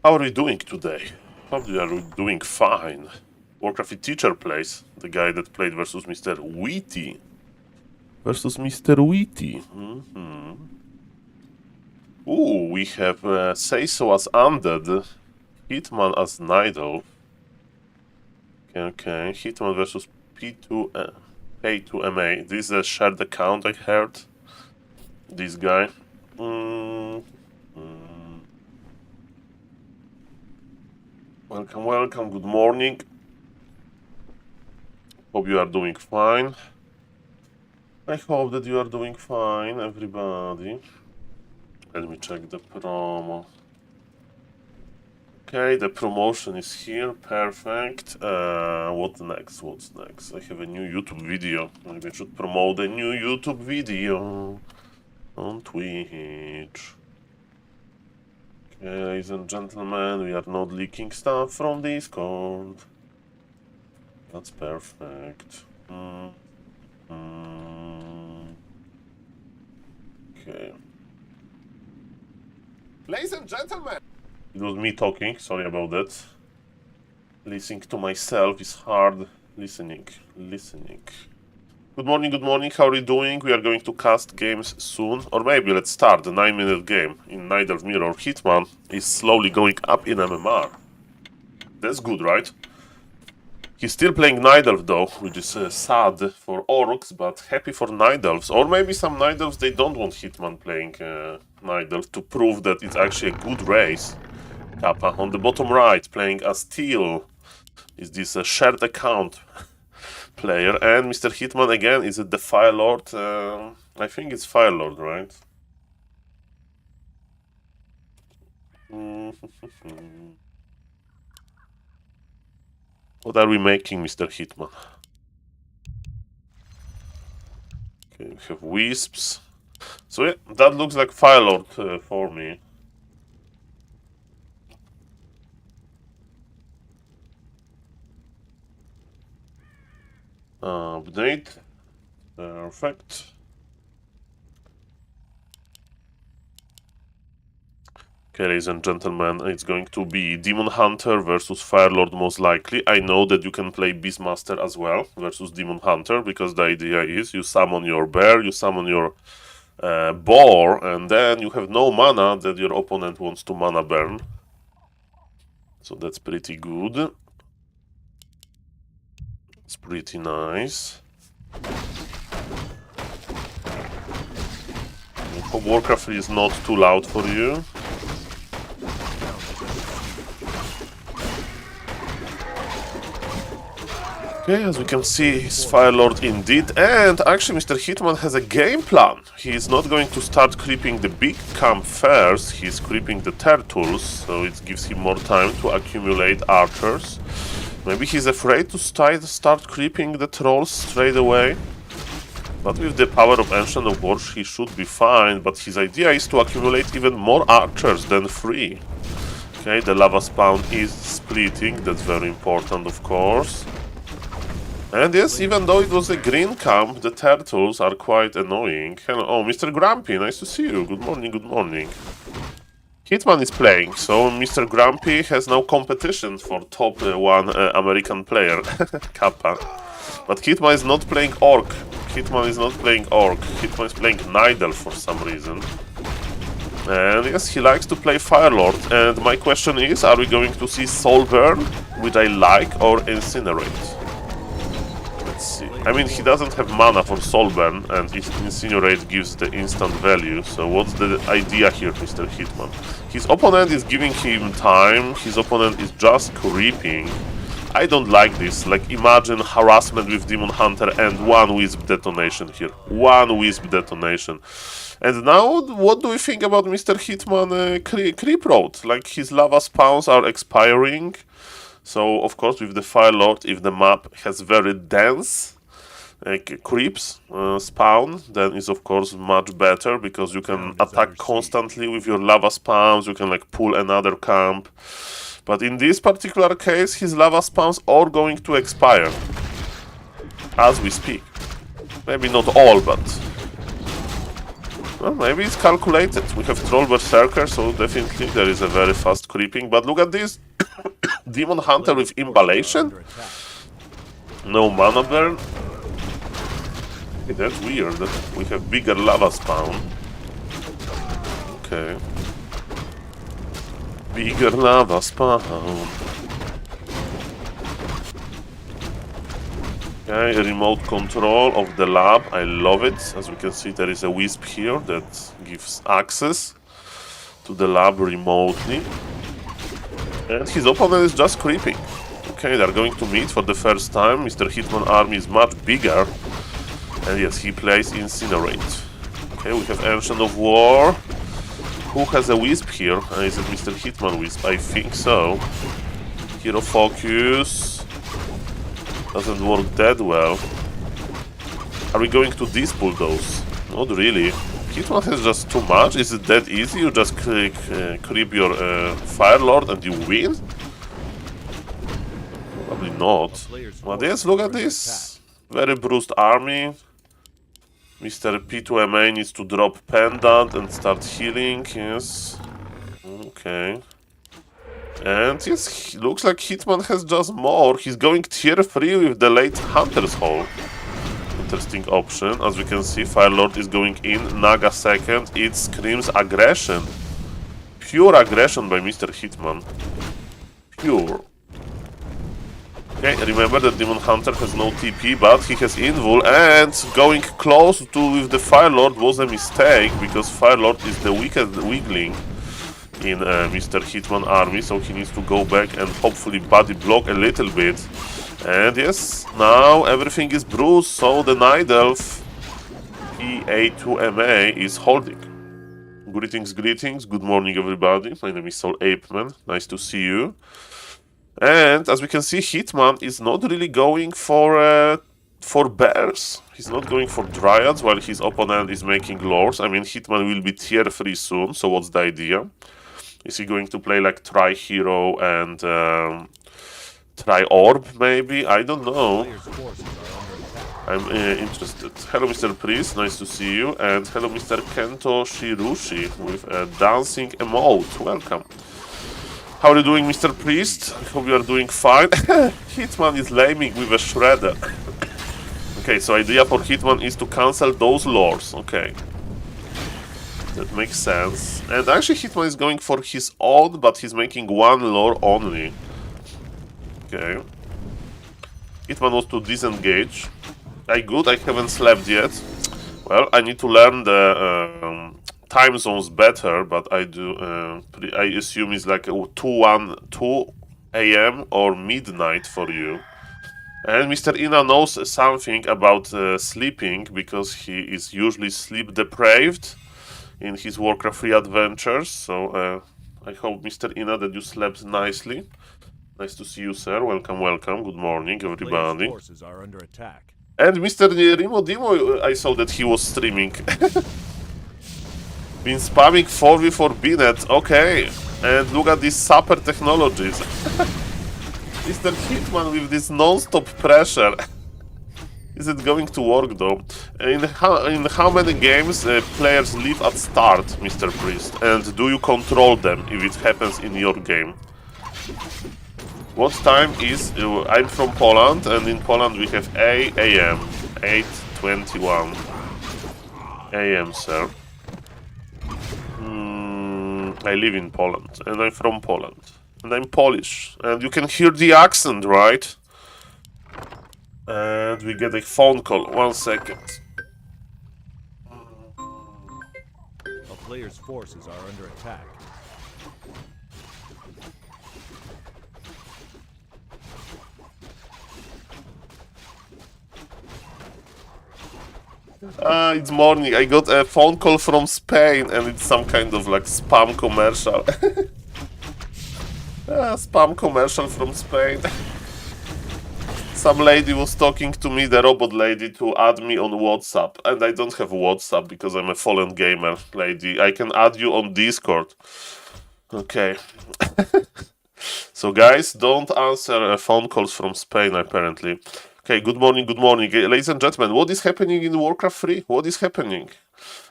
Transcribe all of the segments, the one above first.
How are we doing today? Hope you are doing fine. Warcraft teacher plays, the guy that played versus Mr. Wheaty. Versus Mr. Wheaty. Ooh, we have Say So as Undead, Hitman as Nido. Okay, Hitman versus P2, K2MA. This is a shared account, I heard. This guy. Welcome, welcome, good morning. Hope you are doing fine. I hope that you are doing fine, everybody. Let me check the promo. Okay, the promotion is here, perfect. What's next? What's next? I have a new YouTube video. Maybe I should promote a new YouTube video on Twitch. Okay, ladies and gentlemen, we are not leaking stuff from Discord. That's perfect. Okay. Ladies and gentlemen! It was me talking, sorry about that. Listening to myself is hard. Listening. Good morning, how are you doing? We are going to cast games soon. Or maybe let's start the 9-minute game in Night Mirror. Hitman is slowly going up in MMR. That's good, right? He's still playing Night Elf though, which is sad for Orcs, but happy for Night Elves. Or maybe some Night Elves, they don't want Hitman playing Night Elf to prove that it's actually a good race. Kappa on the bottom right, playing as Teal, is this shared account player. And Mr. Hitman again, is it the Fire Lord? I think it's Fire Lord, right? What are we making, Mr. Hitman? Okay, we have Wisps. So yeah, that looks like Fire Lord for me. Update. Perfect. Okay, ladies and gentlemen, it's going to be Demon Hunter versus Firelord most likely. I know that you can play Beastmaster as well versus Demon Hunter, because the idea is you summon your bear, you summon your boar, and then you have no mana that your opponent wants to mana burn. So that's pretty good. It's pretty nice. I hope Warcraft is not too loud for you. Okay, as we can see, he's Firelord indeed, and actually Mr. Hitman has a game plan. He's not going to start creeping the big camp first, he's creeping the turtles, so it gives him more time to accumulate archers. Maybe he's afraid to start creeping the trolls straight away. But with the power of Ancient of Wars, he should be fine, but his idea is to accumulate even more archers than 3. Okay, the lava spawn is splitting, that's very important of course. And yes, even though it was a green camp, the turtles are quite annoying. Hello, oh, Mr. Grumpy, nice to see you. Good morning, good morning. Hitman is playing, so Mr. Grumpy has no competition for top 1 American player, Kappa. But Hitman is not playing Orc. Hitman is Hitman is playing Nidal for some reason. And yes, he likes to play Firelord. And my question is, are we going to see Soul Burn, which I like, or Incinerate? Let's see. I mean, he doesn't have mana for Soul Burn, and Incinerate gives the instant value, so what's the idea here, Mr. Hitman? His opponent is giving him time, his opponent is just creeping. I don't like this, like imagine harassment with Demon Hunter and 1 Wisp detonation here. 1 Wisp detonation. And now, what do we think about Mr. Hitman Creep Road? Like, his lava spawns are expiring. So, of course, with the Firelord, if the map has very dense creeps spawn, then it's of course much better, because you can attack constantly with your lava spawns, you can like pull another camp. But in this particular case, his lava spawns are going to expire as we speak. Maybe not all, but Well, maybe it's calculated. We have Troll Berserker, so definitely there is a very fast creeping. But look at this. Demon Hunter with Imballation? No mana burn? Hey, that's weird. We have bigger lava spawn. Okay. Bigger lava spawn. Okay, remote control of the lab. I love it. As we can see, there is a wisp here that gives access to the lab remotely. And his opponent is just creeping. Okay, they're going to meet for the first time. Mr. Hitman army is much bigger. And yes, he plays Incinerate. Okay, we have Ancient of War. Who has a wisp here? Is it Mr. Hitman wisp? I think so. Hero Focus. Doesn't work that well. Are we going to dispool those? Not really. Hitman has just too much. Is it that easy? You just creep your Fire Lord and you win? Probably not. But yes, look at this. Very bruised army. Mr. P2MA needs to drop Pendant and start healing. Yes. Okay. And yes, looks like Hitman has just more. He's going tier 3 with the late Hunter's Hole. Interesting option. As we can see, Firelord is going in. Naga second. It screams aggression. Pure aggression by Mr. Hitman. Pure. Okay, remember that Demon Hunter has no TP, but he has Invul, and going close to with the Firelord was a mistake, because Firelord is the weakest weakling in Mr. Hitman army, so he needs to go back and hopefully body block a little bit. And yes, now everything is bruised, so the Night Elf EA2MA is holding. Greetings, greetings, good morning everybody, my name is SaulPlayerMan, nice to see you. And as we can see, Hitman is not really going for bears. He's not going for dryads while his opponent is making lores. I mean, Hitman will be tier 3 soon, so what's the idea? Is he going to play like Tri-Hero and Tri-Orb, maybe? I don't know. I'm interested. Hello, Mr. Priest, nice to see you. And hello, Mr. Kento Shirushi with a dancing emote. Welcome. How are you doing, Mr. Priest? I hope you are doing fine. Hitman is laming with a Shredder. Okay, so idea for Hitman is to cancel those lores. Okay. That makes sense. And actually Hitman is going for his own, but he's making one lore only. Okay. Hitman wants to disengage. Good, I haven't slept yet. Well, I need to learn the time zones better, but I do. I assume it's like 2 a.m. or midnight for you. And Mr. Ina knows something about sleeping, because he is usually sleep deprived in his Warcraft 3 adventures. So I hope, Mr. Ina, that you slept nicely. Nice to see you, sir. Welcome, welcome. Good morning, everybody. Forces are under attack. And Mr. Rimo Dimo, I saw that he was streaming. Been spamming 4v4 Binet, okay. And look at these Sapper technologies. Mr. Hitman with this non-stop pressure. Is it going to work though? In how many games players leave at start, Mr. Priest? And do you control them if it happens in your game? What time is... I'm from Poland, and in Poland we have 8 a.m. 8:21 a.m., sir. I live in Poland, and I'm from Poland. And I'm Polish. And you can hear the accent, right? And we get a phone call. 1 second. A player's forces are under attack. It's morning. I got a phone call from Spain, and it's some kind of like spam commercial. Spam commercial from Spain. Some lady was talking to me, the robot lady, to add me on WhatsApp. And I don't have WhatsApp because I'm a fallen gamer lady. I can add you on Discord. Okay. So guys, don't answer phone calls from Spain, apparently. Okay, good morning, ladies and gentlemen. What is happening in Warcraft 3? What is happening?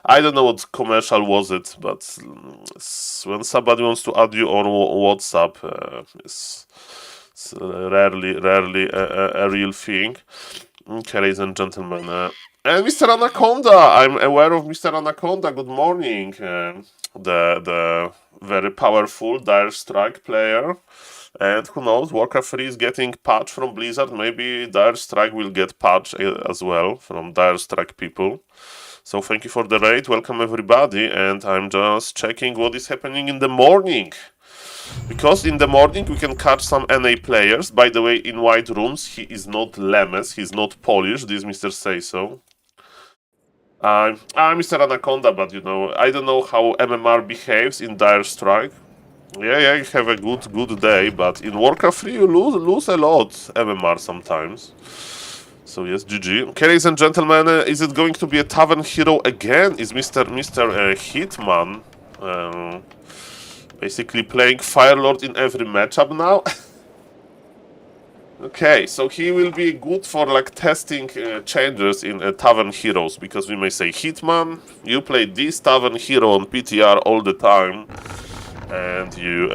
I don't know what commercial was it, but when somebody wants to add you on WhatsApp, it's rarely a real thing. Okay, ladies and gentlemen. And Mr. Anaconda, I'm aware of Mr. Anaconda. Good morning. The very powerful Dire Strike player. And who knows, Warcraft 3 is getting patch from Blizzard. Maybe Dire Strike will get patch as well from Dire Strike people. So thank you for the raid. Welcome everybody. And I'm just checking what is happening in the morning. Because in the morning we can catch some NA players. By the way, in white rooms, he is not Lemes, he's not Polish, this Mr. Say So. I'm Mr. Anaconda, but you know, I don't know how MMR behaves in Dire Strike. Yeah, you have a good day, but in Warcraft 3 you lose a lot MMR sometimes. So yes, GG. Okay, ladies and gentlemen, is it going to be a Tavern Hero again? Is Mr. Hitman basically playing Firelord in every matchup now? Okay, so he will be good for like testing changes in Tavern Heroes, because we may say, Hitman, you play this Tavern Hero on PTR all the time, and you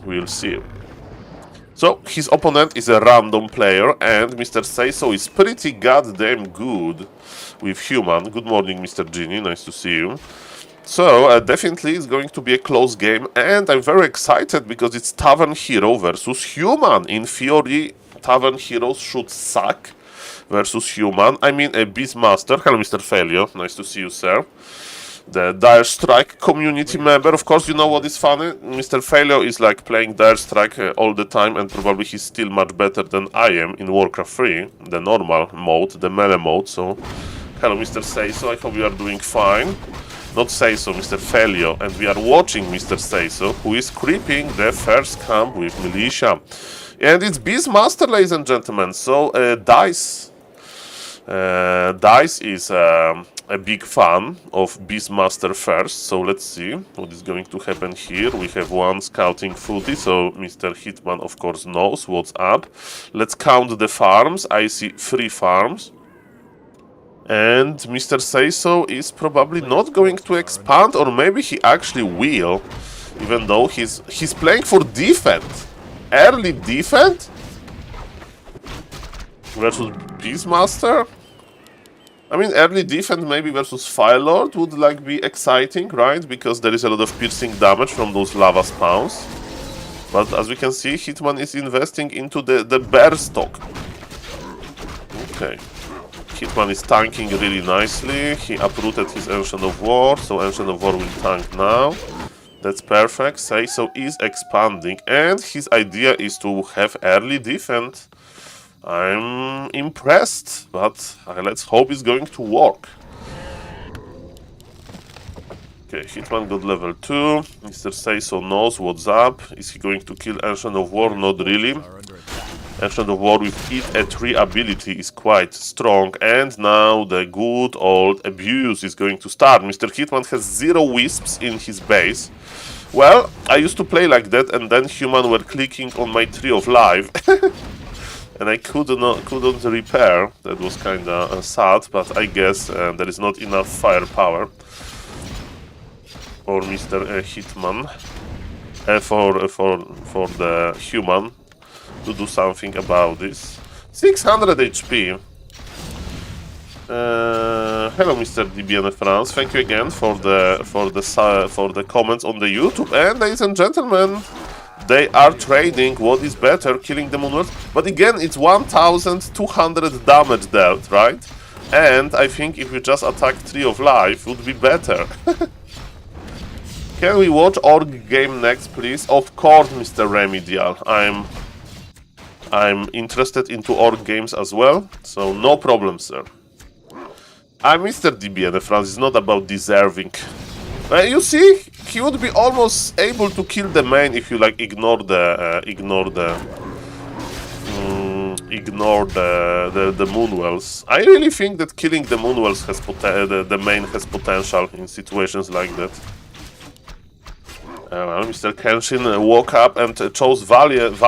will see. So, his opponent is a random player, and Mr. Say So is pretty goddamn good with Human. Good morning, Mr. Genie, nice to see you. So, definitely it's going to be a close game, and I'm very excited because it's Tavern Hero versus Human. In theory, Tavern Heroes should suck versus Human. I mean, a Beastmaster. Hello, Mr. Failure, nice to see you, sir. The Dire Strike community member. Of course, you know what is funny? Mr. Failure is like playing Dire Strike all the time, and probably he's still much better than I am in Warcraft 3, the normal mode, the melee mode. So, hello, Mr. Say So, I hope you are doing fine. Not Say So, Mr. Failure, and we are watching Mr. Say So, who is creeping the first camp with Militia. And it's Beastmaster, ladies and gentlemen. So, Dice is a big fan of Beastmaster first, so let's see what is going to happen here. We have one scouting footy, so Mr. Hitman of course knows what's up. Let's count the farms. I see 3 farms. And Mr. Say So is probably not going to expand, or maybe he actually will, even though he's playing for defense. Early defense? Versus Beastmaster? I mean, early defense maybe versus Firelord would like be exciting, right? Because there is a lot of piercing damage from those lava spawns. But as we can see, Hitman is investing into the bear stock. Okay. Hitman is tanking really nicely. He uprooted his Ancient of War, so Ancient of War will tank now. That's perfect. Say So is expanding, and his idea is to have early defense. I'm impressed, but let's hope it's going to work. Okay, Hitman got level 2. Mr. Say So knows what's up. Is he going to kill Ancient of War? Not really. Ancient of War with Eat a Tree ability is quite strong, and now the good old abuse is going to start. Mr. Hitman has 0 wisps in his base. Well, I used to play like that, and then Human were clicking on my Tree of Life. And I couldn't repair. That was kinda sad, but I guess there is not enough firepower for Mr. Hitman, for the Human to do something about this. 600 HP. Hello, Mr. DBN France. Thank you again for the comments on the YouTube. And ladies and gentlemen, they are trading what is better, killing the Moonwolves. But again, it's 1200 damage dealt, right? And I think if we just attack Tree of Life, would be better. Can we watch Org game next, please? Of course, Mr. Remedial. I'm interested into Org games as well, so no problem, sir. Mr. DBN France is not about deserving. You see, he would be almost able to kill the main if you like ignore the Moonwells. I really think that killing the Moonwells has the main has potential in situations like that. Well, Mr. Kenshin woke up and chose violence.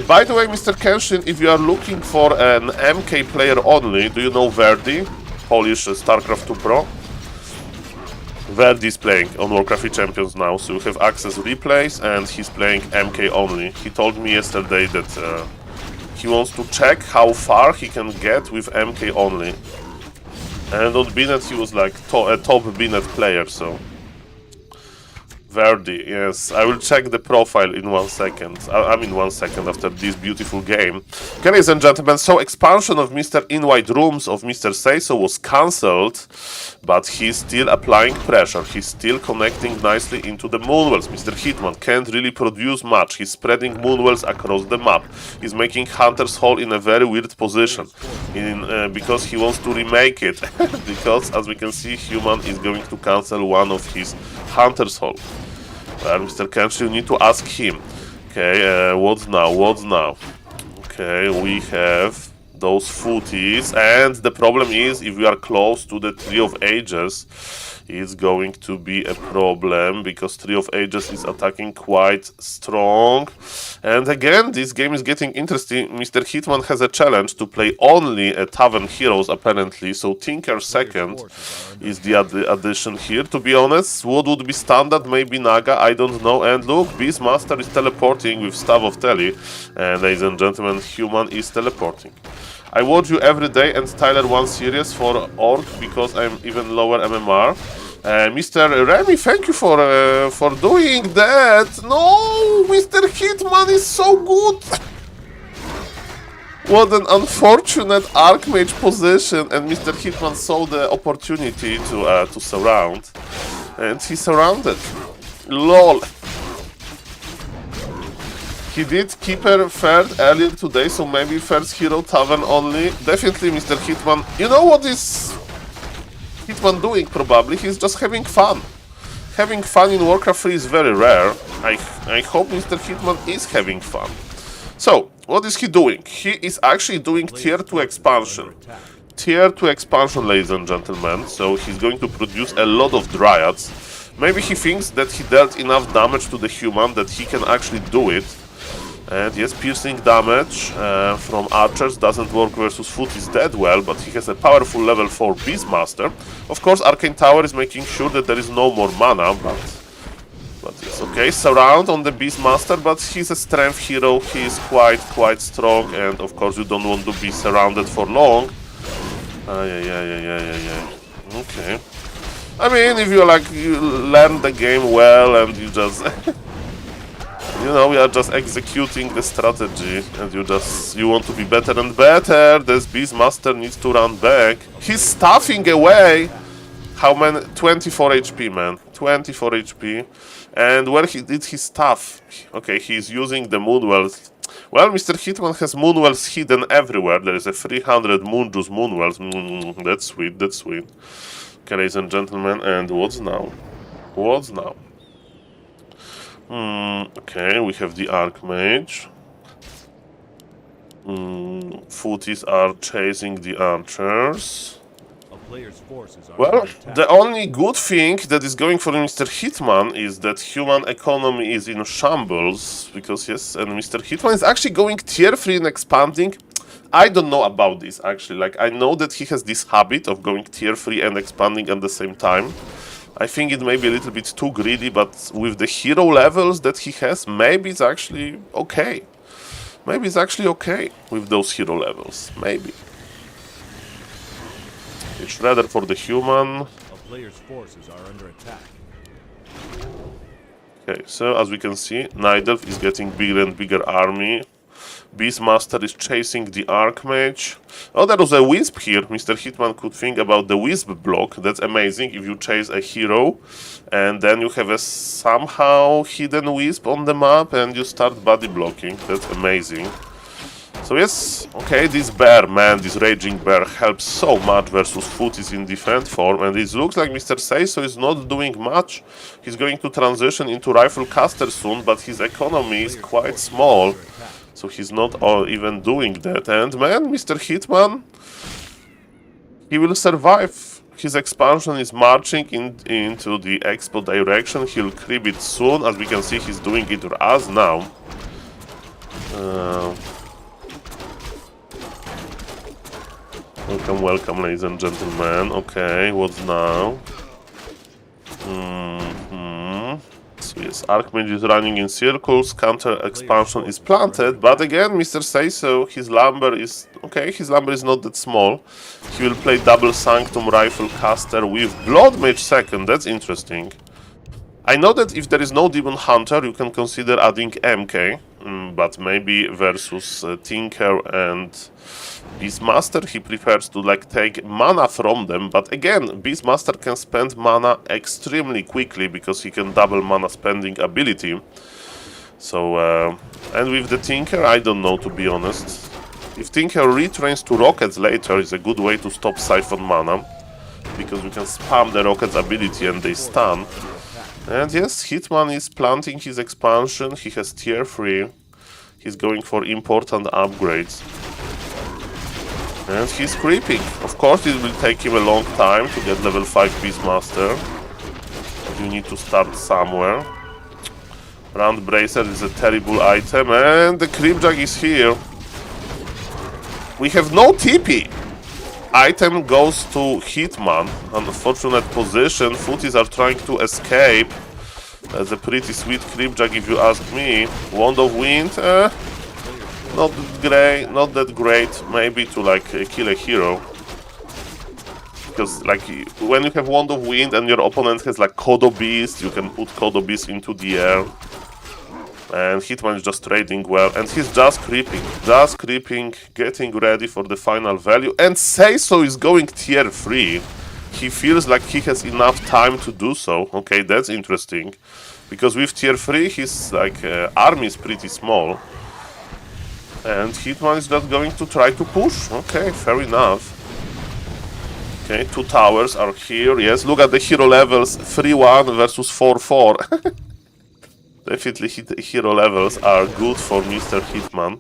By the way, Mr. Kenshin, if you are looking for an MK player only, do you know Verdi? Polish StarCraft 2 Pro. Verdi is playing on Warcraft Champions now, so you have access replays, and he's playing MK only. He told me yesterday that he wants to check how far he can get with MK only. And on Bnet he was like a top Bnet player, so... Verdi, yes, I will check the profile in 1 second. I mean 1 second after this beautiful game. Okay, ladies and gentlemen, so expansion of Mr. Invite Rooms of Mr. Seiso was cancelled, but he's still applying pressure. He's still connecting nicely into the Moonwells. Mr. Hitman can't really produce much. He's spreading Moonwells across the map. He's making Hunter's Hall in a very weird position because he wants to remake it. Because, as we can see, Human is going to cancel one of his Hunter's Hall. Mr. Kenshi, you need to ask him. Okay, what now? What now? Okay, we have those footies, and the problem is, if we are close to the Tree of Ages, it's going to be a problem, because Tree of Ages is attacking quite strong. And again, this game is getting interesting. Mr. Hitman has a challenge to play only Tavern Heroes, apparently, so Tinker second is the addition here. To be honest, what would be standard? Maybe Naga, I don't know. And look, Beastmaster is teleporting with Staff of Tele, and ladies and gentlemen, Human is teleporting. I watch you every day, and Tyler 1 series for Orc because I'm even lower MMR. Mr. Remy, thank you for doing that. No, Mr. Hitman is so good. What an unfortunate Archmage position, and Mr. Hitman saw the opportunity to surround, and he surrounded. LOL. He did Keeper third earlier today, so maybe first hero Tavern only. Definitely Mr. Hitman. You know what is Hitman doing probably? He's just having fun. Having fun in Warcraft 3 is very rare. I hope Mr. Hitman is having fun. So, what is he doing? He is actually doing tier 2 expansion. Tier 2 expansion, ladies and gentlemen. So he's going to produce a lot of Dryads. Maybe he thinks that he dealt enough damage to the Human that he can actually do it. And yes, piercing damage from archers doesn't work versus foot is dead well, but he has a powerful level 4 Beastmaster. Of course, Arcane Tower is making sure that there is no more mana, but it's okay. Surround on the Beastmaster, but he's a strength hero, he is quite strong, and of course you don't want to be surrounded for long. Okay. I mean, if you learn the game well and you just... You know, we are just executing the strategy, and you want to be better and better. This Beastmaster needs to run back. He's stuffing away. How many? 24 HP, man. 24 HP. And where did he stuff? Okay, he's using the Moonwells. Well, Mr. Hitman has Moonwells hidden everywhere. There is a 300 Moonjuice Moonwells. That's sweet, that's sweet. Okay, ladies and gentlemen, and what's now? What's now? Okay, we have the Archmage. Footies are chasing the archers. Well, the only good thing that is going for Mr. Hitman is that human economy is in shambles, because yes, and Mr. Hitman is actually going tier 3 and expanding. I don't know about this, actually. I know that he has this habit of going tier 3 and expanding at the same time. I think it may be a little bit too greedy, but with the hero levels that he has, maybe it's actually okay. Maybe it's actually okay with those hero levels. Maybe. A Shredder for the human. A player's forces are under attack. Okay, so as we can see, Nidelf is getting bigger and bigger army. Beastmaster is chasing the Archmage. Oh, there was a Wisp here. Mr. Hitman could think about the Wisp block. That's amazing if you chase a hero and then you have a somehow hidden Wisp on the map and you start body blocking. That's amazing. So yes, okay, this bear, man, this raging bear helps so much versus Footies in defense form, and it looks like Mr. Seiso is not doing much. He's going to transition into Rifle Caster soon, but his economy is quite small. So he's not even doing that. And man, Mr. Hitman, he will survive. His expansion is marching into the Expo direction. He'll creep it soon. As we can see, he's doing it to us now. Welcome, welcome, ladies and gentlemen. Okay, what's now? So yes, Archmage is running in circles, counter expansion is planted, but again, Mr. Say-So, his lumber is... okay, his lumber is not that small. He will play double Sanctum Rifle Caster with Blood Mage second, that's interesting. I know that if there is no Demon Hunter, you can consider adding MK, but maybe versus Tinker and Beastmaster, he prefers to like take mana from them, but again, Beastmaster can spend mana extremely quickly because he can double mana spending ability. So, and with the Tinker, I don't know, to be honest. If Tinker retrains to Rockets later, it's a good way to stop Siphon mana, because we can spam the Rockets ability and they stun. And yes, Hitman is planting his expansion, he has tier 3, he's going for important upgrades. And he's creeping. Of course it will take him a long time to get level 5 Beastmaster. You need to start somewhere. Round Bracer is a terrible item, and the Creepjack is here. We have no TP! Item goes to Hitman. Unfortunate position. Footies are trying to escape. That's a pretty sweet Creepjack if you ask me. Wand of Wind, not that great. Maybe to like kill a hero. Because like when you have Wand of Wind and your opponent has like Kodo Beast, you can put Kodo Beast into the air. And Hitman is just trading well, and he's just creeping, getting ready for the final value. And Say-So is going tier 3. He feels like he has enough time to do so. Okay, that's interesting. Because with tier 3, his like army is pretty small. And Hitman is just going to try to push. Okay, fair enough. Okay, 2 towers are here. Yes, look at the hero levels. 3-1 versus 4-4. Definitely hero levels are good for Mr. Hitman.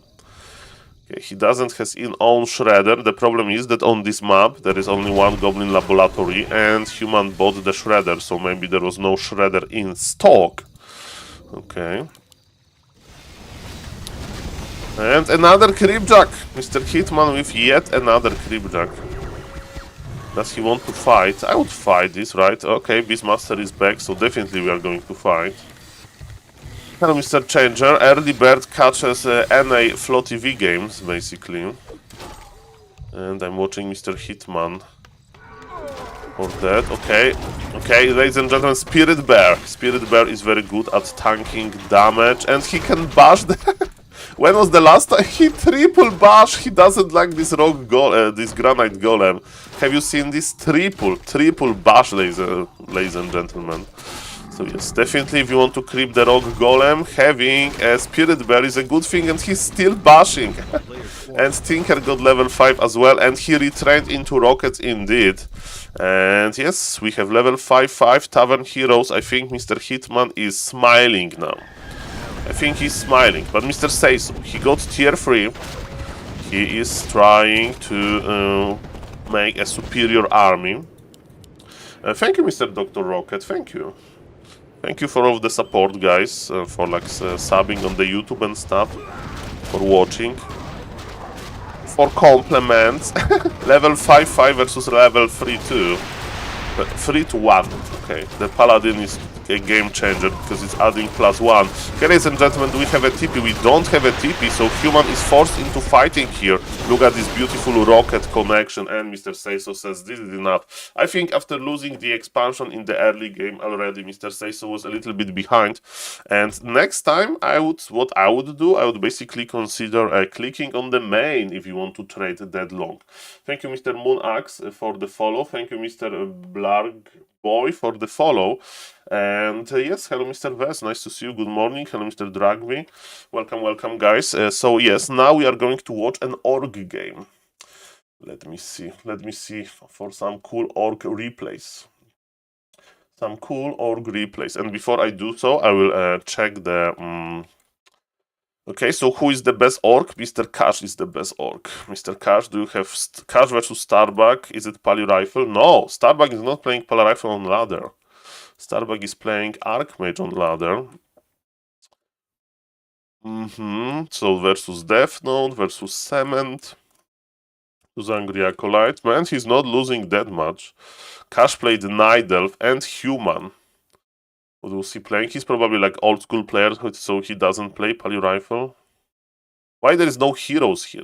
Okay, he doesn't have his own Shredder. The problem is that on this map there is only one Goblin Laboratory and human bought the Shredder, so maybe there was no Shredder in stock. Okay. And another Creepjack! Mr. Hitman with yet another Creepjack. Does he want to fight? I would fight this, right? Okay, Beastmaster is back, so definitely we are going to fight. Hello, Mr. Changer. Early bird catches NA Flow TV games, basically. And I'm watching Mr. Hitman for that. Okay, okay, ladies and gentlemen, Spirit Bear. Spirit Bear is very good at tanking damage, and he can bash the... When was the last time he triple bash? He doesn't like this this granite golem. Have you seen this triple bash, ladies and gentlemen? So yes, definitely if you want to creep the rogue golem, having a Spirit Bear is a good thing, and he's still bashing. And Tinker got level 5 as well, and he retrained into Rockets indeed. And yes, we have level 5 Tavern Heroes. I think Mr. Hitman is smiling now. I think he's smiling, but Mr. Say-So, he got tier 3. He is trying to make a superior army. Thank you, Mr. Dr. Rocket, thank you. Thank you for all the support, guys, for like subbing on the YouTube and stuff, for watching, for compliments. Level 5 versus level 3-2. 3-1. Okay, the Paladin is a game changer because it's adding +1. Okay, ladies and gentlemen, do we have a TP? We don't have a TP, so Human is forced into fighting here. Look at this beautiful rocket connection, and Mr. Say-So says this is enough. I think after losing the expansion in the early game already, Mr. Say-So was a little bit behind. And next time, what I would do, I would basically consider clicking on the main if you want to trade that long. Thank you, Mr. Moonaxe, for the follow. Thank you, Mr. Blarg Boy, for the follow. And yes, hello Mr. Vess, nice to see you, good morning. Hello Mr. Dragby, welcome guys. So yes, now we are going to watch an org game. Let me see for some cool org replays. And before I do so, I will check the... Okay, so who is the best orc? Mr. Cash is the best orc. Mr. Cash, do you have Cash versus Starbuck? Is it Pally Rifle? No, Starbuck is not playing Pally Rifle on ladder. Starbuck is playing Archmage on ladder. So versus Death Note versus Cement. to the Angry Acolyte. Man, he's not losing that much. Cash played Night Elf and Human. What was he playing? He's probably like old school player, so he doesn't play Pali Rifle. Why there is no heroes here?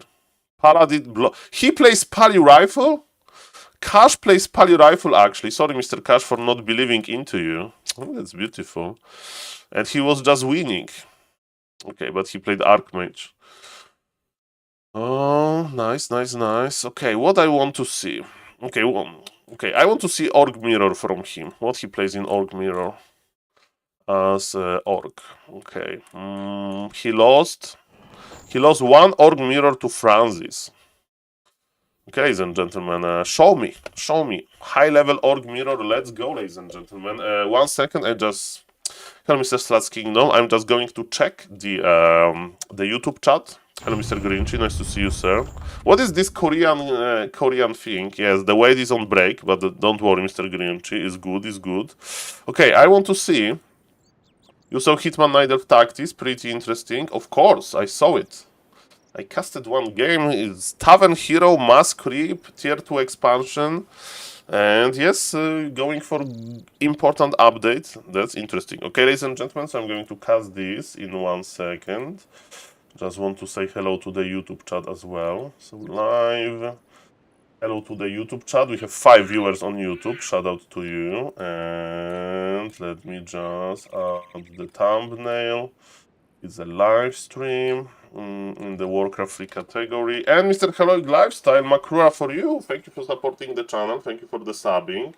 Paladin he plays Pali Rifle? Cash plays Pali Rifle actually. Sorry, Mr. Cash, for not believing into you. Oh, that's beautiful. And he was just winning. Okay, but he played Archmage. Oh, nice, nice, nice. Okay, what I want to see. Okay, okay, I want to see Orc Mirror from him. What he plays in Orc Mirror as Orc. Okay, he lost. He lost one Orc Mirror to Francis. Okay, ladies and gentlemen, show me. High-level Orc Mirror, let's go, ladies and gentlemen. 1 second, I just... Hello, Mr. Slats Kingdom. I'm just going to check the YouTube chat. Hello, Mr. Grinchy. Nice to see you, sir. What is this Korean thing? Yes, the weight is on break, but don't worry, Mr. Grinchy. It's good, it's good. Okay, I want to see. You saw Hitman Night Elf Tactics. Pretty interesting. Of course, I saw it. I casted one game. It's Tavern Hero, Mass Creep, Tier 2 expansion. And yes, going for important update. That's interesting. Okay, ladies and gentlemen, so I'm going to cast this in 1 second. Just want to say hello to the YouTube chat as well. So live. Hello to the YouTube chat. We have 5 viewers on YouTube. Shout out to you. And let me just add the thumbnail. It's a live stream in the Warcraft 3 category. And Mr. Heroic Lifestyle, Makrua for you. Thank you for supporting the channel. Thank you for the subbing.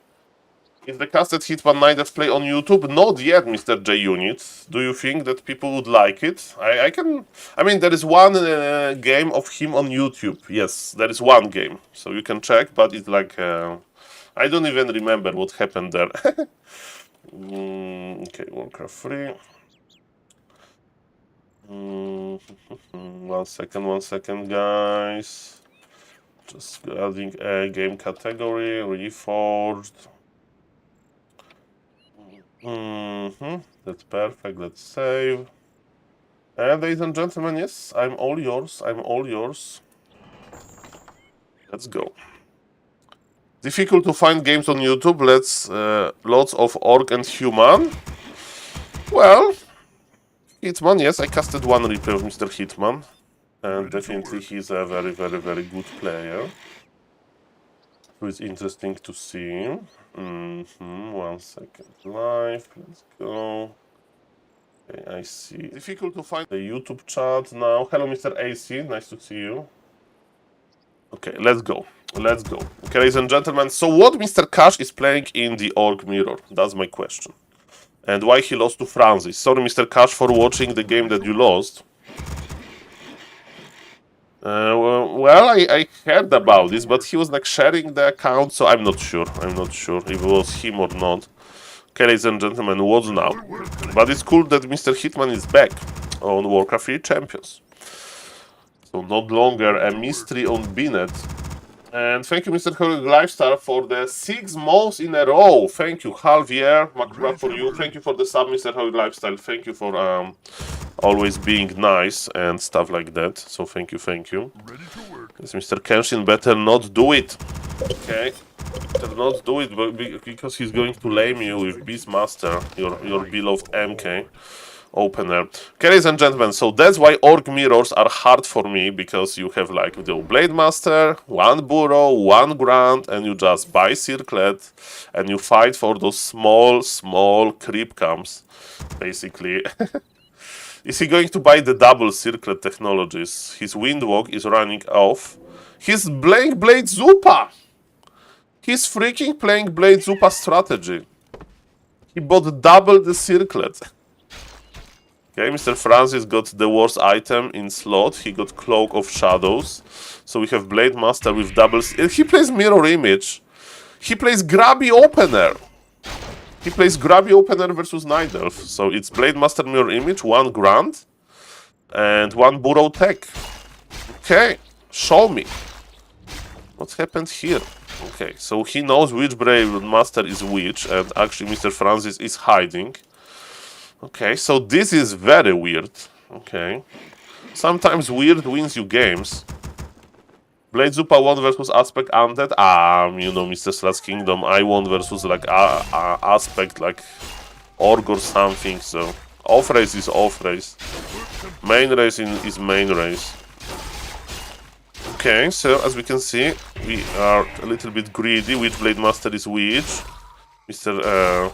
Is the casted Hitman Night Elf play on YouTube? Not yet, Mr. J Unit. Do you think that people would like it? I mean, there is one game of him on YouTube. Yes, there is one game. So you can check, but it's like... I don't even remember what happened there. Okay, Warcraft 3. 1 second, guys. Just adding a game category, Reforged. That's perfect. Let's save. And ladies and gentlemen, yes, I'm all yours. Let's go. Difficult to find games on YouTube. Lots of Orc and Human. Well, Hitman, yes, I casted one replay of Mr. Hitman. And definitely he's a very, very, very good player. So it's interesting to see. 1 second live, let's go. Okay, I see. Difficult to find the YouTube chat now. Hello, Mr. AC, nice to see you. Okay, let's go. Okay, ladies and gentlemen, so what Mr. Cash is playing in the Orc Mirror? That's my question. And why he lost to Francis. Sorry, Mr. Cash, for watching the game that you lost. Well, I heard about this, but he was like sharing the account, so I'm not sure if it was him or not. Okay, ladies and gentlemen, what's now? But it's cool that Mr. Hitman is back on Warcraft 3 Champions. So not longer a mystery on Binet. And thank you, Mr. Heroic Lifestyle, for the 6 months in a row. Thank you, Javier, Makura for you. Thank you for the sub, Mr. Heroic Lifestyle. Thank you for always being nice and stuff like that. So thank you. Yes, Mr. Kenshin, better not do it. Okay, better not do it because he's going to lame you with Beastmaster, your beloved MK. Opener. Okay, ladies and gentlemen, so that's why Orc Mirrors are hard for me, because you have like the Blade Master, 1 Burrow, 1 Grunt, and you just buy Circlet, and you fight for those small creep camps, basically. Is he going to buy the double Circlet technologies? His Windwalk is running off. He's playing Blade Zupa! He's freaking playing Blade Zupa strategy. He bought double the Circlet. Okay, Mr. Francis got the worst item in slot. He got Cloak of Shadows. So we have Blade Master with doubles. He plays Mirror Image. He plays Grabby Opener. He plays Grabby Opener versus Night Elf. So it's Blade Master Mirror Image, 1 Grunt, and 1 Burrow Tech. Okay, show me. What happened here? Okay, so he knows which Blade Master is which, and actually Mr. Francis is hiding. Okay, so this is very weird. Okay. Sometimes weird wins you games. Blade Zupa won versus Aspect Undead. You know, Mr. Slats Kingdom, I won versus like Aspect, like Org or something, so off race is off race. Main race is main race. Okay, so as we can see, we are a little bit greedy. Which Blade Master is which? Mr.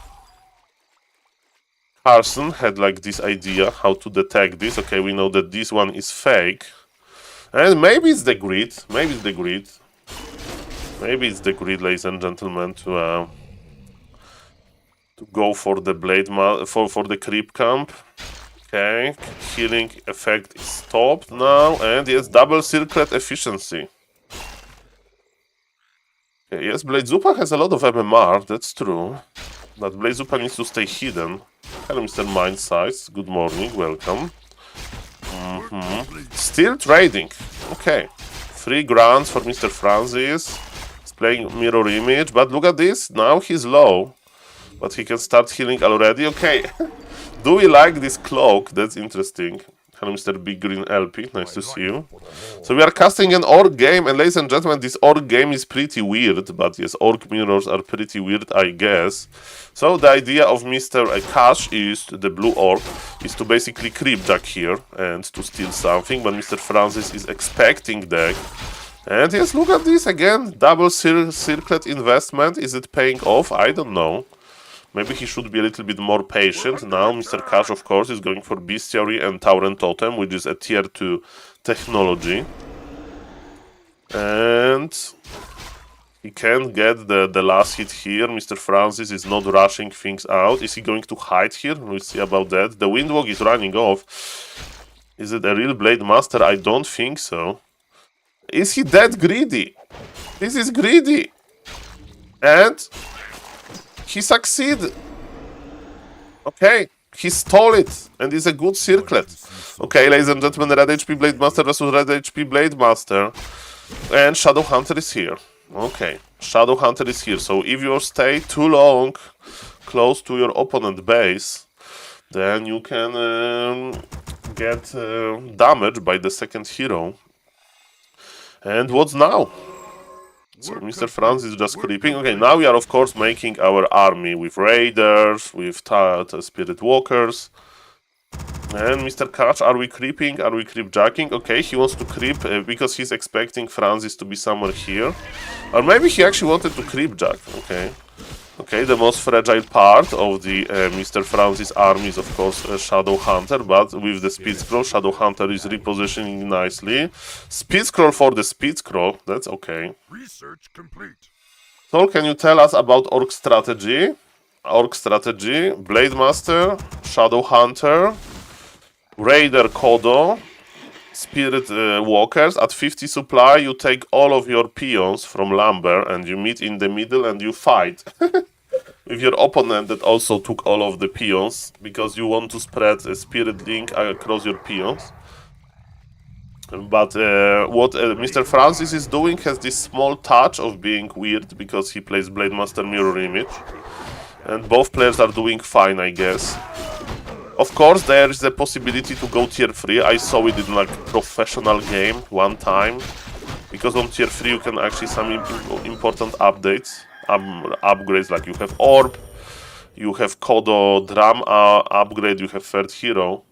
Carson had like this idea how to detect this. Okay, we know that this one is fake. And maybe it's the grid. Maybe it's the grid. Maybe it's the grid, ladies and gentlemen, to go for the blade for the creep camp. Okay, healing effect is stopped now, and yes, double circlet efficiency. Okay, yes, Blade Zupa has a lot of MMR, that's true. But Blade Zupa needs to stay hidden. Hello, Mr. Mind Size. Good morning, welcome. Still trading. Okay. 3 grants for Mr. Francis. He's playing mirror image, but look at this. Now he's low. But he can start healing already. Okay. Do we like this cloak? That's interesting. Hello, Mr. Big Green LP. Nice to see you. So we are casting an orc game, and ladies and gentlemen, this orc game is pretty weird. But yes, orc mirrors are pretty weird, I guess. So the idea of Mr. Cash is, the blue orc, is to basically creep jack here and to steal something. But Mr. Francis is expecting deck. And yes, look at this again. Double circlet investment. Is it paying off? I don't know. Maybe he should be a little bit more patient. Now Mr. Cash, of course, is going for Bestiary and Tauren Totem, which is a tier 2 technology. And he can get the last hit here. Mr. Francis is not rushing things out. Is he going to hide here? We'll see about that. The Windwalk is running off. Is it a real Blade Master? I don't think so. Is he that greedy? This is greedy. And he succeeded. Okay, he stole it, and it's a good circlet. Okay, ladies and gentlemen, Red HP Blade Master versus Red HP Blade Master. And Shadow Hunter is here. Okay, Shadow Hunter is here. So if you stay too long close to your opponent base, then you can get damaged by the second hero. And what's now? So Mr. Franz is just creeping. Okay, now we are of course making our army with raiders, with spirit walkers. And Mr. Catch, are we creeping? Are we creep jacking? Okay, he wants to creep because he's expecting Francis to be somewhere here. Or maybe he actually wanted to creep jack. Okay. Okay, the most fragile part of the Mr. Francis army is of course Shadow Hunter, but with the Speed Scroll, Shadow Hunter is repositioning nicely. Speed Scroll for the Speed Scroll, that's okay. Research complete. So, can you tell us about Orc strategy? Orc strategy, Blade Master, Shadow Hunter, Raider Kodo, Spirit Walkers. At 50 supply, you take all of your peons from Lumber and you meet in the middle and you fight with your opponent that also took all of the peons because you want to spread a Spirit Link across your peons. But what Mr. Francis is doing has this small touch of being weird because he plays Blade Master Mirror Image. And both players are doing fine, I guess. Of course, there is the possibility to go tier 3. I saw it in like professional game one time. Because on tier 3 you can actually some important updates, upgrades, like you have Orb, you have Kodo Drum upgrade, you have third hero.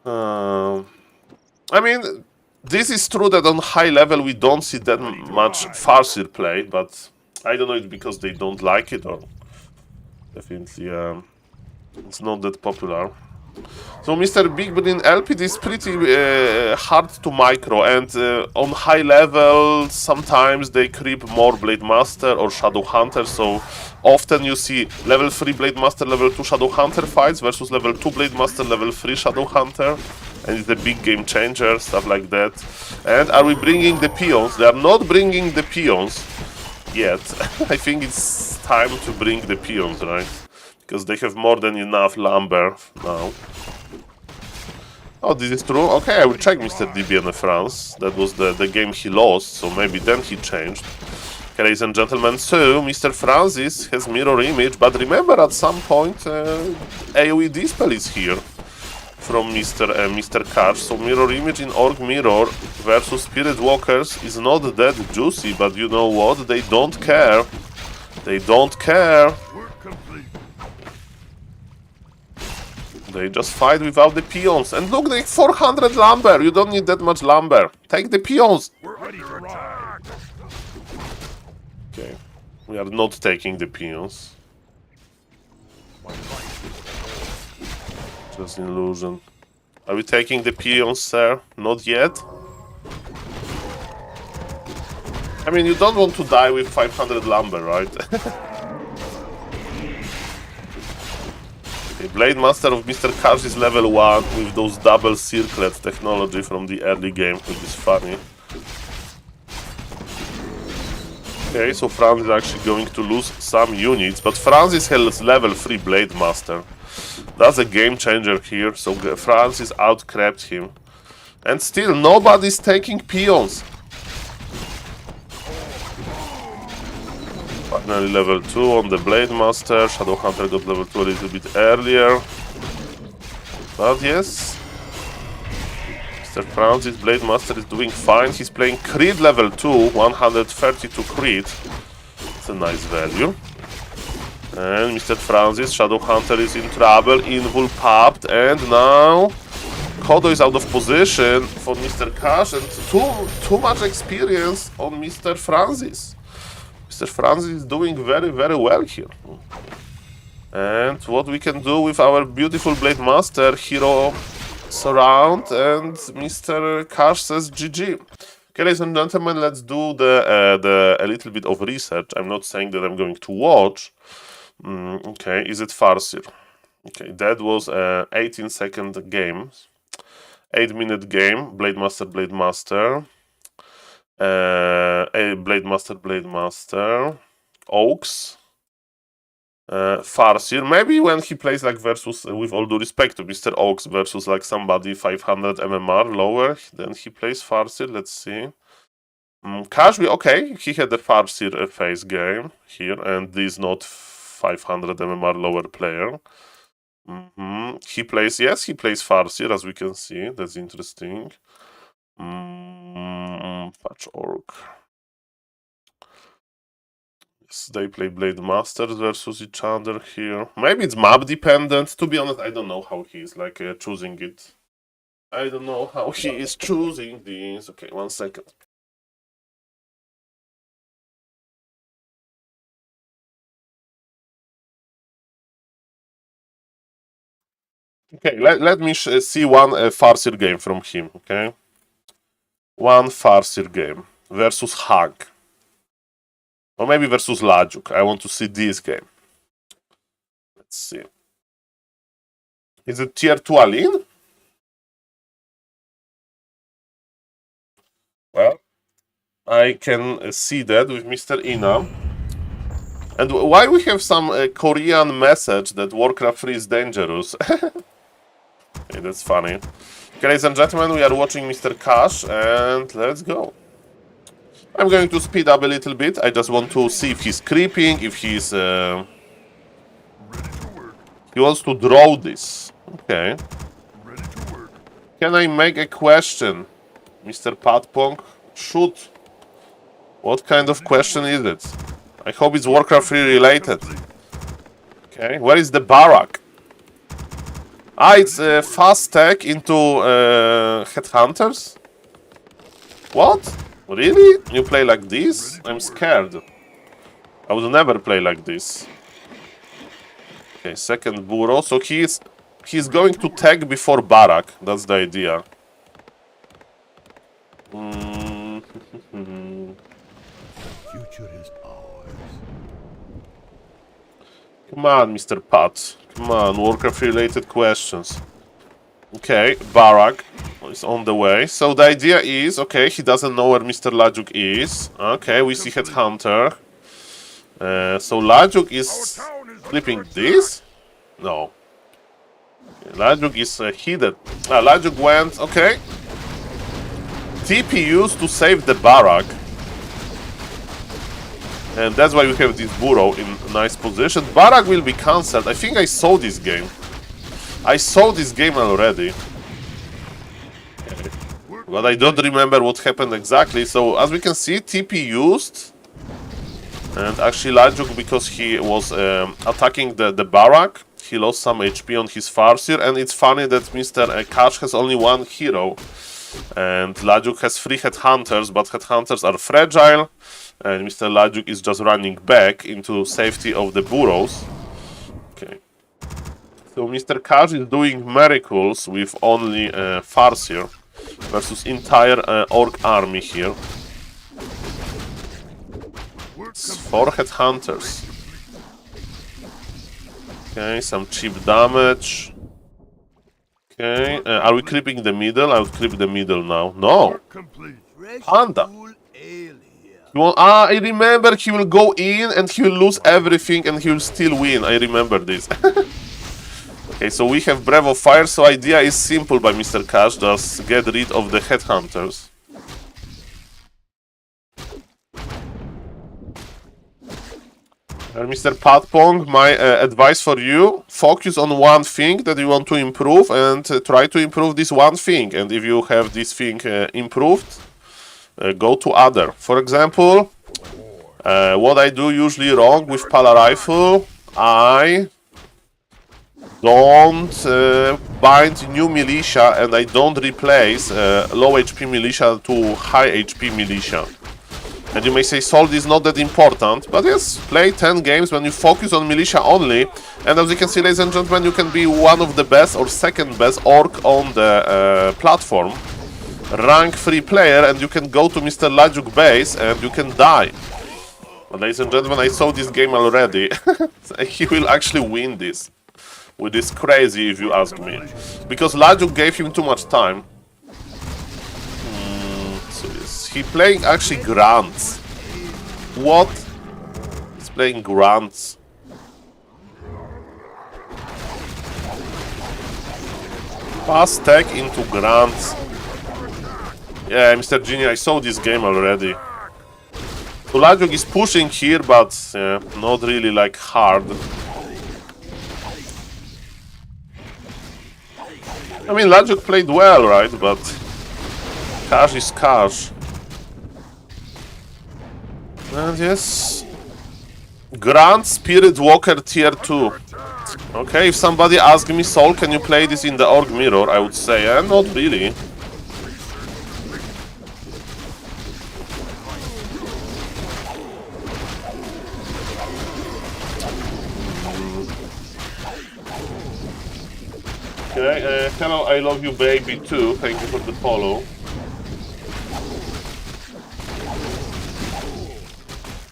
I mean, this is true that on high level we don't see that much Farseer play, but I don't know if it's because they don't like it or definitely it's not that popular. So Mr. Big Green LP is pretty hard to micro, and on high level sometimes they creep more Blade Master or Shadow Hunter, so often you see level 3 Blade Master, level 2 Shadow Hunter fights versus level 2 Blade Master, level 3 Shadow Hunter, and it's a big game changer, stuff like that. And are we bringing the peons? They are not bringing the peons yet. I think it's time to bring the peons, right? Because they have more than enough lumber now. Oh, this is true? Okay, I will check Mr. DBN France. That was the game he lost, so maybe then he changed. Okay, ladies and gentlemen, so Mr. Francis has mirror image, but remember at some point AoE Dispel is here. from Mr. Cash. So mirror image in Orc Mirror versus Spirit Walkers is not that juicy, but you know what? They don't care. They don't care. They just fight without the peons. And look, they 400 lumber. You don't need that much lumber. Take the peons. Okay, we are not taking the peons. Just an illusion. Are we taking the peons, sir? Not yet. I mean, you don't want to die with 500 lumber, right? Okay, Blade Master of Mr. Cash is level 1 with those double circlet technology from the early game, which is funny. Okay, so Franz is actually going to lose some units, but Francis has level 3 Blade Master. That's a game changer here, so Francis out-crept him. And still, nobody's taking peons. Finally level 2 on the Blade Master. Shadowhunter got level 2 a little bit earlier. But yes, Mr. Francis, Blade Master, is doing fine. He's playing Creed level 2, 132 Creed. It's a nice value. And Mr. Francis, Shadowhunter, is in trouble. Invul popped, and now Kodo is out of position for Mr. Cash, and too much experience on Mr. Francis. Mr. Francis is doing very, very well here. And what we can do with our beautiful Blade Master, Hero Surround, and Mr. Cash says GG. Okay, ladies and gentlemen, let's do a little bit of research. I'm not saying that I'm going to watch. Okay, is it Farseer? Okay, that was a 18-second game. 8-minute game. Blade Master, Blade Master. Blade Master, Blade Master. Oaks. Farseer. Maybe when he plays like versus, with all due respect to Mr. Oaks versus like somebody 500 MMR lower, then he plays Farseer. Let's see. Cash, okay, he had the Farseer phase game here, and this not 500 MMR lower player. He plays, yes, he plays Farseer, as we can see. That's interesting. Patch Orc. Yes, they play Blade Masters versus each other here. Maybe it's map dependent. To be honest, I don't know how he is like choosing it. I don't know how he is choosing these. Okay, 1 second. Okay, let me see one Farseer game from him, okay? One Farseer game versus Hag. Or maybe versus Lajuk. I want to see this game. Let's see. Is it tier 2 Alin? Well, I can see that with Mr. Ina. And why we have some Korean message that Warcraft 3 is dangerous? Okay, that's funny. Okay, ladies and gentlemen, we are watching Mr. Cash, and let's go. I'm going to speed up a little bit. I just want to see if he's creeping, if he's... He wants to draw this. Okay. Can I make a question? Mr. Patpong? Shoot. What kind of question is it? I hope it's Warcraft 3 related. Okay, where is the barrack? Ah, it's fast tech into headhunters? What? Really? You play like this? I'm scared. I would never play like this. Okay, second burrow. So he's going to tag before barrack. That's the idea. Future is ours. Come on, Mr. Pat. Come on, Warcraft-related questions. Okay, Barak is on the way. So the idea is, okay, he doesn't know where Mr. Lajuk is. Okay, we see Headhunter. So Lajuk is flipping this? No. Lajuk is hidden. Lajuk went, okay. TP used to save the Barak. And that's why we have this burrow in a nice position. Barak will be cancelled. I think I saw this game. I saw this game already. But I don't remember what happened exactly. So as we can see, TP used. And actually Lajuk, because he was attacking the barrack, he lost some HP on his Farseer. And it's funny that Mr. Cash has only one hero. And Lajuk has 3 headhunters, but headhunters are fragile. And Mr. Lajuk is just running back into safety of the burrows. Okay. So Mr. Cash is doing miracles with only Farseer versus entire Orc army here. It's 4 headhunters. Okay, some cheap damage. Okay, are we creeping the middle? I would creep the middle now. No! Panda! I remember he will go in and he will lose everything and he will still win. I remember this. Okay, so we have Breath of Fire, so idea is simple by Mr. Cash, just get rid of the headhunters. Mr. Patpong, my advice for you, focus on one thing that you want to improve and try to improve this one thing. And if you have this thing improved, go to other. For example, what I do usually wrong with Pala Rifle, I don't bind new militia and I don't replace low HP militia to high HP militia. And you may say Saul is not that important, but yes, play 10 games when you focus on militia only. And as you can see, ladies and gentlemen, you can be one of the best or second best orc on the platform. Rank 3 player, and you can go to Mr. Lajuk base and you can die. But ladies and gentlemen, I saw this game already. He will actually win this. Which is crazy if you ask me. Because Lajuk gave him too much time. He playing actually grunts. What? He's playing grunts. Pass tech into grunts. Yeah, Mr. Genie, I saw this game already. So Lajuk is pushing here, but not really like hard. I mean, Lajuk played well, right? But Cash is Cash. And yes, Grand Spirit Walker tier 2. Okay, if somebody asks me, Saul, can you play this in the Org Mirror? I would say, not really. Okay, hello, I love you baby too. Thank you for the follow.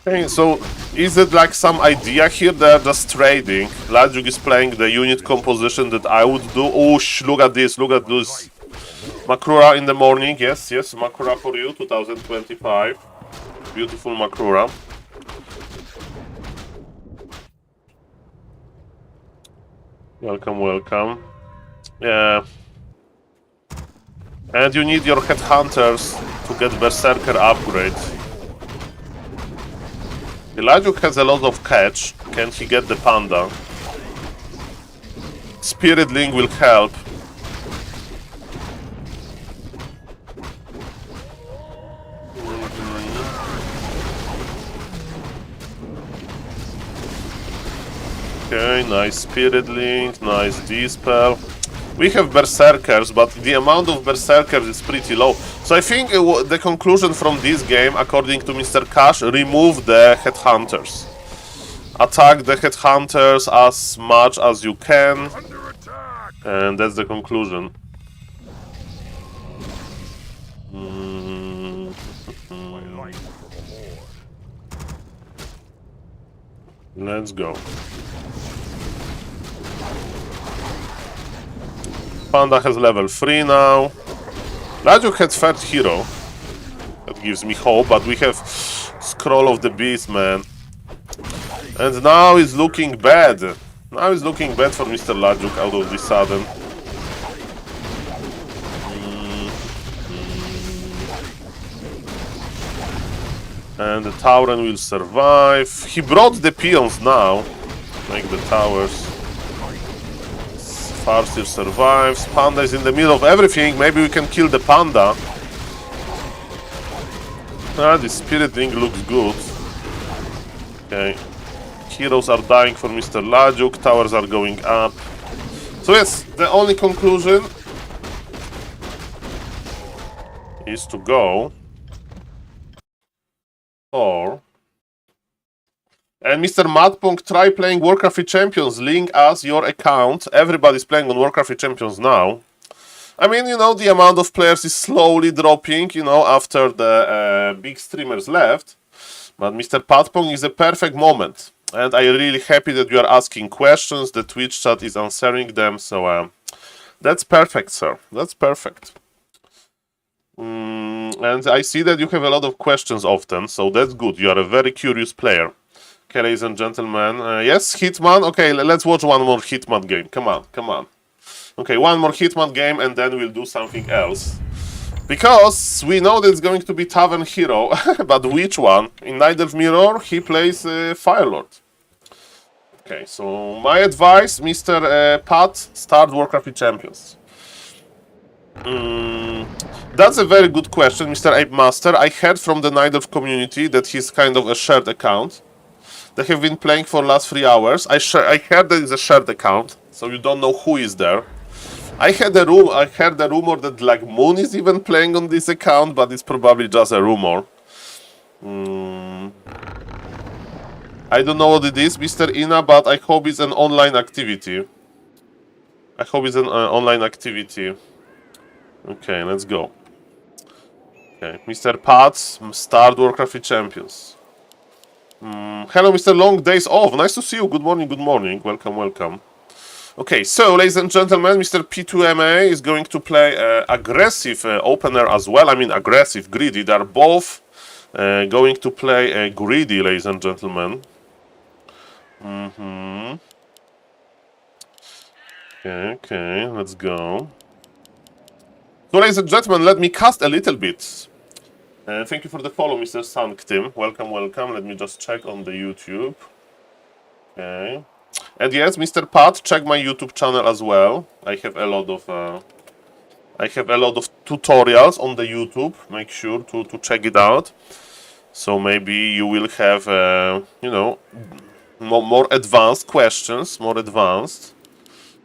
Okay, so is it like some idea here? They're just trading. Lajuk is playing the unit composition that I would do. Oh, look at this, look at this. Makrura in the morning, yes, Makrura for you, 2025. Beautiful Makrura. Welcome, welcome. Yeah. And you need your headhunters to get Berserker upgrade. Lajuk has a lot of catch. Can he get the panda? Spirit Link will help. Okay, nice Spirit Link, nice Dispel. We have Berserkers, but the amount of Berserkers is pretty low. So I think the conclusion from this game, according to Mr. Cash, remove the Headhunters. Attack the Headhunters as much as you can. And that's the conclusion. Let's go. Panda has level 3 now. Lajuk had third hero. That gives me hope, but we have Scroll of the Beast, man. And now it's looking bad. Now it's looking bad for Mr. Lajuk out of this sudden. And the Tauren will survive. He brought the peons now. Make the towers. Farseer survives. Panda is in the middle of everything. Maybe we can kill the panda. Ah, the spirit thing looks good. Okay. Heroes are dying for Mr. Lajuk. Towers are going up. So yes, the only conclusion is to go or... And Mr. Madpong, try playing Warcraft 3 Champions. Link us your account. Everybody's playing on Warcraft 3 Champions now. I mean, you know, the amount of players is slowly dropping, you know, after the big streamers left. But Mr. Padpong is a perfect moment. And I'm really happy that you are asking questions. The Twitch chat is answering them. So that's perfect, sir. That's perfect. And I see that you have a lot of questions often. So that's good. You are a very curious player. Okay, ladies and gentlemen. Yes, Hitman. Okay, let's watch one more Hitman game. Come on, come on. Okay, one more Hitman game and then we'll do something else. Because we know that it's going to be Tavern Hero. But which one? In Night Elf Mirror, he plays Firelord. Okay, so my advice, Mr. Pat, start Warcraft 3 Champions. That's a very good question, Mr. Ape Master. I heard from the Night Elf community that he's kind of a shared account. They have been playing for last 3 hours. I heard that it's a shared account, so you don't know who is there. I heard the rumor that like Moon is even playing on this account, but it's probably just a rumor. I don't know what it is, Mr. Ina, but I hope it's an online activity. I hope it's an online activity. Okay, let's go. Okay, Mr. Pat, start Warcraft 3 Champions. Hello, Mr. Long Days Off. Nice to see you. Good morning, good morning. Welcome, welcome. Okay, so, ladies and gentlemen, Mr. P2MA is going to play aggressive opener as well. I mean, aggressive, greedy. They are both going to play greedy, ladies and gentlemen. Okay, let's go. So, ladies and gentlemen, let me cast a little bit. Thank you for the follow, Mr. Sanctim. Welcome, welcome. Let me just check on the YouTube. Okay. And yes, Mr. Pat, check my YouTube channel as well. I have a lot of tutorials on the YouTube. Make sure to check it out. So maybe you will have you know, more advanced questions, more advanced.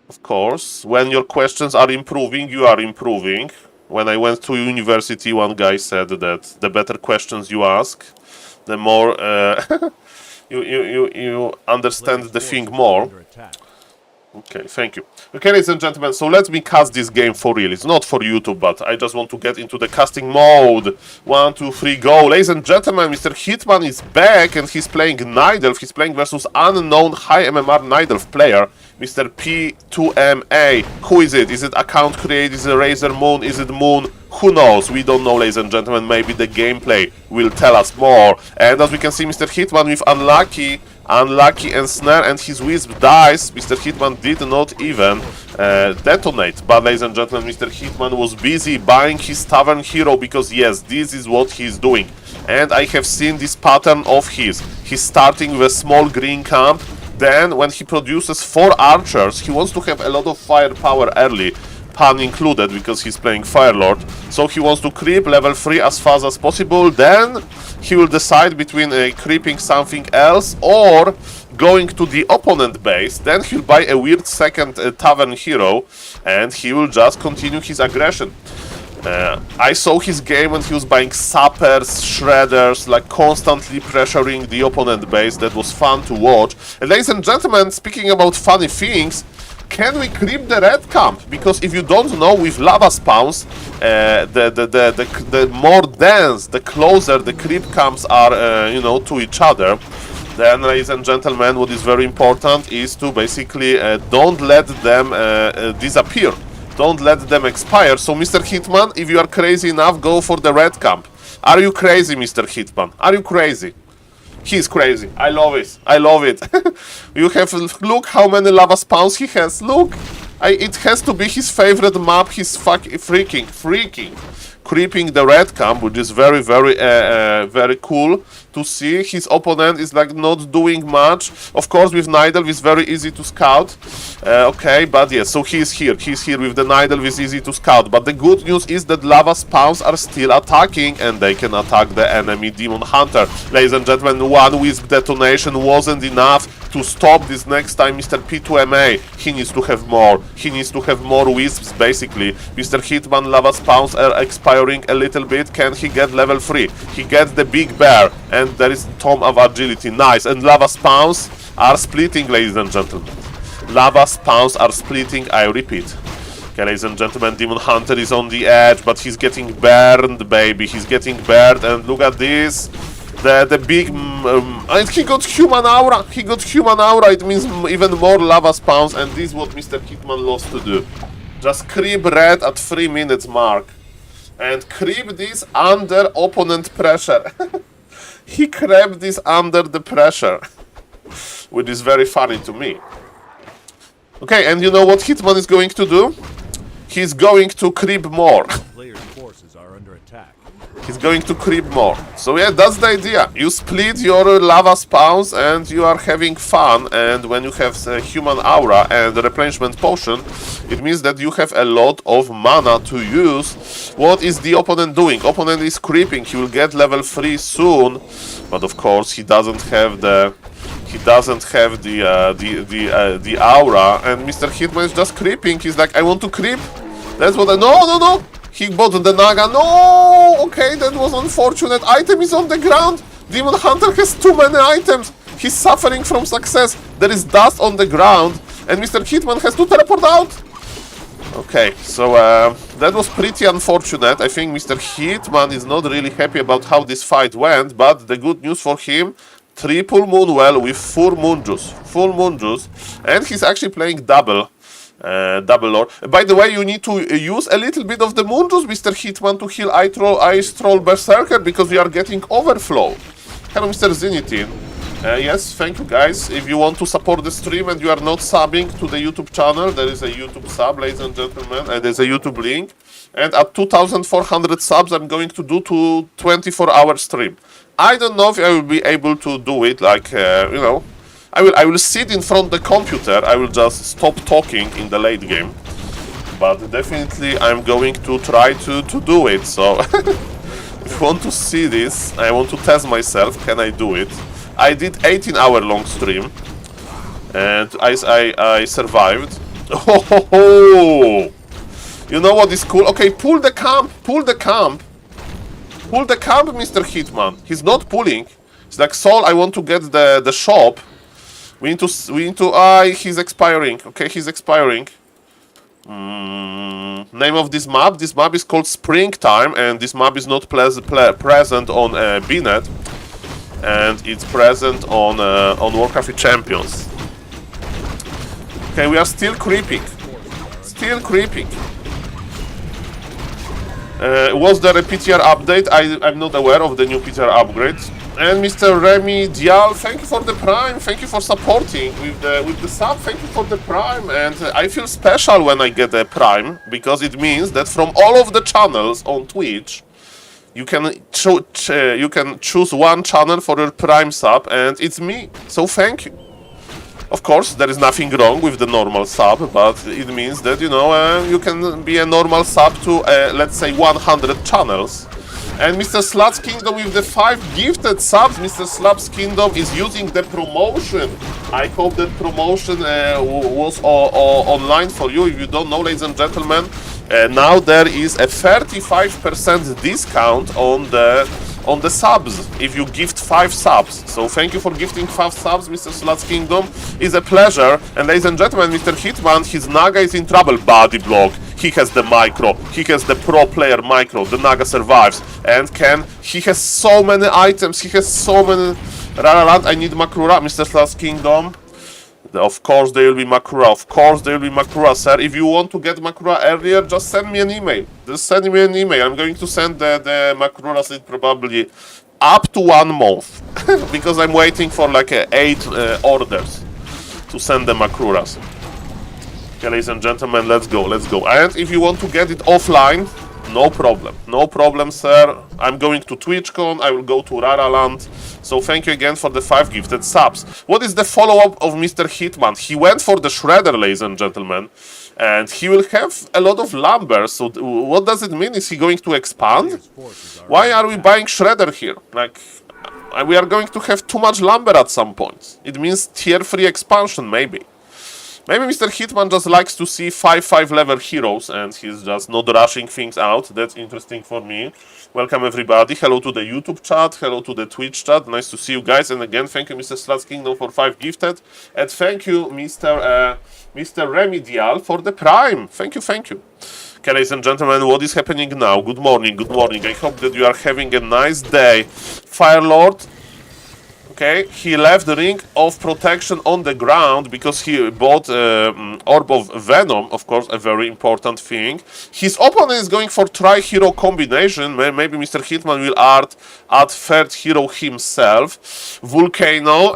Of course, when your questions are improving, you are improving. When I went to university, one guy said that the better questions you ask, the more you understand the thing more. Okay, thank you. Okay, ladies and gentlemen, so let me cast this game for real. It's not for YouTube, but I just want to get into the casting mode. 1, 2, 3, go. Ladies and gentlemen, Mr. Hitman is back and he's playing Night Elf. He's playing versus unknown high MMR Night Elf player, Mr. P2MA. Who is it? Is it account create? Is it Razor Moon? Is it Moon? Who knows? We don't know, ladies and gentlemen. Maybe the gameplay will tell us more. And as we can see, Mr. Hitman with Unlucky and Snare and his Wisp dies. Mr. Hitman did not even detonate. But, ladies and gentlemen, Mr. Hitman was busy buying his Tavern Hero because, yes, this is what he's doing. And I have seen this pattern of his. He's starting with a small green camp. Then, when he produces 4 archers, he wants to have a lot of firepower early. Pun included, because he's playing Firelord. So he wants to creep level 3 as fast as possible. Then he will decide between creeping something else or going to the opponent base. Then he'll buy a weird second Tavern Hero and he will just continue his aggression. I saw his game when he was buying sappers, shredders, like constantly pressuring the opponent base. That was fun to watch. And ladies and gentlemen, speaking about funny things, can we creep the red camp? Because if you don't know, with lava spawns, the more dense, the closer the creep camps are, you know, to each other. Then, ladies and gentlemen, what is very important is to basically don't let them disappear. Don't let them expire. So, Mr. Hitman, if you are crazy enough, go for the red camp. Are you crazy, Mr. Hitman? Are you crazy? He's crazy. I love it. I love it. You have, look how many lava spawns he has. Look. It has to be his favorite map. He's freaking creeping the red camp, which is very, very, very cool. to see. His opponent is like not doing much. Of course, with Nidal, it's very easy to scout. Okay, but yes, so he's here. He's here with the Nidal, it's easy to scout. But the good news is that lava spawns are still attacking, and they can attack the enemy Demon Hunter. Ladies and gentlemen, one wisp detonation wasn't enough to stop this next time Mr. P2MA. He needs to have more. He needs to have more wisps, basically. Mr. Hitman, lava spawns are expiring a little bit. Can he get level 3? He gets the big bear, and there is Tome of Agility. Nice. And lava spawns are splitting, ladies and gentlemen. Lava spawns are splitting, I repeat. Okay, ladies and gentlemen, Demon Hunter is on the edge, but he's getting burned, baby. He's getting burned, and look at this. The big... and he got human aura. He got human aura. It means even more lava spawns, and this is what Mr. Hitman loves to do. Just creep red at 3 minutes mark. And creep this under opponent pressure. He crept this under the pressure. Which is very funny to me. Okay, and you know what Hitman is going to do? He's going to creep more. Players' forces are under attack. He's going to creep more. So yeah, that's the idea. You split your lava spawns and you are having fun. And when you have the human aura and the replenishment potion, it means that you have a lot of mana to use. What is the opponent doing? Opponent is creeping. He will get level 3 soon. But of course, he doesn't have the... the aura, and Mr. Hitman is just creeping. He's like, I want to creep. That's what I... No! He bought the Naga. No! Okay, that was unfortunate. Item is on the ground. Demon Hunter has too many items. He's suffering from success. There is dust on the ground, and Mr. Hitman has to teleport out. Okay, so that was pretty unfortunate. I think Mr. Hitman is not really happy about how this fight went, but the good news for him, triple Moonwell with full moon juice, and he's actually playing double lore. By the way, you need to use a little bit of the moon juice, Mr. Hitman, to heal Ice Troll Berserker, because we are getting overflow. Hello, Mr. Zenitin. Yes, thank you guys. If you want to support the stream and you are not subbing to the YouTube channel, there is a YouTube sub, ladies and gentlemen, and there's a YouTube link. And at 2,400 subs, I'm going to do to 24-hour stream. I don't know if I will be able to do it, like, you know, I will sit in front of the computer, I will just stop talking in the late game. But definitely I'm going to try to do it, so if you want to see this, I want to test myself, can I do it? I did 18-hour long stream, and I survived. Oh, you know what is cool? Okay, pull the camp, Mr. Hitman. He's not pulling. It's like, Saul, I want to get the shop. We need to, he's expiring. Okay, he's expiring. Name of this map? This map is called Springtime, and this map is not present on BNet. And it's present on Warcraft Champions. Okay, we are still creeping. Was there a PTR update? I'm not aware of the new PTR upgrade. And Mr. Remy Dial, thank you for the Prime. Thank you for supporting with the sub. Thank you for the Prime. And I feel special when I get a Prime, because it means that from all of the channels on Twitch, you can choose one channel for your Prime sub, and it's me. So thank you. Of course, there is nothing wrong with the normal sub, but it means that, you know, you can be a normal sub to, let's say, 100 channels. And Mr. Slut's Kingdom with the 5 gifted subs. Mr. Slut's Kingdom is using the promotion. I hope that promotion was online for you. If you don't know, ladies and gentlemen, now there is a 35% discount on the subs if you gift 5 subs. So thank you for gifting 5 subs, Mr. Slut's Kingdom. It's a pleasure. And ladies and gentlemen, Mr. Hitman, his Naga is in trouble. Body block. He has the micro. He has the pro player micro. The Naga survives. And he has so many items. He has so many... Raraland, I need Makrura, Mr. Slut's Kingdom. Of course there will be Makura. Of course there will be Makura, sir. If you want to get Makura earlier, just send me an email. Just send me an email. I'm going to send the Makuras in probably up to 1 month. Because I'm waiting for like 8 orders to send the Makuras. Okay, ladies and gentlemen, let's go. And if you want to get it offline, no problem. No problem, sir. I'm going to TwitchCon, I will go to Raraland. So thank you again for the 5 gifted subs. What is the follow-up of Mr. Hitman? He went for the Shredder, ladies and gentlemen. And he will have a lot of lumber. So what does it mean? Is he going to expand? Why are we buying Shredder here? Like, we are going to have too much lumber at some point. It means tier 3 expansion, maybe. Maybe Mr. Hitman just likes to see 5 level heroes and he's just not rushing things out. That's interesting for me. Welcome everybody. Hello to the YouTube chat. Hello to the Twitch chat. Nice to see you guys. And again, thank you Mr. Slats Kingdom for 5 gifted. And thank you Mr. Remedial for the Prime. Thank you, thank you. Okay, ladies and gentlemen, what is happening now? Good morning, good morning. I hope that you are having a nice day. Firelord. Okay, he left the Ring of Protection on the ground because he bought Orb of Venom, of course, a very important thing. His opponent is going for tri-hero combination. Maybe Mr. Hitman will add third hero himself. Volcano.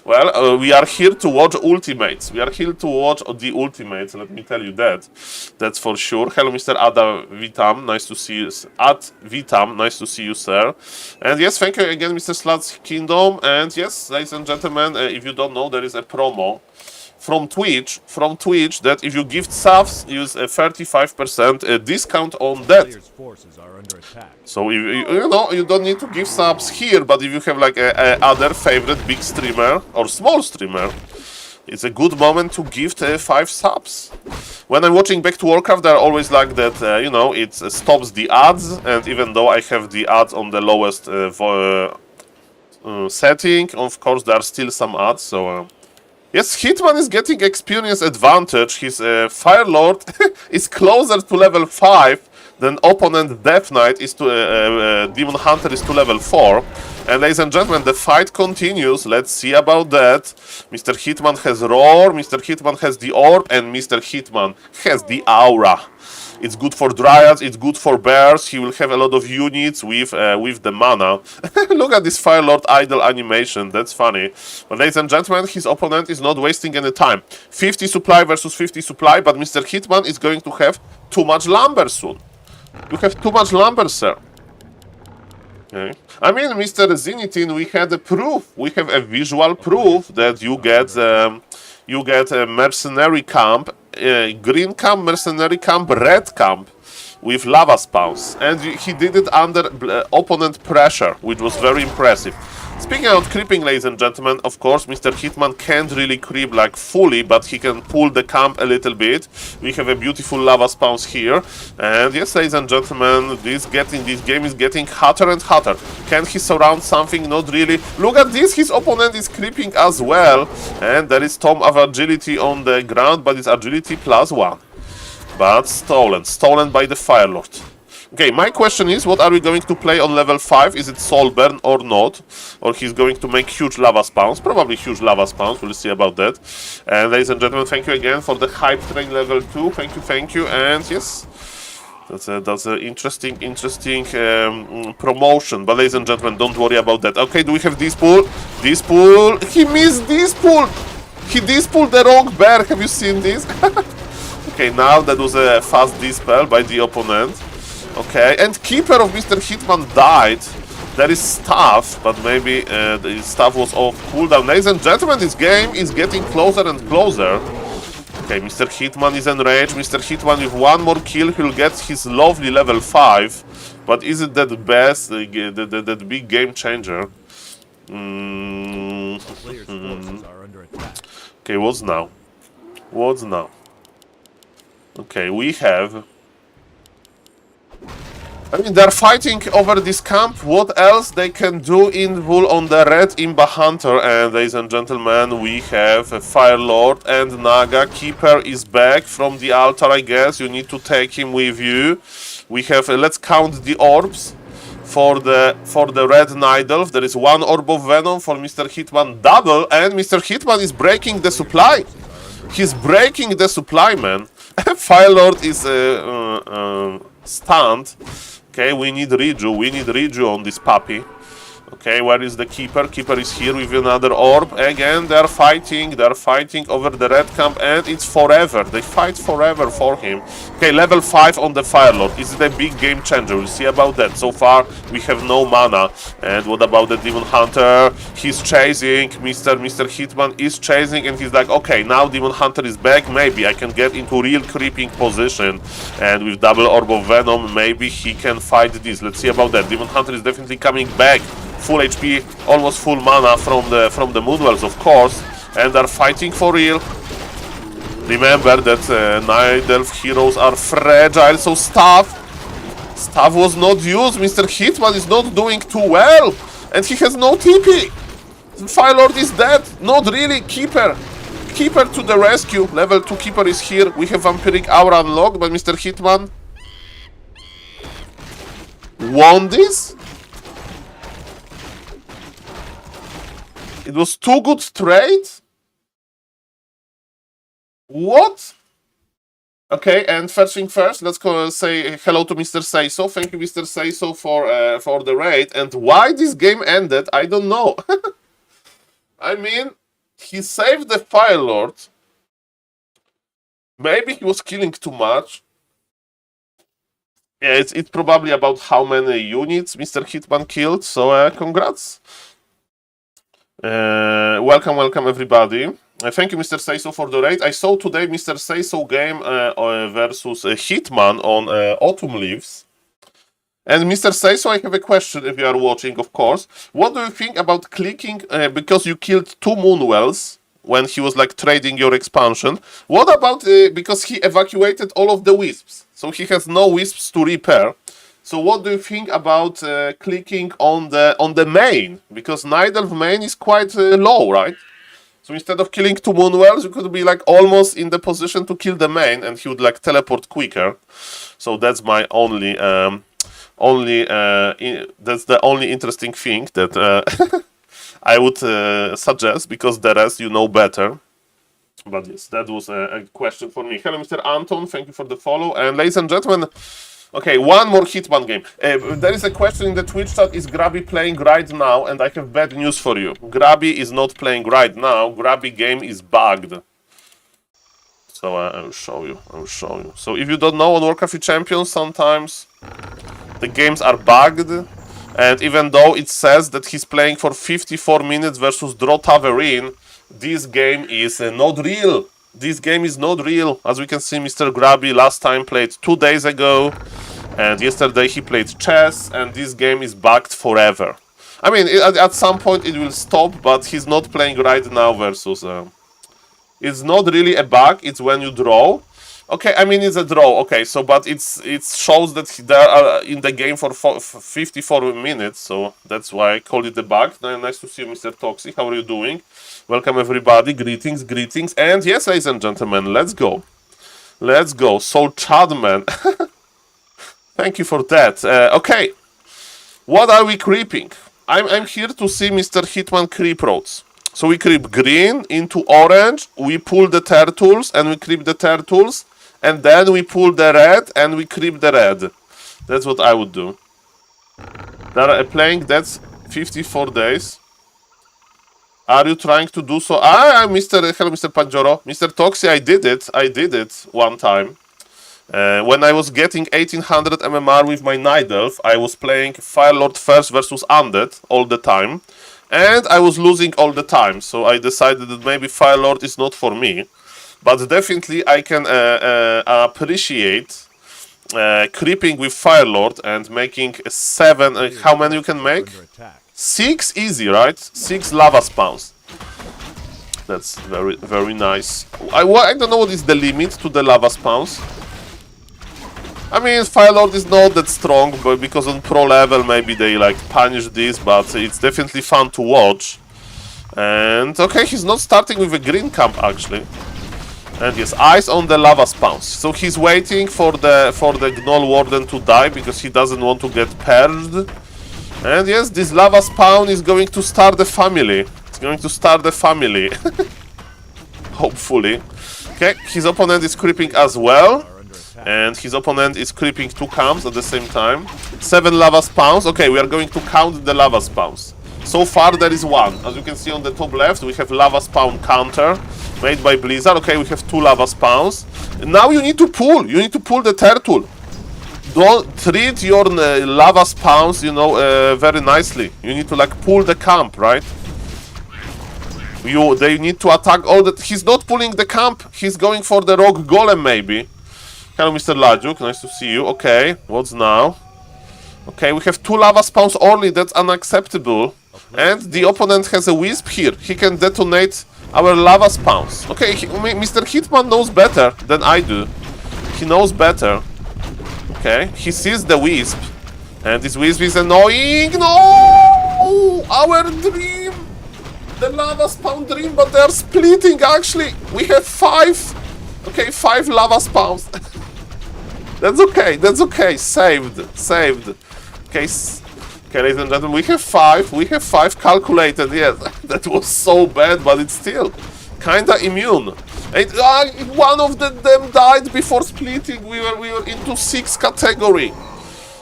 Well, we are here to watch ultimates. We are here to watch the ultimates, let me tell you that. That's for sure. Hello, Mr. Ada Vitam. Nice to see you. Ad Vitam. Nice to see you, sir. And yes, thank you again, Mr. Slats Kingdom. And yes, ladies and gentlemen, if you don't know, there is a promo from Twitch that if you gift subs, use a 35% discount on that. So you don't need to give subs here, but if you have like a other favorite big streamer or small streamer, it's a good moment to gift 5 subs. When I'm watching back to Warcraft, they're always like that, it stops the ads, and even though I have the ads on the lowest setting, of course there are still some ads, so yes, Hitman is getting experience advantage. His Firelord is closer to level 5 than opponent Death Knight is to Demon Hunter is to level 4. And ladies and gentlemen, the fight continues. Let's see about that. Mr. Hitman has Roar, Mr. Hitman has the Orb, and Mr. Hitman has the Aura. It's good for Dryads, it's good for Bears. He will have a lot of units with the mana. Look at this Firelord idle animation, that's funny. But ladies and gentlemen, his opponent is not wasting any time. 50 supply versus 50 supply, but Mr. Hitman is going to have too much lumber soon. You have too much lumber, sir. Okay. I mean, Mr. Zenitin, we had a proof. We have a visual proof that you get a mercenary camp, green camp, mercenary camp, red camp with lava spawns, and he did it under opponent pressure, which was very impressive. Speaking of creeping, ladies and gentlemen, of course, Mr. Hitman can't really creep like fully, but he can pull the camp a little bit. We have a beautiful lava spawns here, and yes, ladies and gentlemen, this game is getting hotter and hotter. Can he surround something? Not really. Look at this, his opponent is creeping as well, and there is Tome of Agility on the ground, but it's Agility +1. But stolen by the Firelord. Okay, my question is, what are we going to play on level 5? Is it Soulburn or not? Or he's going to make huge lava spawns? Probably huge lava spawns, we'll see about that. And ladies and gentlemen, thank you again for the Hype Train level 2. Thank you, and yes, that's an interesting promotion. But ladies and gentlemen, don't worry about that. Okay, do we have this pool? This pool, he missed this pool! He dispulled the wrong bear, have you seen this? Okay, now that was a fast dispel by the opponent. Okay, and Keeper of Mr. Hitman died. There is Staff, but maybe the Staff was off cooldown. Ladies and gentlemen, this game is getting closer and closer. Okay, Mr. Hitman is enraged. Mr. Hitman, with one more kill, he'll get his lovely level 5. But is it that best, that big game changer? Okay, what's now? What's now? Okay, we have... I mean, they're fighting over this camp. What else they can do in wool on the red Imba Hunter? And ladies and gentlemen, we have a Firelord and Naga. Keeper is back from the altar, I guess. You need to take him with you. We have, let's count the orbs for the red Nidolf. There is 1 Orb of Venom for Mr. Hitman, double, and Mr. Hitman is breaking the supply. He's breaking the supply, man. Firelord is stunned. Okay, we need Riju on this puppy. Okay, where is the Keeper? Keeper is here with another orb. Again, they're fighting over the red camp, and it's forever. They fight forever for him. Okay, level 5 on the Fire Lord. Is it a big game changer? We'll see about that. So far, we have no mana. And what about the Demon Hunter? He's chasing. Mr. Hitman is chasing, and he's like, okay, now Demon Hunter is back. Maybe I can get into real creeping position. And with double Orb of Venom, maybe he can fight this. Let's see about that. Demon Hunter is definitely coming back. Full HP, almost full mana from the Moonwells, of course, and are fighting for real. Remember that Night Elf heroes are fragile, so Staff was not used. Mr. Hitman is not doing too well, and he has no TP. Fire Lord is dead. Not really. Keeper to the rescue. Level 2 Keeper is here. We have Vampiric Aura unlocked, but Mr. Hitman won this. It was too good trade? What? Okay, and first thing first, let's go say hello to Mr. Say-So. Thank you, Mr. Say-So, for the raid. And why this game ended, I don't know. I mean, he saved the Fire Lord. Maybe he was killing too much. Yeah, it's probably about how many units Mr. Hitman killed, so congrats. Welcome everybody. Thank you, Mr. Say-So, for the raid. I saw today Mr. Say-So game versus Hitman on Autumn Leaves. And Mr. Say-So, I have a question if you are watching, of course. What do you think about clicking, because you killed 2 Moonwells when he was like trading your expansion. What about, because he evacuated all of the Wisps, so he has no Wisps to repair. So what do you think about clicking on the main? Because Night Elf main is quite low, right? So instead of killing 2 Moonwells, you could be like almost in the position to kill the main, and he would like teleport quicker. So that's my only that's the only interesting thing that I would suggest, because the rest you know better. But yes, that was a question for me. Hello, Mr. Anton. Thank you for the follow. And ladies and gentlemen. Okay, one more Hitman game. There is a question in the Twitch chat, is Grabby playing right now? And I have bad news for you. Grabby is not playing right now. Grabby game is bugged. So I will show you. So if you don't know, on Warcraft Champions, sometimes the games are bugged. And even though it says that he's playing for 54 minutes versus Draw Taverine, this game is not real. This game is not real. As we can see, Mr. Grabby last time played 2 days ago, and yesterday he played chess, and this game is bugged forever. I mean, at some point it will stop, but he's not playing right now versus... it's not really a bug, it's when you draw. Okay, I mean, it's a draw, okay, so, but it shows that they are in the game for 54 minutes, so that's why I call it a bug. Nice to see you, Mr. Toxic. How are you doing? Welcome everybody, greetings, and yes, ladies and gentlemen, let's go. SaulCasterMan. Thank you for that. Okay, what are we creeping? I'm here to see Mr. Hitman creep roads. So we creep green into orange, we pull the turtles, and we creep the turtles, and then we pull the red, and we creep the red. That's what I would do. They're playing, that's 54 days. Are you trying to do so? Hello, Mr. Panjoro. Mr. Toxi, I did it one time. When I was getting 1800 MMR with my Night Elf, I was playing Fire Lord first versus Undead all the time. And I was losing all the time, so I decided that maybe Fire Lord is not for me. But definitely I can appreciate creeping with Fire Lord and making 7... how many you can make? 6 easy, right? 6 lava spawns. That's very, very nice. I don't know what is the limit to the lava spawns. I mean, Fire Lord is not that strong, but because on pro level maybe they like punish this, but it's definitely fun to watch. And okay, he's not starting with a green camp actually. And yes, eyes on the lava spawns. So he's waiting for the Gnoll Warden to die because he doesn't want to get purged. And yes, this lava spawn is going to start the family. It's going to start the family. Hopefully. Okay, his opponent is creeping as well. And his opponent is creeping 2 camps at the same time. 7 lava spawns. Okay, we are going to count the lava spawns. So far there is one. As you can see on the top left, we have lava spawn counter made by Blizzard. Okay, we have 2 lava spawns. Now you need to pull. You need to pull the turtle. Don't treat your lava spawns, you know, very nicely. You need to like pull the camp, right? They need to attack all the... He's not pulling the camp. He's going for the rock golem, maybe. Hello, Mr. Lajuk. Nice to see you. Okay, what's now? Okay, we have 2 lava spawns only. That's unacceptable. And the opponent has a wisp here. He can detonate our lava spawns. Okay, Mr. Hitman knows better than I do. He knows better. Okay, he sees the wisp. And this wisp is annoying. No! Our dream! The lava spawn dream, but they are splitting actually. We have 5. Okay, 5 lava spawns. That's okay, that's okay. Saved. Okay, okay, ladies and gentlemen, we have 5. We have 5 calculated, yes. That was so bad, but it's still kinda immune. And one of them died before splitting. We were into 6 category.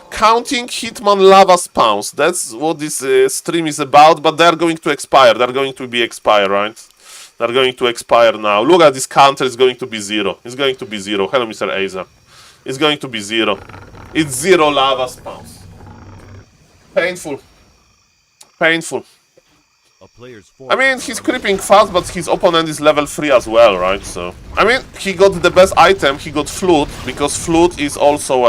Counting Hitman lava spawns. That's what this stream is about, but they're going to expire. They're going to be expired, right? They're going to expire now. Look at this counter, is going to be 0. It's going to be 0. Hello, Mr. Aza. It's going to be 0. It's 0 lava spawns. Painful. Painful. I mean, he's creeping fast, but his opponent is level 3 as well, right? So, I mean, he got the best item. He got flute, because flute is also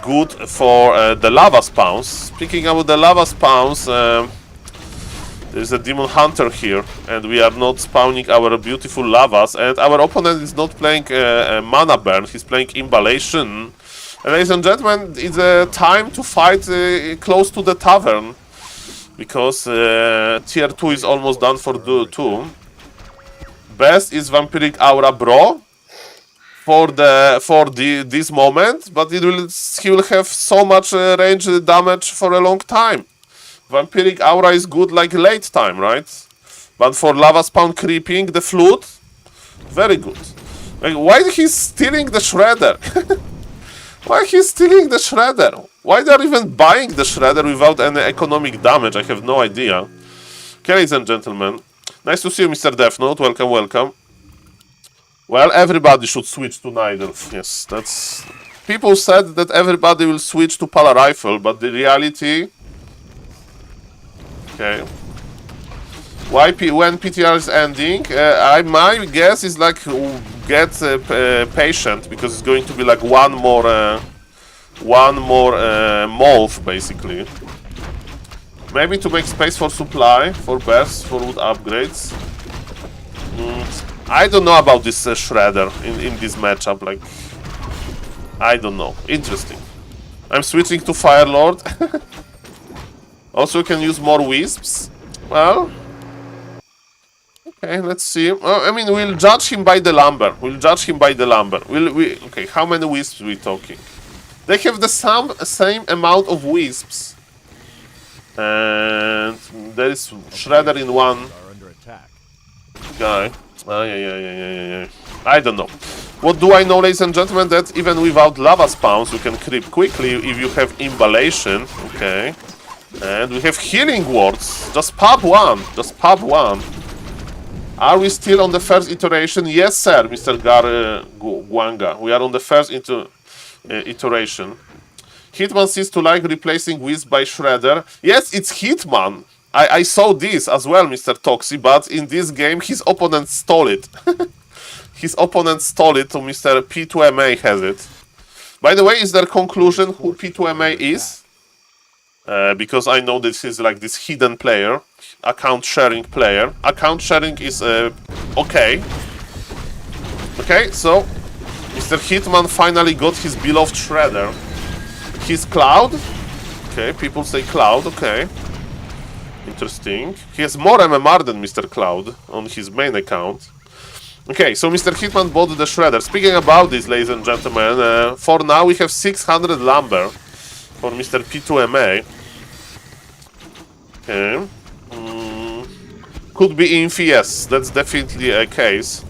good for the lava spawns. Speaking about the lava spawns, there's a demon hunter here, and we are not spawning our beautiful lavas, and our opponent is not playing mana burn, he's playing imballation. Ladies and gentlemen, it's time to fight close to the tavern, because tier 2 is almost done for 2. Best is Vampiric Aura Bro for this moment, but he will have so much range damage for a long time. Vampiric Aura is good like late time, right? But for lava spawn creeping, the flute, very good. Like, why he's stealing the shredder? Why he's stealing the shredder? Why they're even buying the shredder without any economic damage? I have no idea. Okay, ladies and gentlemen, nice to see you, Mr. Death Note. Welcome, welcome. Well, everybody should switch to Nidal. Yes, that's... People said that everybody will switch to Pala Rifle, but the reality... Okay. When PTR is ending, my guess is like get patient, because it's going to be like one more month basically. Maybe to make space for supply, for bursts, for wood upgrades. I don't know about this shredder in this matchup. Like, I don't know. Interesting. I'm switching to Firelord. Also, you can use more wisps. Well, okay, let's see. I mean, we'll judge him by the lumber. Okay, how many wisps are we talking? They have the same amount of wisps. And there is shredder in one guy. Yeah. I don't know. What do I know, ladies and gentlemen? That even without lava spawns, you can creep quickly if you have imballation. Okay. And we have healing wards. Just pub one. Are we still on the first iteration? Yes, sir, Mr. Guanga. We are on the first iteration. Hitman seems to like replacing Wisp by Shredder. Yes, it's Hitman. I saw this as well, Mr. Toxi, but in this game, his opponent stole it. His opponent stole it, so Mr. P2MA has it. By the way, is there a conclusion who P2MA is? Because I know this is like this hidden player, account sharing player. Account sharing is okay. Okay, so Mr. Hitman finally got his beloved Shredder. His Cloud. Okay, people say Cloud, okay. Interesting. He has more MMR than Mr. Cloud on his main account. Okay, so Mr. Hitman bought the Shredder. Speaking about this, ladies and gentlemen, for now we have 600 lumber for Mr. P2MA. Okay. Could be Infi, yes, that's definitely a case.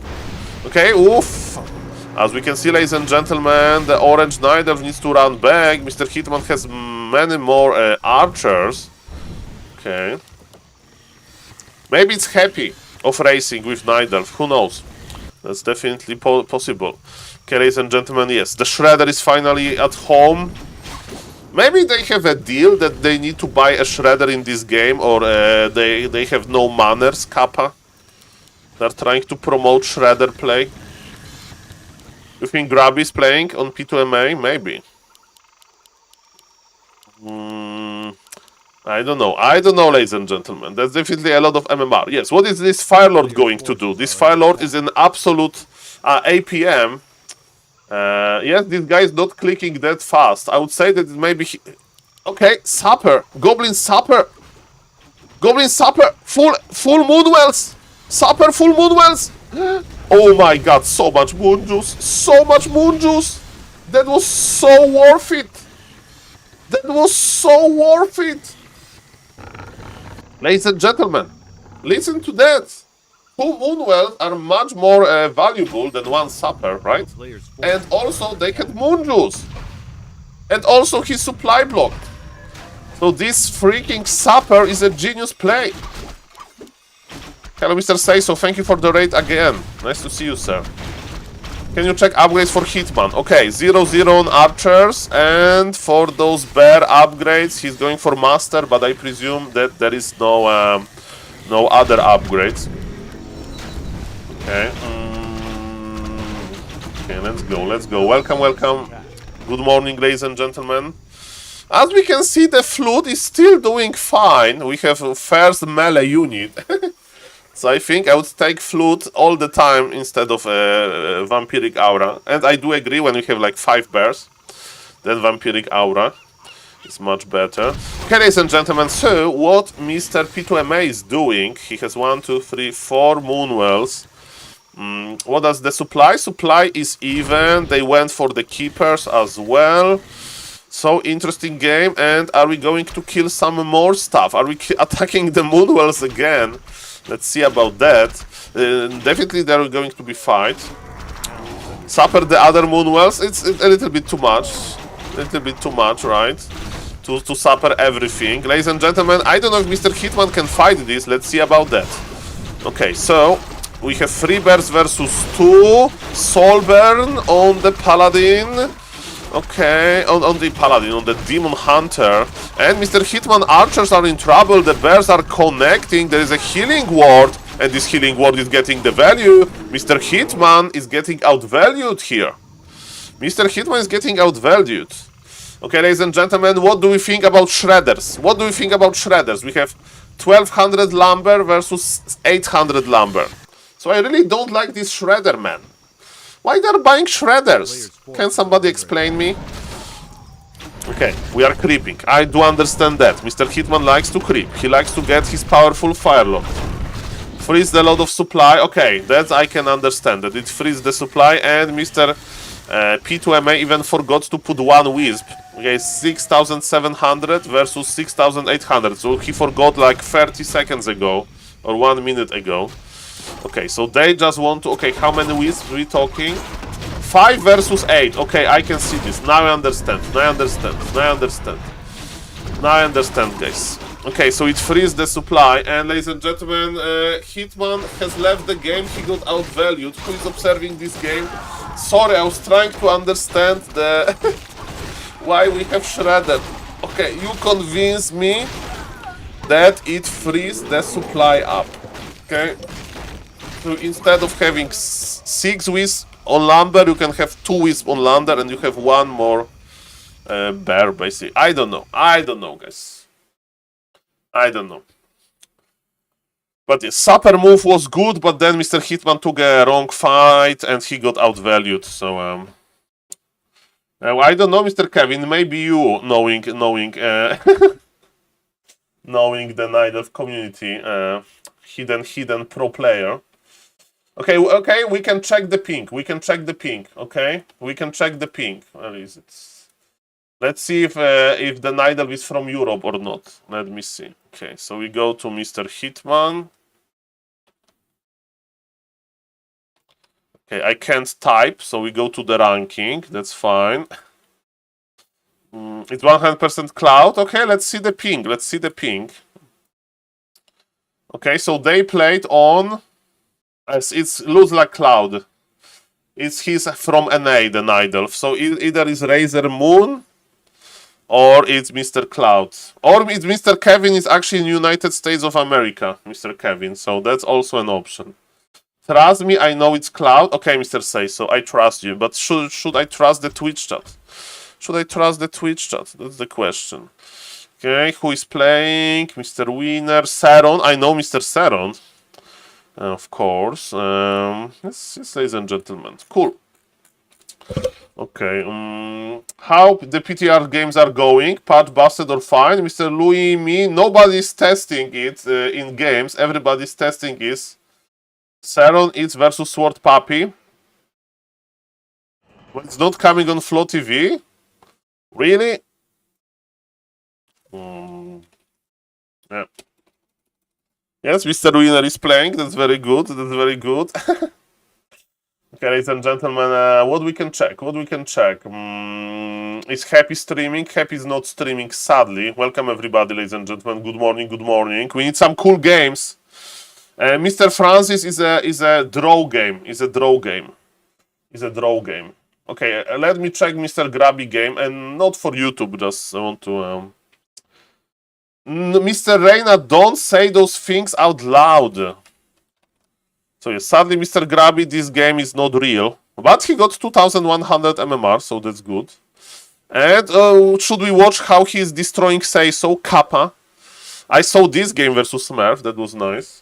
Okay, oof. As we can see, ladies and gentlemen, the Orange Knight needs to run back. Mr. Hitman has many more archers. Okay. Maybe it's happy of racing with Nidelf, who knows? That's definitely possible. Okay, ladies and gentlemen, yes, the Shredder is finally at home. Maybe they have a deal that they need to buy a Shredder in this game, or they have no manners, Kappa. They're trying to promote Shredder play. You think Grabby is playing on P2MA? Maybe. I don't know. I don't know, ladies and gentlemen. There's definitely a lot of MMR. Yes, what is this Firelord going to do? This Firelord is an absolute APM. Yes, this guy is not clicking that fast. I would say that maybe... Okay, Supper. Goblin Supper. Goblin Supper. Full Moonwells. Supper full Moonwells. Oh my god, so much Moon Juice. So much Moon Juice. That was so worth it. That was so worth it. Ladies and gentlemen, listen to that. 2 Moonwells are much more valuable than 1 Supper, right? And also they had Moon Juice. And also his supply block. So this freaking Supper is a genius play. Hello, Mr. Seiso, thank you for the raid again. Nice to see you, sir. Can you check upgrades for Hitman? Okay, 0-0 on archers, and for those bear upgrades, he's going for master, but I presume that there is no other upgrades. Okay. Okay, let's go. Welcome. Good morning, ladies and gentlemen. As we can see, the flute is still doing fine. We have a first melee unit. So I think I would take flute all the time instead of vampiric aura. And I do agree, when we have like 5 bears, then vampiric aura is much better. Okay, ladies and gentlemen, so what Mr. P2MA is doing, he has 1, 2, 3, 4 Moonwells. What does the supply? Supply is even. They went for the keepers as well. So interesting game. And are we going to kill some more stuff? Are we attacking the Moonwells again? Let's see about that. Definitely there are going to be fight. Supper the other Moonwells. It's a little bit too much. A little bit too much, right? To supper everything. Ladies and gentlemen, I don't know if Mr. Hitman can fight this. Let's see about that. Okay, so we have 3 bears versus 2. Soulburn on the Paladin. Okay, on the Paladin, on the Demon Hunter. And Mr. Hitman archers are in trouble. The bears are connecting. There is a healing ward. And this healing ward is getting the value. Mr. Hitman is getting outvalued here. Mr. Hitman is getting outvalued. Okay, ladies and gentlemen, what do we think about Shredders? What do we think about Shredders? We have 1200 lumber versus 800 lumber. So I really don't like this Shredder, man. Why they're buying Shredders? Can somebody explain me? Okay, we are creeping. I do understand that. Mr. Hitman likes to creep. He likes to get his powerful Firelord. Freeze the load of supply. Okay, that I can understand. That it frees the supply, and Mr. P2MA even forgot to put 1 Wisp. Okay, 6,700 versus 6,800. So he forgot like 30 seconds ago, or 1 minute ago. Okay, so they just want to... Okay, how many wisps are we talking? 5 versus 8. Okay, I can see this. Now I understand. Now I understand, guys. Okay, so it frees the supply. And ladies and gentlemen, Hitman has left the game. He got outvalued. Who is observing this game? Sorry, I was trying to understand the... why we have Shredded. Okay, you convince me that it frees the supply up. Okay? So instead of having 6 wisps on lumber, you can have 2 wisps on lumber, and you have 1 more bear, basically. I don't know, guys. I don't know. But the supper move was good, but then Mr. Hitman took a wrong fight, and he got outvalued, so... I don't know, Mr. Kevin, maybe you, knowing knowing the Night of Community, hidden pro player. Okay, we can check the ping. Okay? We can check the ping. Where is it? Let's see if the Nidal is from Europe or not. Let me see. Okay, so we go to Mr. Hitman. Okay, I can't type, so we go to the ranking. That's fine. It's 100% cloud. Okay, let's see the ping. Okay, so they played on... It's Lose Like Cloud. He's from NA, the Night Elf. So either it's Razor Moon or it's Mr. Cloud. Or it's Mr. Kevin is actually in United States of America, Mr. Kevin. So that's also an option. Trust me, I know it's Cloud. Okay, Mr. Say so. I trust you. But should I trust the Twitch chat? Should I trust the Twitch chat? That's the question. Okay, who is playing? Mr. Winner. Saron. I know Mr. Saron. Of course. Yes, ladies and gentlemen. Cool. Okay. How the PTR games are going? Patch busted or fine? Mr. Louis, me. Nobody's testing it in games. Everybody's testing it. Saron Eats versus Sword Puppy. But it's not coming on Flow TV? Really? Yeah. Yes, Mr. Winner is playing. That's very good. That's very good. Okay, ladies and gentlemen, what we can check? What we can check? Is Happy streaming? Happy is not streaming, sadly. Welcome everybody, ladies and gentlemen. Good morning. Good morning. We need some cool games. Mr. Francis is a draw game. Is a draw game. Is a draw game. Okay, let me check Mr. Grabby game, and not for YouTube. Just I want to. Mr. Reina, don't say those things out loud. So yes, sadly, Mr. Grabby, this game is not real. But he got 2100 MMR, so that's good. And should we watch how he is destroying Say So, Kappa? I saw this game versus Smurf, that was nice.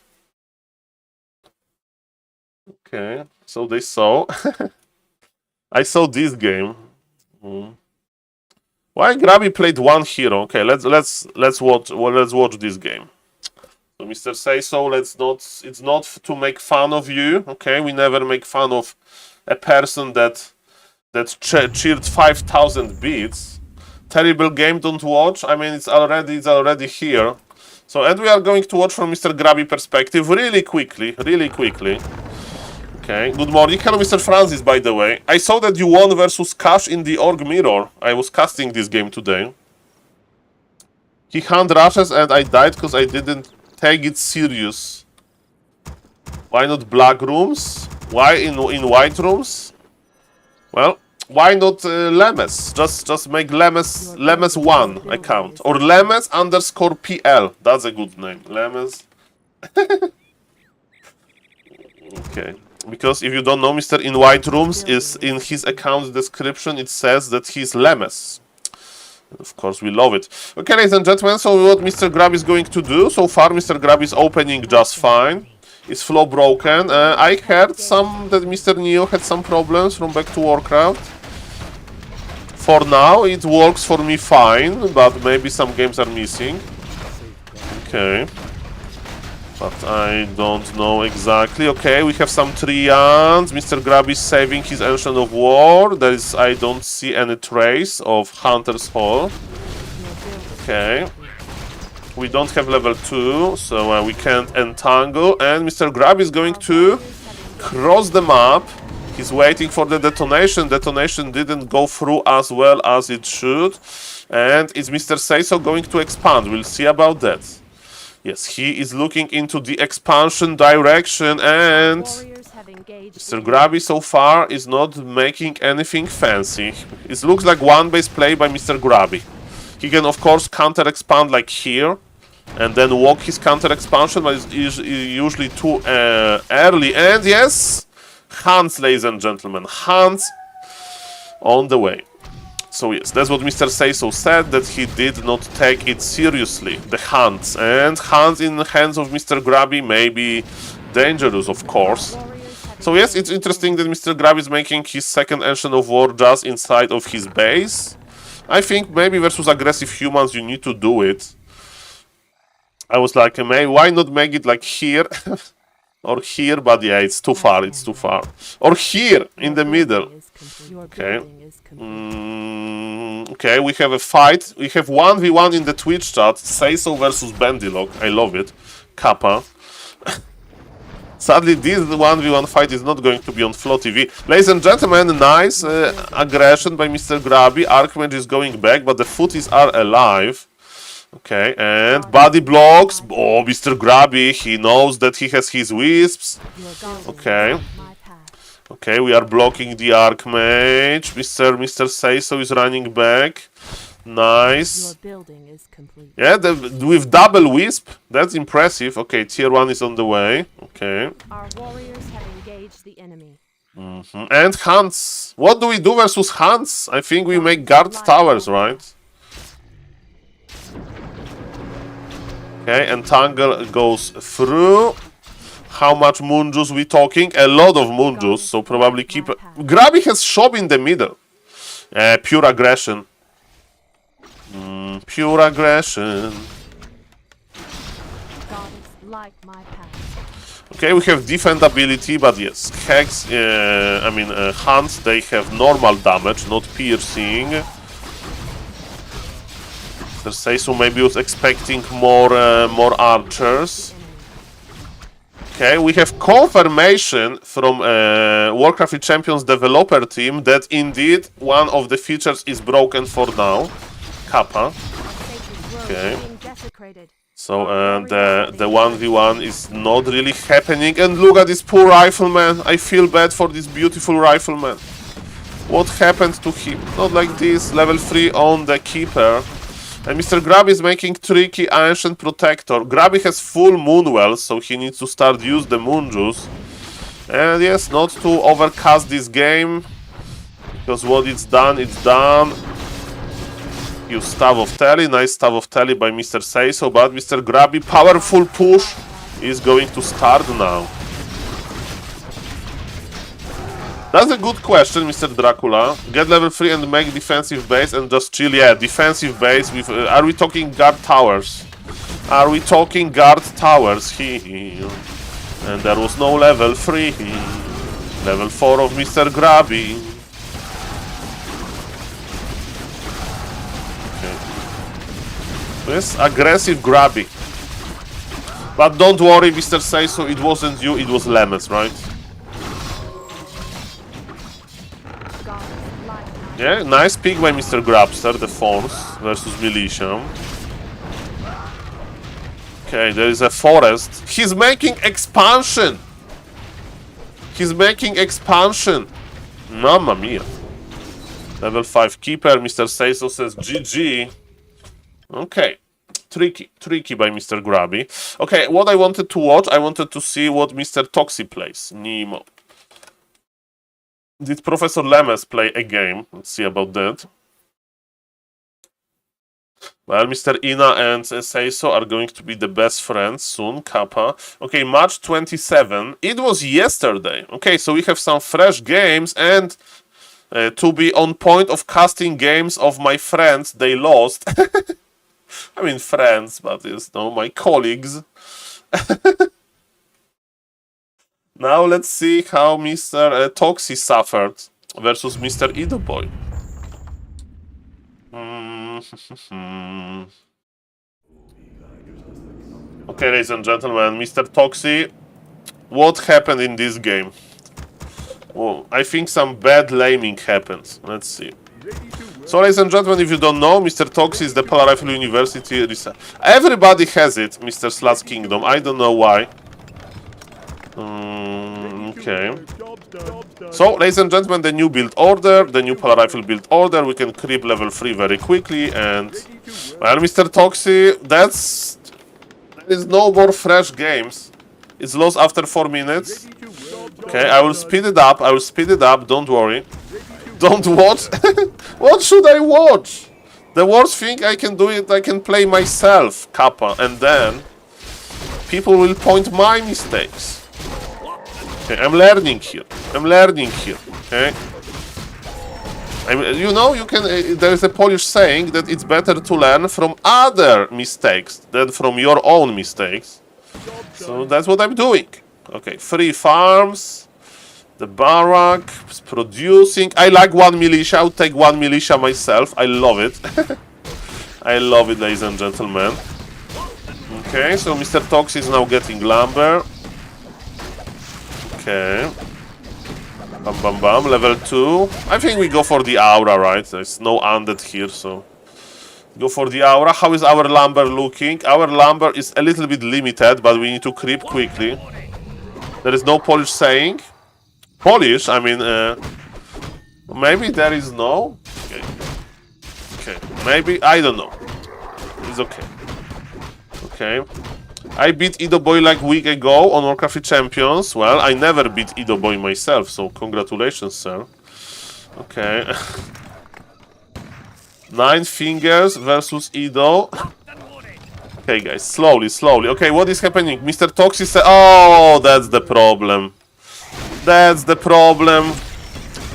Okay, so they saw. I saw this game. Why Grabby played one hero? Okay, let's watch this game. So Mr. Say So, it's not to make fun of you. Okay, we never make fun of a person that cheered 5,000 beats. Terrible game, don't watch. I mean, it's already here. So, and we are going to watch from Mr. Grabby perspective really quickly. Okay, good morning. Hello, Mr. Francis, by the way. I saw that you won versus Cash in the Org Mirror. I was casting this game today. He hand rushes and I died because I didn't take it serious. Why not black rooms? Why in white rooms? Well, why not Lemes? Just make Lemes1 account. Or Lemes_PL. That's a good name. Lemes. Okay. Because if you don't know, Mr. In White Rooms is in his account description, it says that he's Lemes. Of course, we love it. Okay, ladies and gentlemen, so what Mr. Grab is going to do? So far, Mr. Grab is opening just fine. Is flow broken? I heard that Mr. Neo had some problems from Back to Warcraft. For now, it works for me fine, but maybe some games are missing. Okay. But I don't know exactly. Okay, we have some Trians. Mr. Grab is saving his Ancient of War. I don't see any trace of Hunter's Hall. Okay. We don't have level 2, so we can't entangle. And Mr. Grab is going to cross the map. He's waiting for the detonation. Detonation didn't go through as well as it should. And is Mr. Say So going to expand? We'll see about that. Yes, he is looking into the expansion direction, and Mr. Grabby so far is not making anything fancy. It looks like one base play by Mr. Grabby. He can of course counter expand like here, and then walk his counter expansion, but it's usually too early. And yes, Hans, ladies and gentlemen, Hans on the way. So yes, that's what Mr. Say So said, that he did not take it seriously, the hands. And hands in the hands of Mr. Grabby may be dangerous, of course. So yes, it's interesting that Mr. Grabby is making his second Ancient of War just inside of his base. I think maybe versus aggressive humans you need to do it. I was like, why not make it like here? Or here, but yeah, it's too far, Or here, in the middle. Okay. Okay, we have a fight. We have 1v1 in the Twitch chat. Say So versus Bandylog. I love it. Kappa. Sadly, this 1v1 fight is not going to be on Flow TV. Ladies and gentlemen, nice aggression by Mr. Grabby. Archmage is going back, but the footies are alive. Okay, and body blocks. Oh, Mr. Grabby, he knows that he has his wisps. Okay. Okay, we are blocking the Archmage. Mr. Seiso is running back. Nice. Yeah, with double wisp. That's impressive. Okay, tier 1 is on the way. Okay. Our warriors have engaged the enemy. And Hunts. What do we do versus Hunts? I think we make guard towers, right? Okay, and Tangle goes through. How much moon juice we talking? A lot of moon juice, so probably keep... Grabby has shop in the middle. Pure aggression. Pure aggression. Okay, we have defend ability, but yes, Hex, Hunts, they have normal damage, not piercing. Mr. Seisu maybe was expecting more archers. Okay, we have confirmation from Warcraft Champions developer team that indeed one of the features is broken for now. Kappa. Okay. So the 1v1 is not really happening. And look at this poor rifleman. I feel bad for this beautiful rifleman. What happened to him? Not like this. Level 3 on the keeper. And Mr. Grabby is making tricky Ancient Protector. Grabby has full Moon Wells, so he needs to start use the Moon Juice. And yes, not to overcast this game, because what it's done, it's done. Use Staff of Telly, nice Staff of Telly by Mr. Seiso, but Mr. Grabby, powerful push, is going to start now. That's a good question, Mr. Dracula. Get level 3 and make defensive base and just chill. Yeah, defensive base with... are we talking guard towers? Are we talking guard towers? And there was no level 3. Level 4 of Mr. Grabby. Okay. Yes, aggressive Grabby. But don't worry, Mr. Seiso, it wasn't you, it was Lemons, right? Yeah, nice pick by Mr. Grabster, the Force versus Militia. Okay, there is a forest. He's making expansion! He's making expansion! Mamma mia. Level 5 keeper, Mr. Seiso says GG. Okay. Tricky by Mr. Grabby. Okay, what I wanted to watch, I wanted to see what Mr. Toxi plays. Nemo. Did Professor Lemes play a game? Let's see about that. Well, Mr. Ina and Seiso are going to be the best friends soon. Kappa. Okay, March 27. It was yesterday. Okay, so we have some fresh games, and to be on point of casting games of my friends, they lost. I mean friends, but my colleagues. Now let's see how Mr. Toxi suffered versus Mr. Ido Boy. Okay, ladies and gentlemen, Mr. Toxi, what happened in this game? Well, I think some bad laming happened. Let's see. So, ladies and gentlemen, if you don't know, Mr. Toxi is the Polar Rifle University research. Everybody has it, Mr. Slut's Kingdom. I don't know why. Okay. So, ladies and gentlemen, the new build order, the new Polar Rifle build order, we can creep level 3 very quickly, and... Well, Mr. Toxi, there is no more fresh games. It's lost after 4 minutes. Okay, I will speed it up, don't worry. Don't watch? What should I watch? The worst thing I can do is I can play myself, Kappa, and then... people will point my mistakes. Okay, I'm learning here, okay? You know, you can. There is a Polish saying that it's better to learn from other mistakes than from your own mistakes. So that's what I'm doing. Okay, 3 farms. The barrack is producing. I like 1 militia. I'll take 1 militia myself. I love it. I love it, ladies and gentlemen. Okay, so Mr. Toxi is now getting lumber. Okay. Bam bam bam, level 2. I think we go for the aura, right? There's no undead here, so Go for the aura. How is our lumber looking? Our lumber is a little bit limited, but we need to creep quickly. There is no Polish saying. Polish? I mean, maybe there is no. Okay. Okay. Maybe I don't know. It's okay. Okay. I beat Ido Boy like a week ago on Warcraft Champions. Well, I never beat Ido Boy myself, so congratulations, sir. Okay. 9 fingers versus Ido. Okay, guys, slowly, slowly. Okay, what is happening? Mr. Toxic said, oh, that's the problem. That's the problem.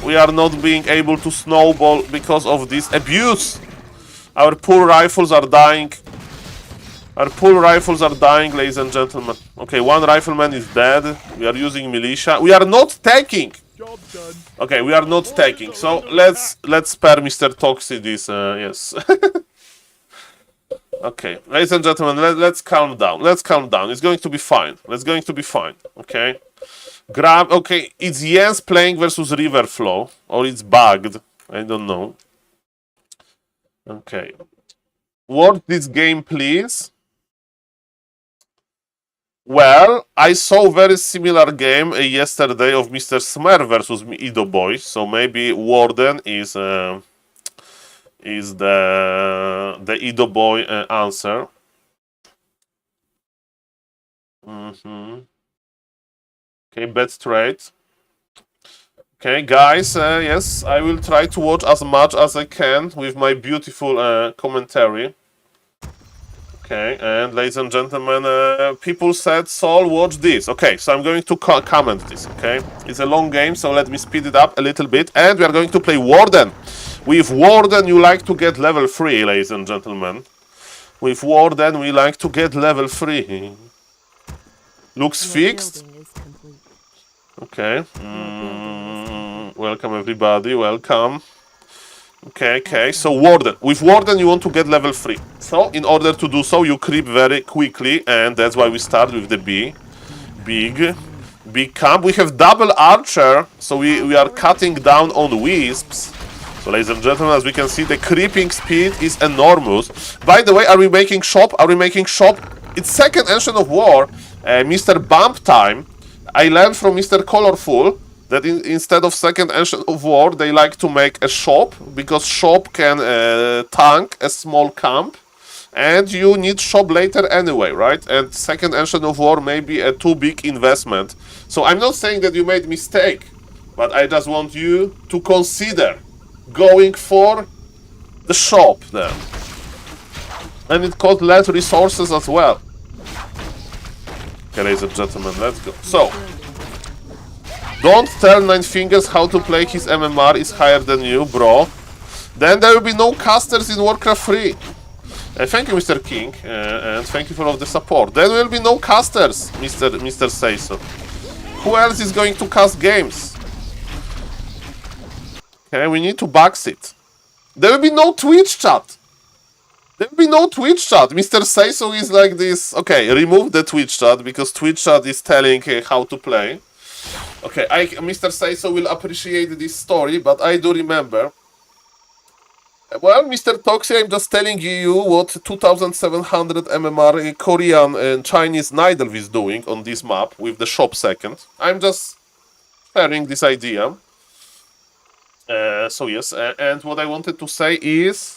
We are not being able to snowball because of this abuse. Our poor rifles are dying. Our poor rifles are dying, ladies and gentlemen. Okay, 1 rifleman is dead. We are using militia. We are not taking. Okay, we are not taking. So let's spare Mr. Toxic this. Yes. Okay, ladies and gentlemen, let's calm down. Let's calm down. It's going to be fine. It's going to be fine. Okay. Grab. Okay, it's Jens playing versus Riverflow, or it's bugged. I don't know. Okay. Watch this game, please. Well, I saw very similar game yesterday of Mr. Smer versus Ido Boy, so maybe Warden is the Ido Boy answer. Okay, bet straight. Okay, guys, yes, I will try to watch as much as I can with my beautiful commentary. Okay, and ladies and gentlemen, people said, Saul, watch this. Okay, so I'm going to comment this, okay? It's a long game, so let me speed it up a little bit. And we are going to play Warden. With Warden, you like to get level 3, ladies and gentlemen. With Warden, we like to get level 3. Looks fixed. Okay. Welcome, everybody. Welcome. Okay, so Warden. With Warden, you want to get level 3. So, in order to do so, you creep very quickly, and that's why we start with the big camp. We have double archer, so we are cutting down on wisps. So, ladies and gentlemen, as we can see, the creeping speed is enormous. By the way, are we making shop? Are we making shop? It's second Ancient of War, Mr. Bump Time. I learned from Mr. Colorful that instead of second Ancient of War, they like to make a shop, because shop can tank a small camp, and you need shop later anyway, right? And second Ancient of War may be a too big investment. So I'm not saying that you made mistake, but I just want you to consider going for the shop there. And it costs less resources as well. Okay, ladies and gentlemen, let's go. So, don't tell 9 Fingers how to play. His MMR is higher than you, bro. Then there will be no casters in Warcraft 3. Thank you, Mr. King, and thank you for all the support. There will be no casters, Mr. Sayso. Who else is going to cast games? Okay, we need to box it. There will be no Twitch chat. There will be no Twitch chat. Mr. Sayso is like this. Okay, remove the Twitch chat, because Twitch chat is telling how to play. Okay, Mr. Sayso will appreciate this story, but I do remember. Well, Mr. Toxie, I'm just telling you what 2700 MMR Korean and Chinese Nidal is doing on this map with the shop second. I'm just sharing this idea. So yes, and what I wanted to say is...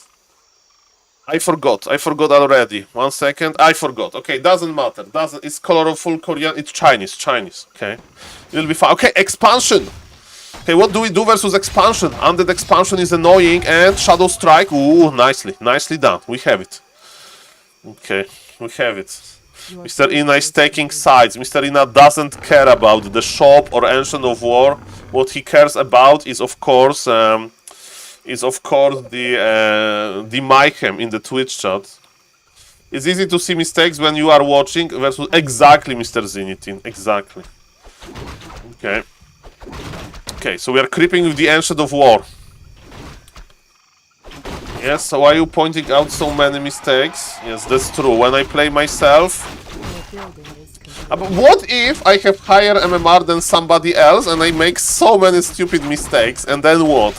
I forgot already. 1 second. I forgot. Okay, doesn't matter. It's colorful Korean. It's Chinese. Okay, it'll be fine. Okay, expansion. Okay, what do we do versus expansion? Undead expansion is annoying, and Shadow Strike. Ooh, nicely done. We have it. Okay, we have it. Mr. Ina is taking sides. Mr. Ina doesn't care about the shop or Ancient of War. What he cares about is, of course, the mayhem in the Twitch chat. It's easy to see mistakes when you are watching versus... Exactly, Mr. Zenitin. Exactly. Okay, so we are creeping with the Ancient of War. Yes, so why are you pointing out so many mistakes? Yes, that's true. When I play myself... But what if I have higher MMR than somebody else and I make so many stupid mistakes, and then what?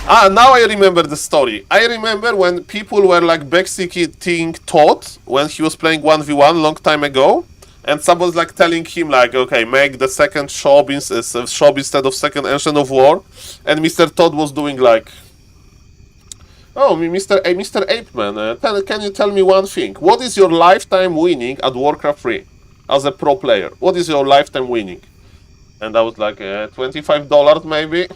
Ah, now I remember the story. I remember when people were like backseating Todd when he was playing 1v1 long time ago, and someone's like telling him like, okay, make the second shop, shop instead of second Ancient of War, and Mr. Todd was doing like, oh, Mr. Apeman, can you tell me one thing? What is your lifetime winning at Warcraft 3 as a pro player? What is your lifetime winning? And I was like, $25 maybe.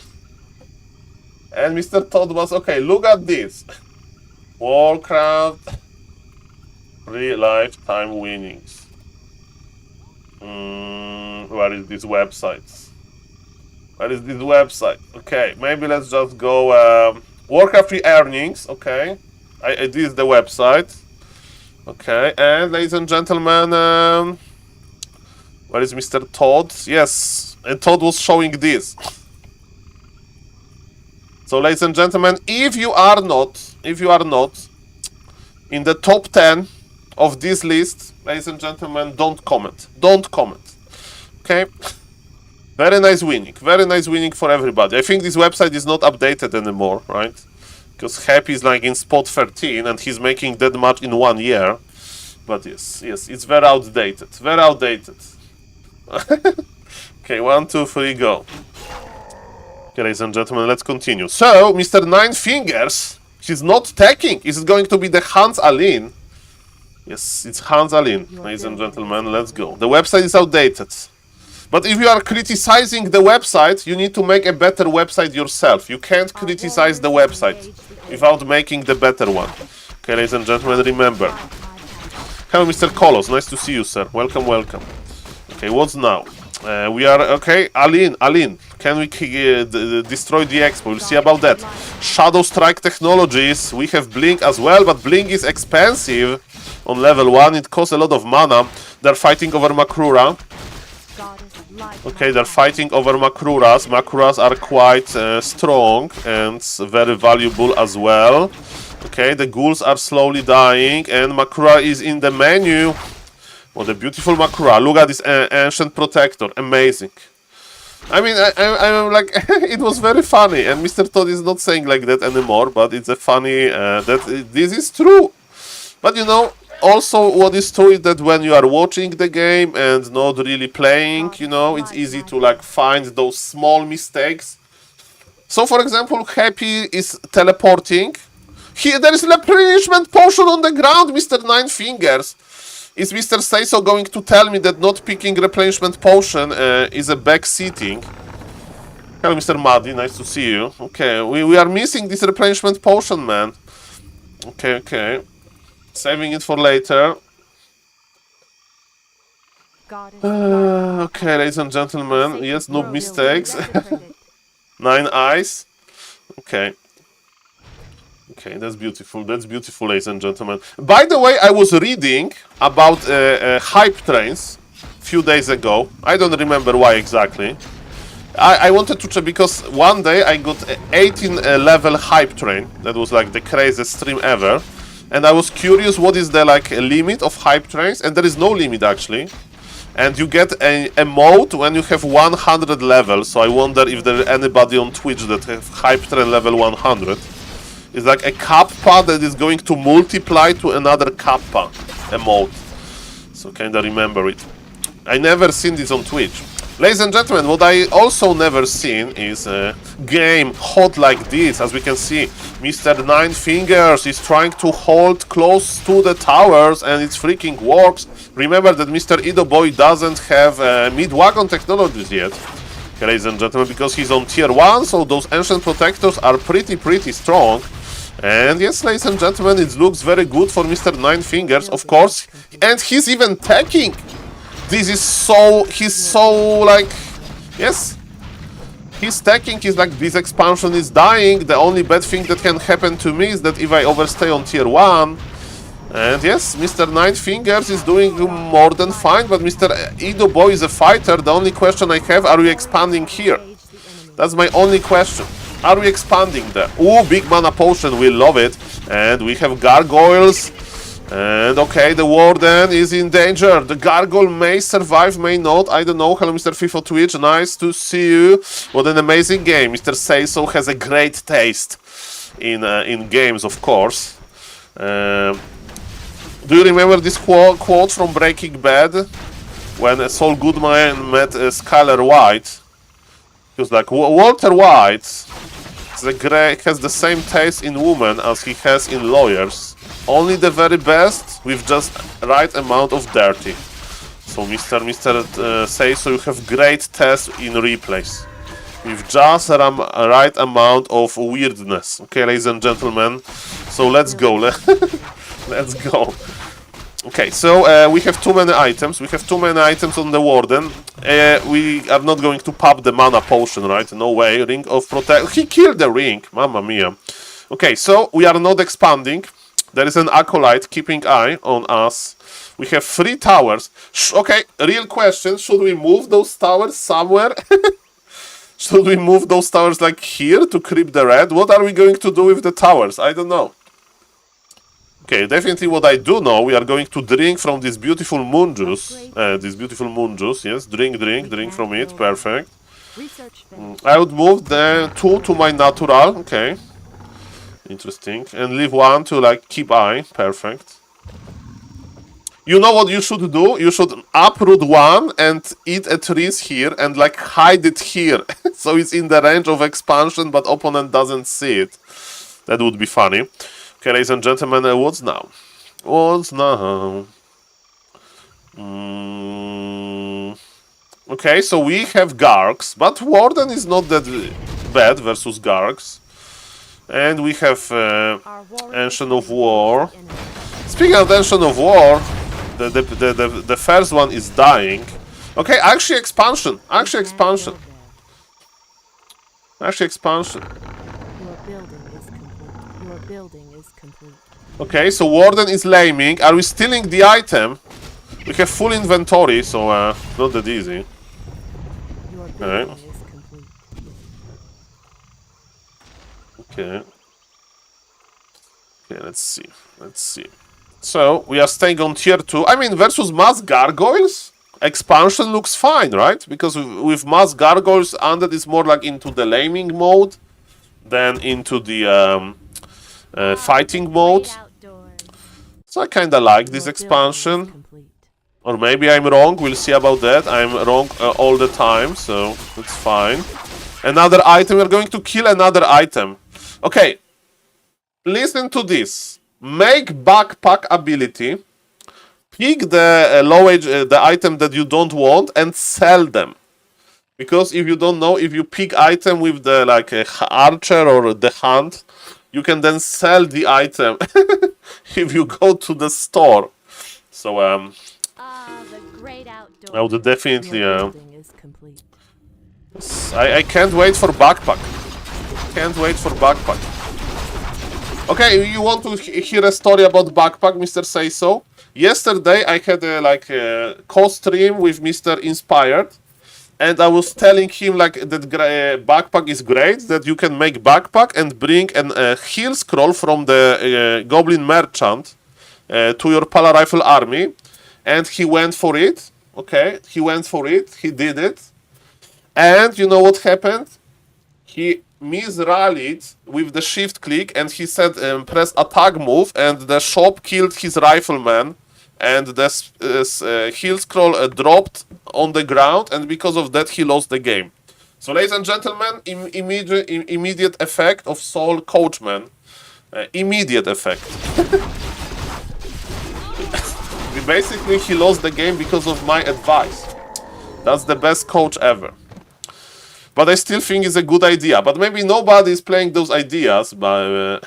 And Mr. Todd was, okay, look at this. Warcraft 3 lifetime winnings. Where is this website? Where is this website? Okay, maybe let's just go Warcraft 3 earnings. Okay, this is the website. Okay, and ladies and gentlemen, where is Mr. Todd? Yes, and Todd was showing this. So, ladies and gentlemen, if you are not in the top 10 of this list, ladies and gentlemen, don't comment. Don't comment. Okay? Very nice winning for everybody. I think this website is not updated anymore, right? Because Happy is like in spot 13 and he's making that much in 1 year. But yes, it's very outdated. Very outdated. Okay, 1, 2, 3, go. Okay, ladies and gentlemen, let's continue. So, Mr. Nine Fingers, he's not attacking. Is it going to be the Hans Alin? Yes, it's Hans Alin. Ladies and gentlemen, let's go. The website is outdated. But if you are criticizing the website, you need to make a better website yourself. You can't criticize the website without making the better one. Okay, ladies and gentlemen, remember. Hello, Mr. Kolos. Nice to see you, sir. Welcome, welcome. Okay, what's now? We are, okay, Alin, can we destroy the expo? We'll see about that. Shadow Strike Technologies, we have Blink as well, but Blink is expensive on level 1, it costs a lot of mana. They're fighting over Makrura. Okay, they're fighting over Makruras. Makruras are quite strong and very valuable as well. Okay, the ghouls are slowly dying and Makrura is in the menu. What a beautiful Makrura. Look at this Ancient Protector. Amazing. I mean, I'm like, it was very funny. And Mr. Todd is not saying like that anymore, but it's a funny, that this is true. But you know, also what is true is that when you are watching the game and not really playing, you know, it's easy to like find those small mistakes. So for example, Happy is teleporting. There is a replenishment potion on the ground, Mr. Nine Fingers. Is Mr. Seiso going to tell me that not picking replenishment potion is a backseating? Hello, Mr. Muddy, nice to see you. Okay, we are missing this replenishment potion, man. Okay. Saving it for later. Okay, ladies and gentlemen. Yes, no mistakes. 9 eyes. Okay. Okay, that's beautiful. That's beautiful, ladies and gentlemen. By the way, I was reading about hype trains a few days ago. I don't remember why exactly. I wanted to check because one day I got 18 level hype train. That was like the craziest stream ever. And I was curious what is the like limit of hype trains, and there is no limit actually. And you get a mode when you have 100 levels. So I wonder if there is anybody on Twitch that have hype train level 100. It's like a kappa that is going to multiply to another kappa emote. So kinda remember it. I never seen this on Twitch. Ladies and gentlemen, what I also never seen is a game hot like this. As we can see, Mr. Nine Fingers is trying to hold close to the towers and it freaking works. Remember that Mr. Ido Boy doesn't have mid-wagon technologies yet. Okay, ladies and gentlemen, because he's on tier 1, so those Ancient Protectors are pretty strong. And yes, ladies and gentlemen, it looks very good for Mr. Nine Fingers, of course. And he's even tanking. This is so, he's so like, yes. He's stacking, he's like, this expansion is dying. The only bad thing that can happen to me is that if I overstay on tier 1. And yes, Mr. Nine Fingers is doing more than fine, but Mr. Ido Boy is a fighter. The only question I have, are we expanding here? That's my only question. Are we expanding there? Ooh, big mana potion, we love it. And we have gargoyles. And okay, the Warden is in danger. The Gargoyle may survive, may not. I don't know. Hello, Mr. FIFA Twitch. Nice to see you. What an amazing game. Mr. Sayso has a great taste in games, of course. Do you remember this quote from Breaking Bad? When Saul Goodman met Skylar White. He was like, Walter White has the same taste in women as he has in lawyers. Only the very best with just right amount of dirty. So Mr. Sayso, you have great taste in replays. With just a right amount of weirdness. Okay, ladies and gentlemen. So let's go. Let's go. Okay, so we have too many items. We have too many items on the Warden. We are not going to pop the mana potion, right? No way. Ring of Protect. He killed the ring. Mamma mia. Okay, so we are not expanding. There is an Acolyte keeping eye on us. We have 3 towers. Okay, real question. Should we move those towers somewhere? Should we move those towers like here to creep the red? What are we going to do with the towers? I don't know. Okay, definitely what I do know, we are going to drink from this beautiful moon juice. Yes. Drink from it. Perfect. I would move the 2 to my natural. Okay. Interesting. And leave 1 to like keep eye. Perfect. You know what you should do? You should uproot 1 and eat a trees here and like hide it here. So it's in the range of expansion, but opponent doesn't see it. That would be funny. Okay, ladies and gentlemen, what's now? What's now? Okay, so we have Gargs, but Warden is not that bad versus Gargs. And we have Ancient of War. Speaking of Ancient of War, the first one is dying. Okay, actually expansion. Actually expansion. Okay, so Warden is laming. Are we stealing the item? We have full inventory, so not that easy. Okay. Okay, let's see. So, we are staying on tier 2. I mean, versus Mass Gargoyles, expansion looks fine, right? Because with Mass Gargoyles, Undead is more like into the laming mode than into the fighting mode. So I kinda like this expansion. Or maybe I'm wrong, we'll see about that. I'm wrong all the time, so that's fine. Another item, we're going to kill another item. Okay, listen to this. Make backpack ability. Pick the the item that you don't want and sell them. Because if you don't know, if you pick item with the like archer or the hunt, you can then sell the item if you go to the store. So I would definitely I can't wait for backpack. Okay, you want to hear a story about backpack, Mr. Sayso? Yesterday I had a co-stream with Mr. Inspired, and I was telling him like that backpack is great, that you can make backpack and bring a heal scroll from the Goblin Merchant to your Pala Rifle army, and he went for it. Okay, he did it, and you know what happened? He misrallied with the shift click, and he said press attack move, and the shop killed his rifleman, and the heal scroll dropped on the ground, and because of that he lost the game. So ladies and gentlemen, immediate effect of Saul Coachman. Immediate effect. Basically he lost the game because of my advice. That's the best coach ever. But I still think it's a good idea. But maybe nobody is playing those ideas. But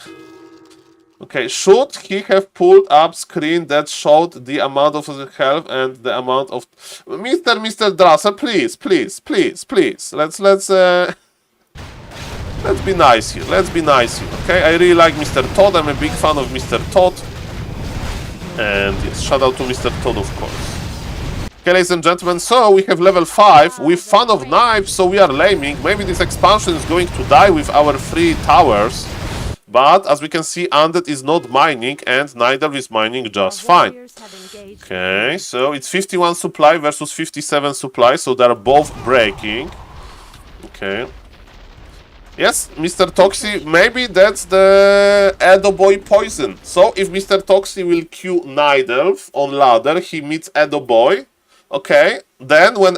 okay, should he have pulled up screen that showed the amount of health and the amount of Mr. Drasser, please. Let's be nice here. Okay, I really like Mr. Todd. I'm a big fan of Mr. Todd. And yes, shout out to Mr. Todd, of course. Okay, ladies and gentlemen, so we have level 5 with Fan of Knives, so we are laming. Maybe this expansion is going to die with our 3 towers. But as we can see, Undead is not mining and Nidavelf is mining just fine. Warriors have engaged. Okay, so it's 51 supply versus 57 supply, so they're both breaking. Okay. Yes, Mr. Toxi, maybe that's the Edo Boy poison. So if Mr. Toxi will queue Nidavelf on ladder, he meets Edo Boy. Okay, then when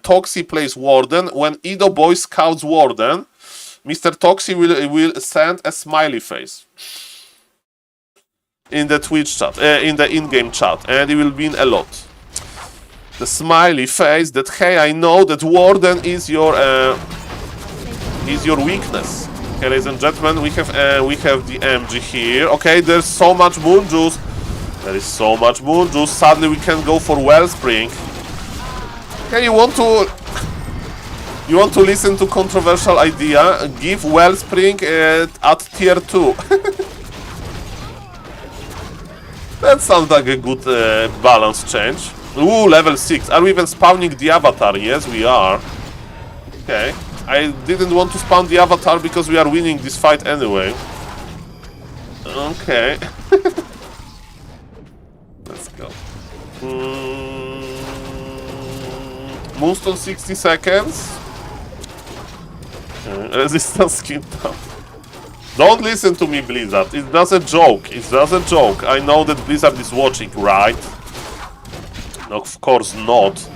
Toxi plays Warden, when Edo Boy scouts Warden, Mr. Toxi will send a smiley face in the Twitch chat, in the in-game chat, and it will mean a lot. The smiley face that, hey, I know that Warden is your weakness. Okay, ladies and gentlemen, we have the MG here. Okay, there's so much moon juice. There is so much moon juice. Sadly, we can't go for Wellspring. Okay, you want to listen to controversial idea? Give Wellspring at tier 2. That sounds like a good balance change. Ooh, level 6. Are we even spawning the avatar? Yes, we are. Okay. I didn't want to spawn the avatar because we are winning this fight anyway. Okay. Let's go. Moonstone 60 seconds. Resistance skin down. Don't listen to me, Blizzard. It's just a joke. It's just a joke. I know that Blizzard is watching, right? No, of course not.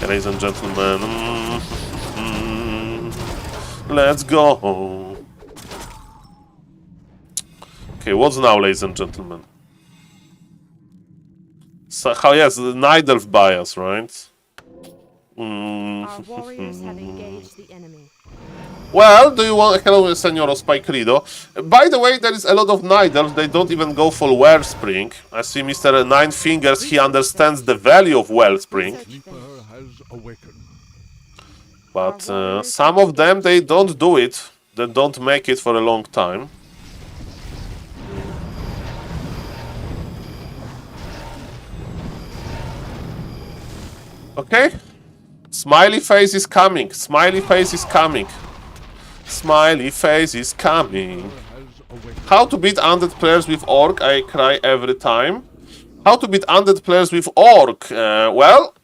Ladies and gentlemen. Let's go. Okay, what's now, ladies and gentlemen? So, yes, the Nidavelf bias, right? Our warriors have engaged the enemy. Well, do you want... Hello, Senor Spike Rido. By the way, there is a lot of Nidavelf. They don't even go for Wellspring. I see Mr. Nine Fingers, he understands the value of Wellspring. But some of them, they don't do it. They don't make it for a long time. Okay. Smiley face is coming. Smiley face is coming. Smiley face is coming. How to beat undead players with Orc? I cry every time. How to beat undead players with Orc? Well,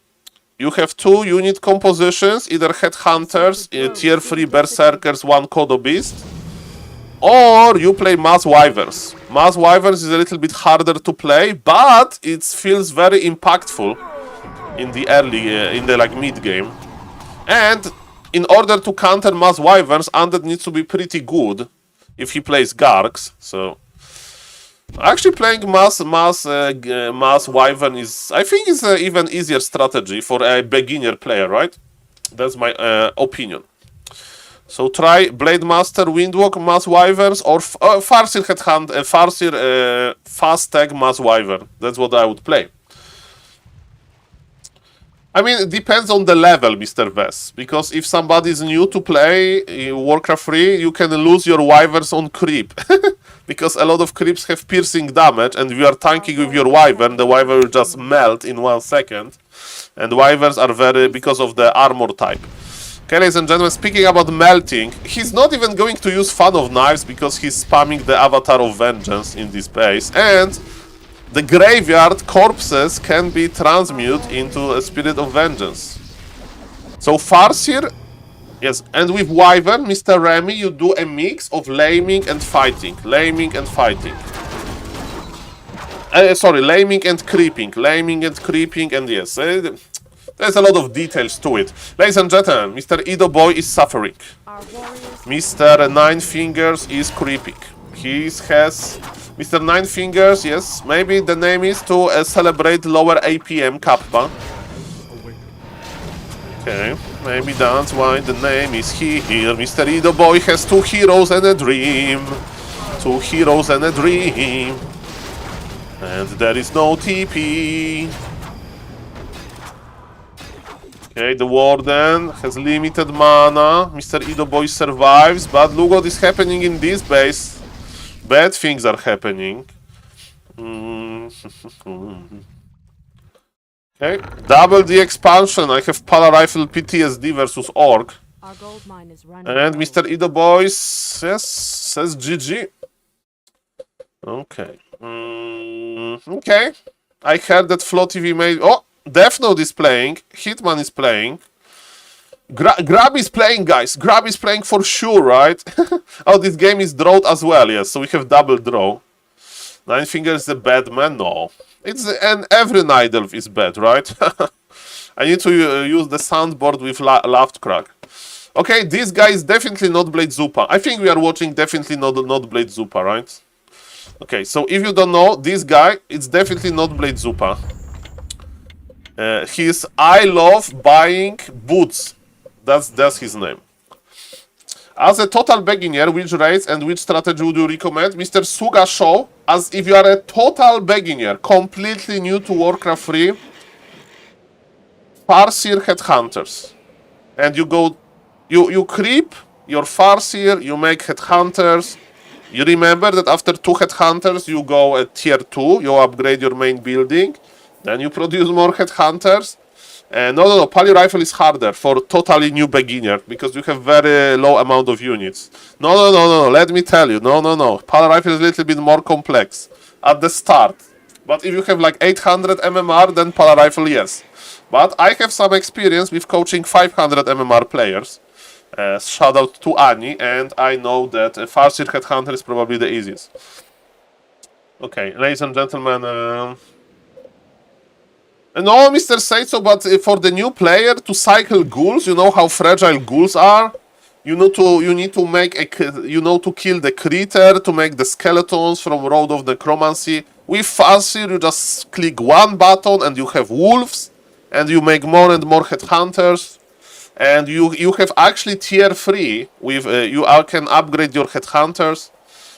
you have 2 unit compositions, either Headhunters, tier 3 Berserkers, 1 Kodo Beast, or you play Mass Wyverns. Mass Wyverns is a little bit harder to play, but it feels very impactful in the early, in the like mid game. And in order to counter Mass Wyverns, Undead needs to be pretty good if he plays Gargs. So actually playing Mass Wyvern is, I think, is an even easier strategy for a beginner player, right? That's my opinion. So try Blade Master, Windwalk, Mass Wyverns, or Farseer Headhunt, Farseer Fast Tag Mass Wyvern. That's what I would play. I mean, it depends on the level, Mr. Vess, because if somebody is new to play Warcraft 3, you can lose your Wyverns on creep. Because a lot of creeps have piercing damage, and if you are tanking with your Wyvern, the Wyvern will just melt in 1 second. And Wyverns are very, because of the armor type. Okay, ladies and gentlemen, speaking about melting, he's not even going to use Fan of Knives because he's spamming the Avatar of Vengeance in this base. And the graveyard corpses can be transmuted into a Spirit of Vengeance. So Farseer, yes, and with Wyvern, Mr. Remy, you do a mix of laming and fighting. Laming and fighting. Sorry, laming and creeping. Laming and creeping, and yes, there's a lot of details to it. Ladies and gentlemen, Mr. Edo Boy is suffering. Mr. Nine Fingers is creeping. He has... Mr. Nine Fingers, yes, maybe the name is to celebrate lower APM Kappa. Okay, maybe that's why the name is here. Mr. Edo Boy has 2 heroes and a dream. 2 heroes and a dream. And there is no TP. Okay, the Warden has limited mana. Mr. Edo Boy survives, but look what is happening in this base. Bad things are happening. Okay, double the expansion. I have Pala Rifle PTSD versus Orc. Our gold mine is running. And low. Mr. Ido Boys, yes, says GG. Okay. Okay. I heard that Flow TV made... Oh, Death Note is playing. Hitman is playing. Grab is playing, guys. Grab is playing for sure, right? Oh, this game is drawed as well, yes. So we have double draw. Nine Fingers is a bad man? No. And every Night Elf is bad, right? I need to use the soundboard with laughed crack. Okay, this guy is definitely not Blade Zupa. I think we are watching definitely not Blade Zupa, right? Okay, so if you don't know, this guy, it's definitely not Blade Zupa. He's I love buying boots. That's his name. As a total beginner, which race and which strategy would you recommend? Mr. Suga Show, as if you are a total beginner, completely new to Warcraft 3, Farseer Headhunters. And you go, you creep your Farseer, you make Headhunters. You remember that after 2 Headhunters, you go at tier 2, you upgrade your main building, then you produce more Headhunters. No, Poly Rifle is harder for totally new beginner, because you have very low amount of units. No, let me tell you, no. Poly Rifle is a little bit more complex at the start. But if you have like 800 MMR, then Poly Rifle, yes. But I have some experience with coaching 500 MMR players. Shout out to Ani, and I know that Farseer Headhunter is probably the easiest. Okay, ladies and gentlemen, no, Mr. Seitso, but for the new player to cycle ghouls, you know how fragile ghouls are. You need to make to kill the critter, to make the skeletons from Road of Necromancy. With Farseer, you just click one button and you have wolves, and you make more and more headhunters. And you have actually tier 3 with you can upgrade your headhunters.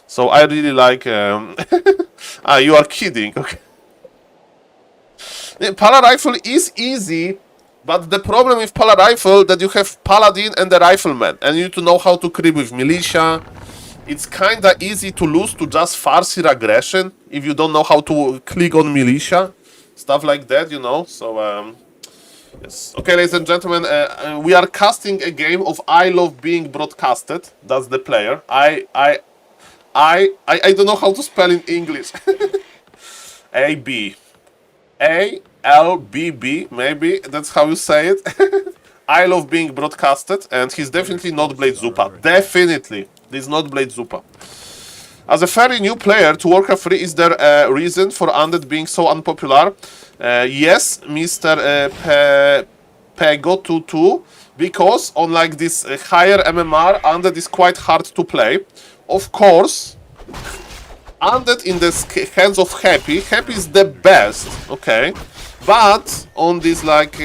So I really like. You are kidding, okay? Pala Rifle is easy, but the problem with Pala Rifle that you have Paladin and the Rifleman, and you need to know how to creep with Militia. It's kinda easy to lose to just Farseer aggression if you don't know how to click on Militia, stuff like that, you know. So yes. Okay, ladies and gentlemen, we are casting a game of I Love Being Broadcasted. That's the player. I don't know how to spell in English. ALBB, maybe that's how you say it. I Love Being Broadcasted, and he's definitely not Blade Zupa. Definitely, he's not Blade Zupa. As a very new player to Warcraft 3, is there a reason for Undead being so unpopular? Yes, Mr. Pego22, because on like this higher MMR, Undead is quite hard to play. Of course, Undead in the hands of Happy is the best, okay? But on this like,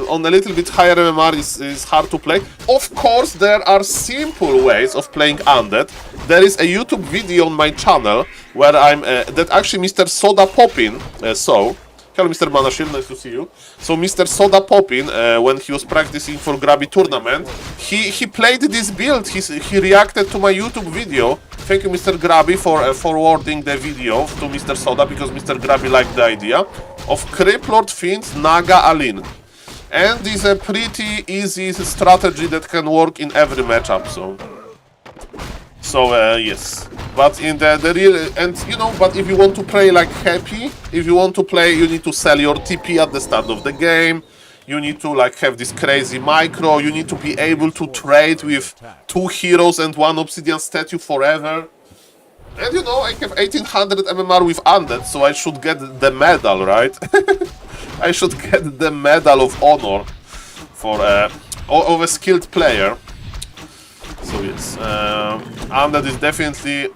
on a little bit higher MMR is hard to play. Of course, there are simple ways of playing Undead. There is a YouTube video on my channel where I'm, that actually Mr. Soda Poppin saw. Hello, Mr. Manashil, nice to see you. So Mr. Soda Poppin, when he was practicing for Grabby tournament, he played this build. He reacted to my YouTube video. Thank you, Mr. Grabby, for forwarding the video to Mr. Soda, because Mr. Grabby liked the idea of Creep Lord Fiends Naga Alin. And it's a pretty easy strategy that can work in every matchup, so yes. But in the real, and you know, but if you want to play like Happy, if you want to play, you need to sell your TP at the start of the game. You need to like have this crazy micro. You need to be able to trade with 2 heroes and 1 obsidian statue forever. And you know, I have 1800 MMR with Undead, so I should get the medal, right? I should get the Medal of Honor for of a skilled player. So yes, Undead is definitely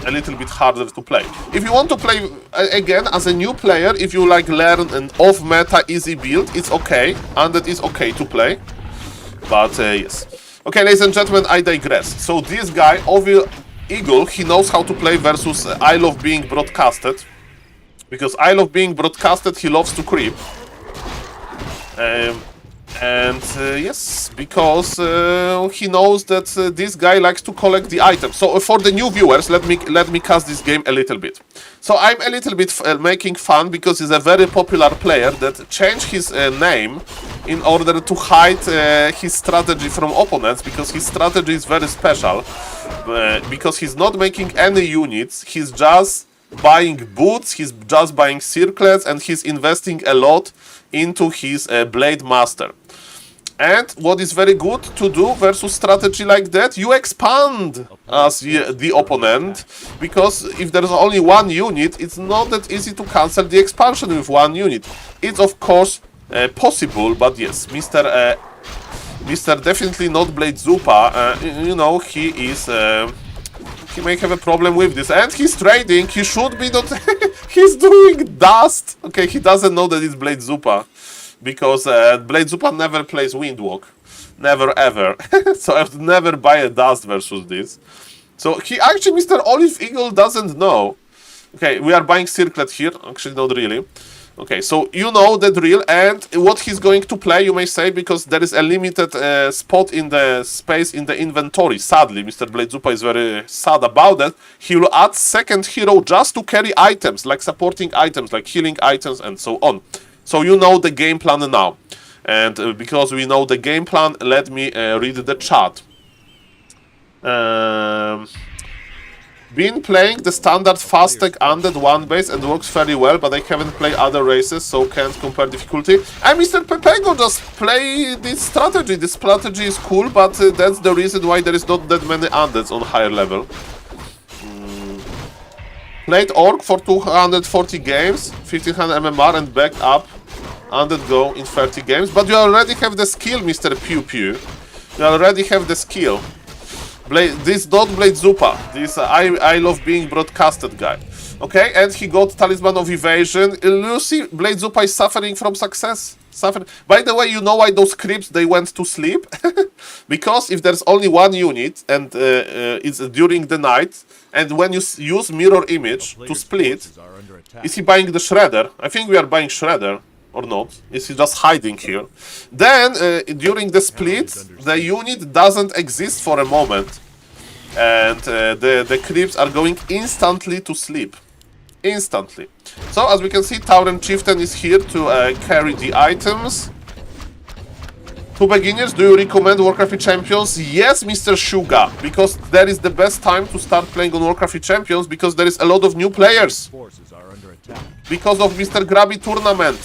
a little bit harder to play. If you want to play, again, as a new player, if you like learn an off-meta easy build, it's okay. Undead is okay to play. But yes. Okay, ladies and gentlemen, I digress. So this guy, Ovil Eagle, he knows how to play versus I Love Being Broadcasted. Because I Love Being Broadcasted, he loves to creep. And yes, because he knows that this guy likes to collect the items. So for the new viewers, let me cast this game a little bit. So I'm a little bit making fun because he's a very popular player that changed his name in order to hide his strategy from opponents, because his strategy is very special. Because he's not making any units, he's just buying boots, he's just buying circlets, and he's investing a lot into his Blade Master. And what is very good to do versus strategy like that, you expand as the opponent, because if there's only one unit, it's not that easy to cancel the expansion with one unit. It's of course possible, but yes, Mr. Definitely not Blade Zupa, you know, he is... he may have a problem with this, and he's trading. He should be not. He's doing dust. Okay, he doesn't know that it's Blade Zupa, because Blade Zupa never plays Windwalk, never ever. So I would never buy a dust versus this. So he actually, Mr. Olive Eagle doesn't know. Okay, we are buying Circlet here. Actually, not really. Okay, so you know the drill, and what he's going to play, you may say, because there is a limited spot in the space in the inventory. Sadly, Mr. Blade Zupa is very sad about that. He will add second hero just to carry items, like supporting items, like healing items, and so on. So you know the game plan now. And because we know the game plan, let me read the chat. Been playing the standard fast tech undead one base and works very well, but I haven't played other races, so can't compare difficulty. And Mr. Pepego just play this strategy. This strategy is cool, but that's the reason why there is not that many undeads on higher level. Played Orc for 240 games, 1500 MMR, and backed up undead go in 30 games. But you already have the skill, Mr. Pew Pew. You already have the skill. This not Blade Zupa, this I love being broadcasted guy. Okay, and he got Talisman of Evasion. Lucy, Blade Zupa is suffering from success. By the way, you know why those creeps, they went to sleep? Because if there's only one unit, and it's during the night, and when you use Mirror Image to split, is he buying the Shredder? I think we are buying Shredder. Or not? Is he just hiding here? Then, during the split, the unit doesn't exist for a moment. And the creeps are going instantly to sleep. Instantly. So, as we can see, Tauren Chieftain is here to carry the items. To beginners, do you recommend Warcraft Champions? Yes, Mr. Shuga, because that is the best time to start playing on Warcraft Champions, because there is a lot of new players. Because of Mr. Grabby tournament.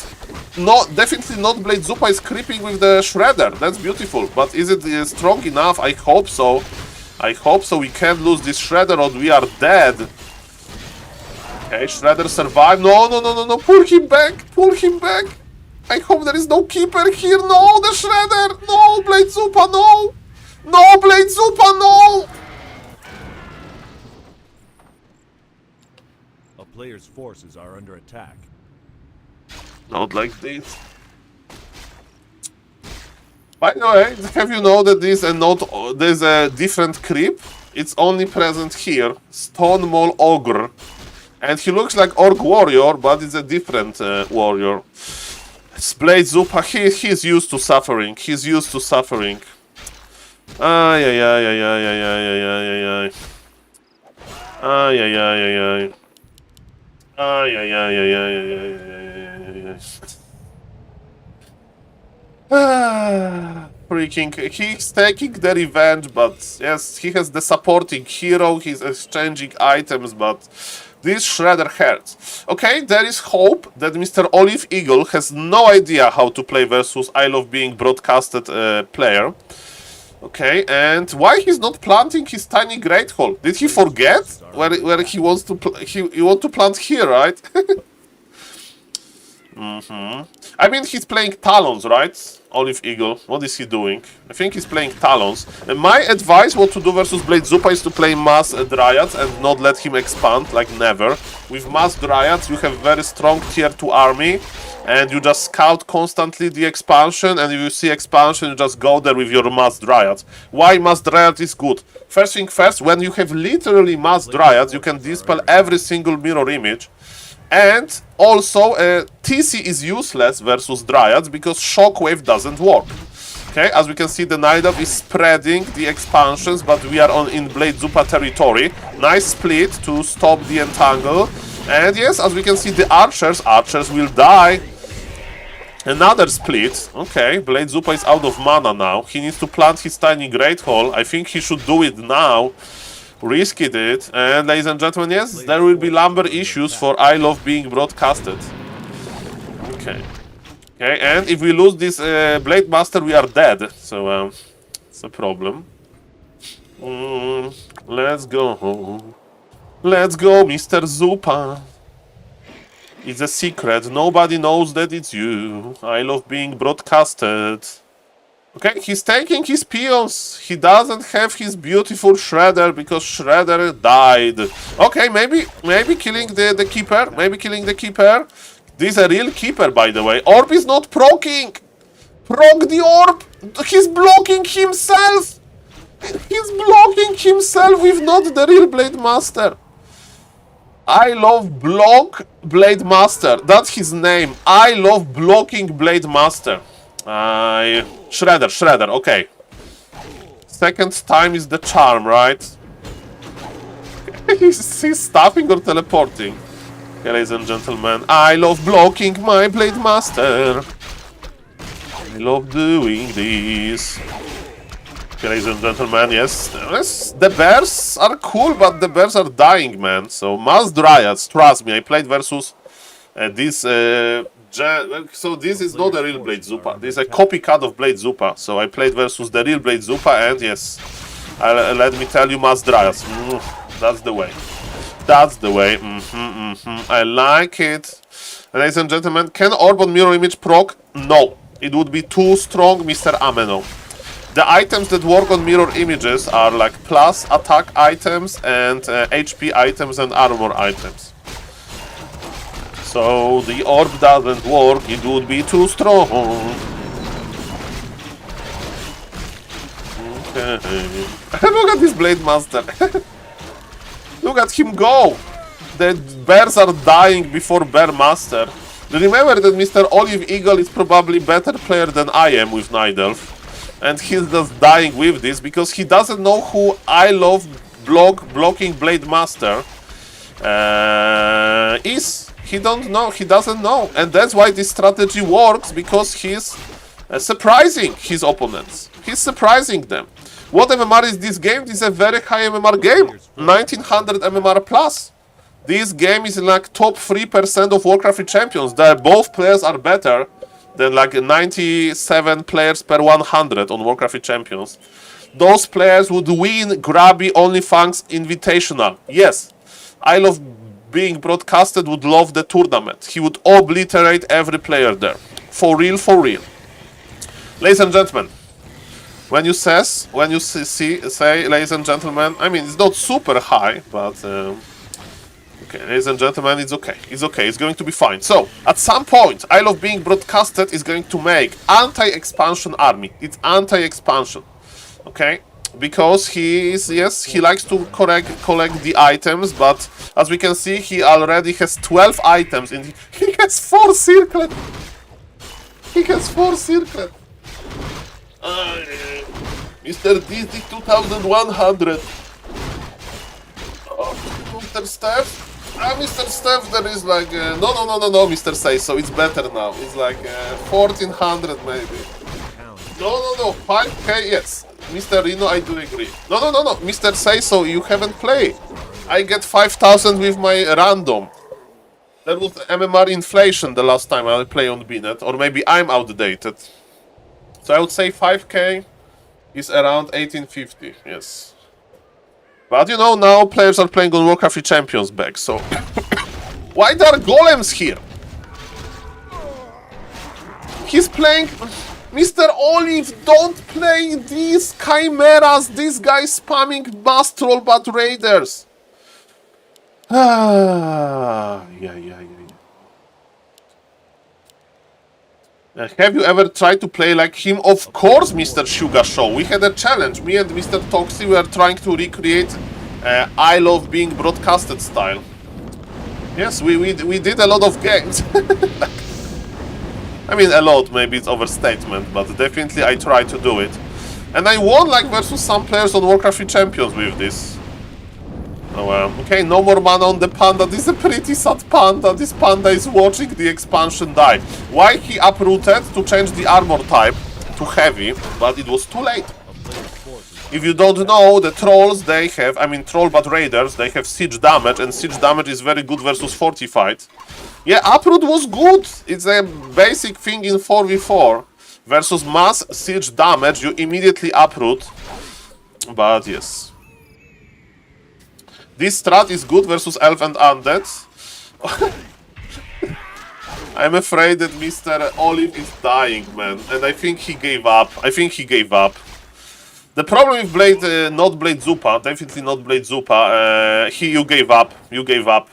No, definitely not Blade Zupa is creeping with the Shredder. That's beautiful. But is it strong enough? I hope so. I hope so. We can't lose this Shredder or we are dead. Okay, Shredder survived. No. Pull him back. Pull him back. I hope there is no Keeper here. No, the Shredder. No, Blade Zupa, no. No, Blade Zupa, no. A player's forces are under attack. Not like this. By the way, have you know that there's a different creep? It's only present here. Stone Mole Ogre. And he looks like Orc Warrior, but it's a different warrior. Blade Zupa, he's used to suffering. He's used to suffering. Ay. Freaking, he's taking the revenge, but yes, he has the supporting hero, he's exchanging items, but this Shredder hurts. Okay, there is hope that Mr. Olive Eagle has no idea how to play versus I love being broadcasted player. Okay, and why he's not planting his tiny Great Hall? Did he forget where he wants to he want to plant here, right? I mean, he's playing Talons, right? Olive Eagle. What is he doing? I think he's playing Talons. And my advice what to do versus Blade Zupa is to play Mass Dryads and not let him expand, like never. With Mass Dryads, you have very strong tier 2 army, and you just scout constantly the expansion, and if you see expansion, you just go there with your Mass Dryads. Why Mass Dryad is good? First thing first, when you have literally Mass Dryads, you can dispel every single mirror image, And also, TC is useless versus Dryads because Shockwave doesn't work. Okay, as we can see, the Night Elf is spreading the expansions, but we are in Blade Zupa territory. Nice split to stop the entangle. And yes, as we can see, the archers will die. Another split. Okay, Blade Zupa is out of mana now. He needs to plant his tiny Great Hall. I think he should do it now. Risk it. And ladies and gentlemen, yes, there will be lumber issues for I Love being broadcasted. Okay. Okay, and if we lose this Blade Master, we are dead. So, it's a problem. Let's go. Let's go, Mr. Zupa. It's a secret. Nobody knows that it's you. I love being broadcasted. Okay, he's taking his peons. He doesn't have his beautiful Shredder because Shredder died. Okay, maybe killing the Keeper. Maybe killing the Keeper. This is a real Keeper, by the way. Orb is not proccing. Proc the Orb. He's blocking himself. He's blocking himself with not the real Blade Master. I love block Blade Master. That's his name. I love blocking Blade Master. Shredder, okay. Second time is the charm, right? He's stopping or teleporting. Okay, ladies and gentlemen, I love blocking my Blade Master. I love doing this. Okay, ladies and gentlemen, yes, the bears are cool, but the bears are dying, man. So, Mass Dryads, trust me, I played versus this... so this is not a real Blade Zupa. This is a copycat of Blade Zupa. So I played versus the real Blade Zupa, and yes, let me tell you, Mass Dryads. That's the way. That's the way. I like it. Ladies and gentlemen, can Orb on Mirror Image proc? No. It would be too strong, Mr. Ameno. The items that work on mirror images are like plus attack items and HP items and armor items. So the orb doesn't work, it would be too strong. Okay. Look at this Blade Master. Look at him go. The bears are dying before Bear Master. Remember that Mr. Olive Eagle is probably better player than I am with Night Elf. And he's just dying with this because he doesn't know who I love blocking Blade Master is. He don't know, he doesn't know. And that's why this strategy works, because he's surprising his opponents. He's surprising them. What MMR is this game? This is a very high MMR game. 1900 MMR plus. This game is like top 3% of Warcraft champions. Both players are better than like 97 players per 100 on Warcraft champions. Those players would win Grabby OnlyFans Invitational. Yes, I love being broadcasted, would love the tournament. He would obliterate every player there. For real, for real. Ladies and gentlemen, when you say, ladies and gentlemen, I mean, it's not super high, but okay, ladies and gentlemen, it's okay. It's okay. It's going to be fine. So, at some point, I Love Being Broadcasted is going to make anti-expansion army. It's anti-expansion. Okay? Because he is, yes, he likes to collect the items, but as we can see, he already has 12 items. And he has 4 circlet. He has 4 circlet. Mr. Disney 2100. Mr. Steph? Mr. Steph, there is like... no, Mr. Say, so it's better now. It's like 1400 maybe. No, 5k, yes. Mr. Reno, I do agree. No, Mr. Say, so you haven't played. I get 5000 with my random. That was MMR inflation the last time I play on BNet, or maybe I'm outdated. So I would say 5k is around 1850, yes. But you know, now players are playing on Warcraft Champions back, so... Why there are golems here? He's playing... Mr. Olive, don't play these chimeras, this guy spamming Mastrol but Raiders. Yeah. Have you ever tried to play like him? Of course, Mr. Sugar Show. We had a challenge. Me and Mr. Toxi were trying to recreate I Love Being Broadcasted style. Yes, we did a lot of games. I mean, a lot, maybe it's overstatement, but definitely I tried to do it. And I won, like, versus some players on Warcraft 3 Champions with this. Oh, okay, no more mana on the panda. This is a pretty sad panda. This panda is watching the expansion die. Why he uprooted to change the armor type to heavy, but it was too late. If you don't know, the trolls, they have, I mean troll but raiders, they have siege damage, and siege damage is very good versus fortified. Yeah, uproot was good. It's a basic thing in 4v4. Versus mass siege damage, you immediately uproot. But yes. This strat is good versus elf and undead. I'm afraid that Mr. Olive is dying, man. And I think he gave up. The problem with Blade, not Blade Zupa, definitely not Blade Zupa, you gave up.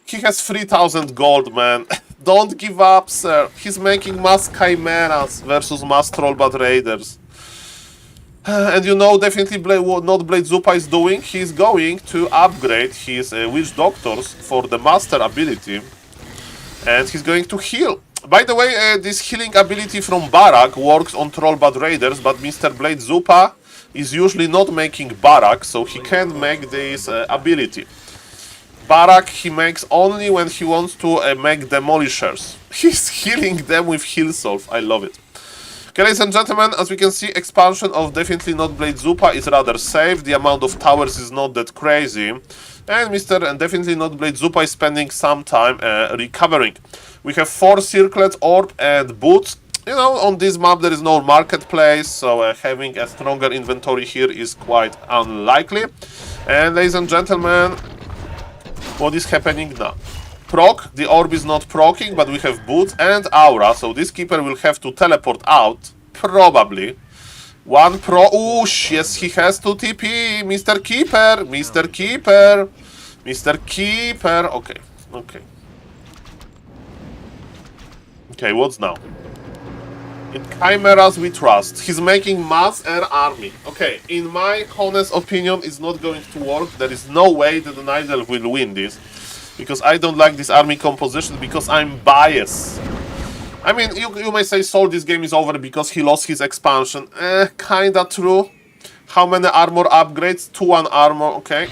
He has 3000 gold, man. Don't give up, sir. He's making mass chimeras versus mass troll but raiders. And you know, definitely not Blade Zupa is doing. He's going to upgrade his witch doctors for the master ability. And he's going to heal. By the way, this healing ability from Barak works on troll but raiders, but Mr. Blade Zupa is usually not making Barak, so he can't make this ability. Barak he makes only when he wants to make demolishers. He's healing them with heal solve. I love it. Okay, ladies and gentlemen, as we can see, expansion of definitely not Blade Zupa is rather safe. The amount of towers is not that crazy. And Mr. and definitely not Blade Zupa is spending some time recovering. We have 4 circlet, orb, and boots. You know, on this map there is no marketplace, so having a stronger inventory here is quite unlikely. And ladies and gentlemen, what is happening now? Proc, the orb is not proccing, but we have boots and aura, so this keeper will have to teleport out, probably. One pro, oosh, yes, he has to TP, Mr. Keeper, okay. Okay, what's now? In Chimeras we trust. He's making mass air army. Okay, in my honest opinion, it's not going to work. There is no way that the Night Elf will win this. Because I don't like this army composition, because I'm biased. I mean, you may say, Saul, this game is over because he lost his expansion. Kinda true. How many armor upgrades? 2-1 armor, okay.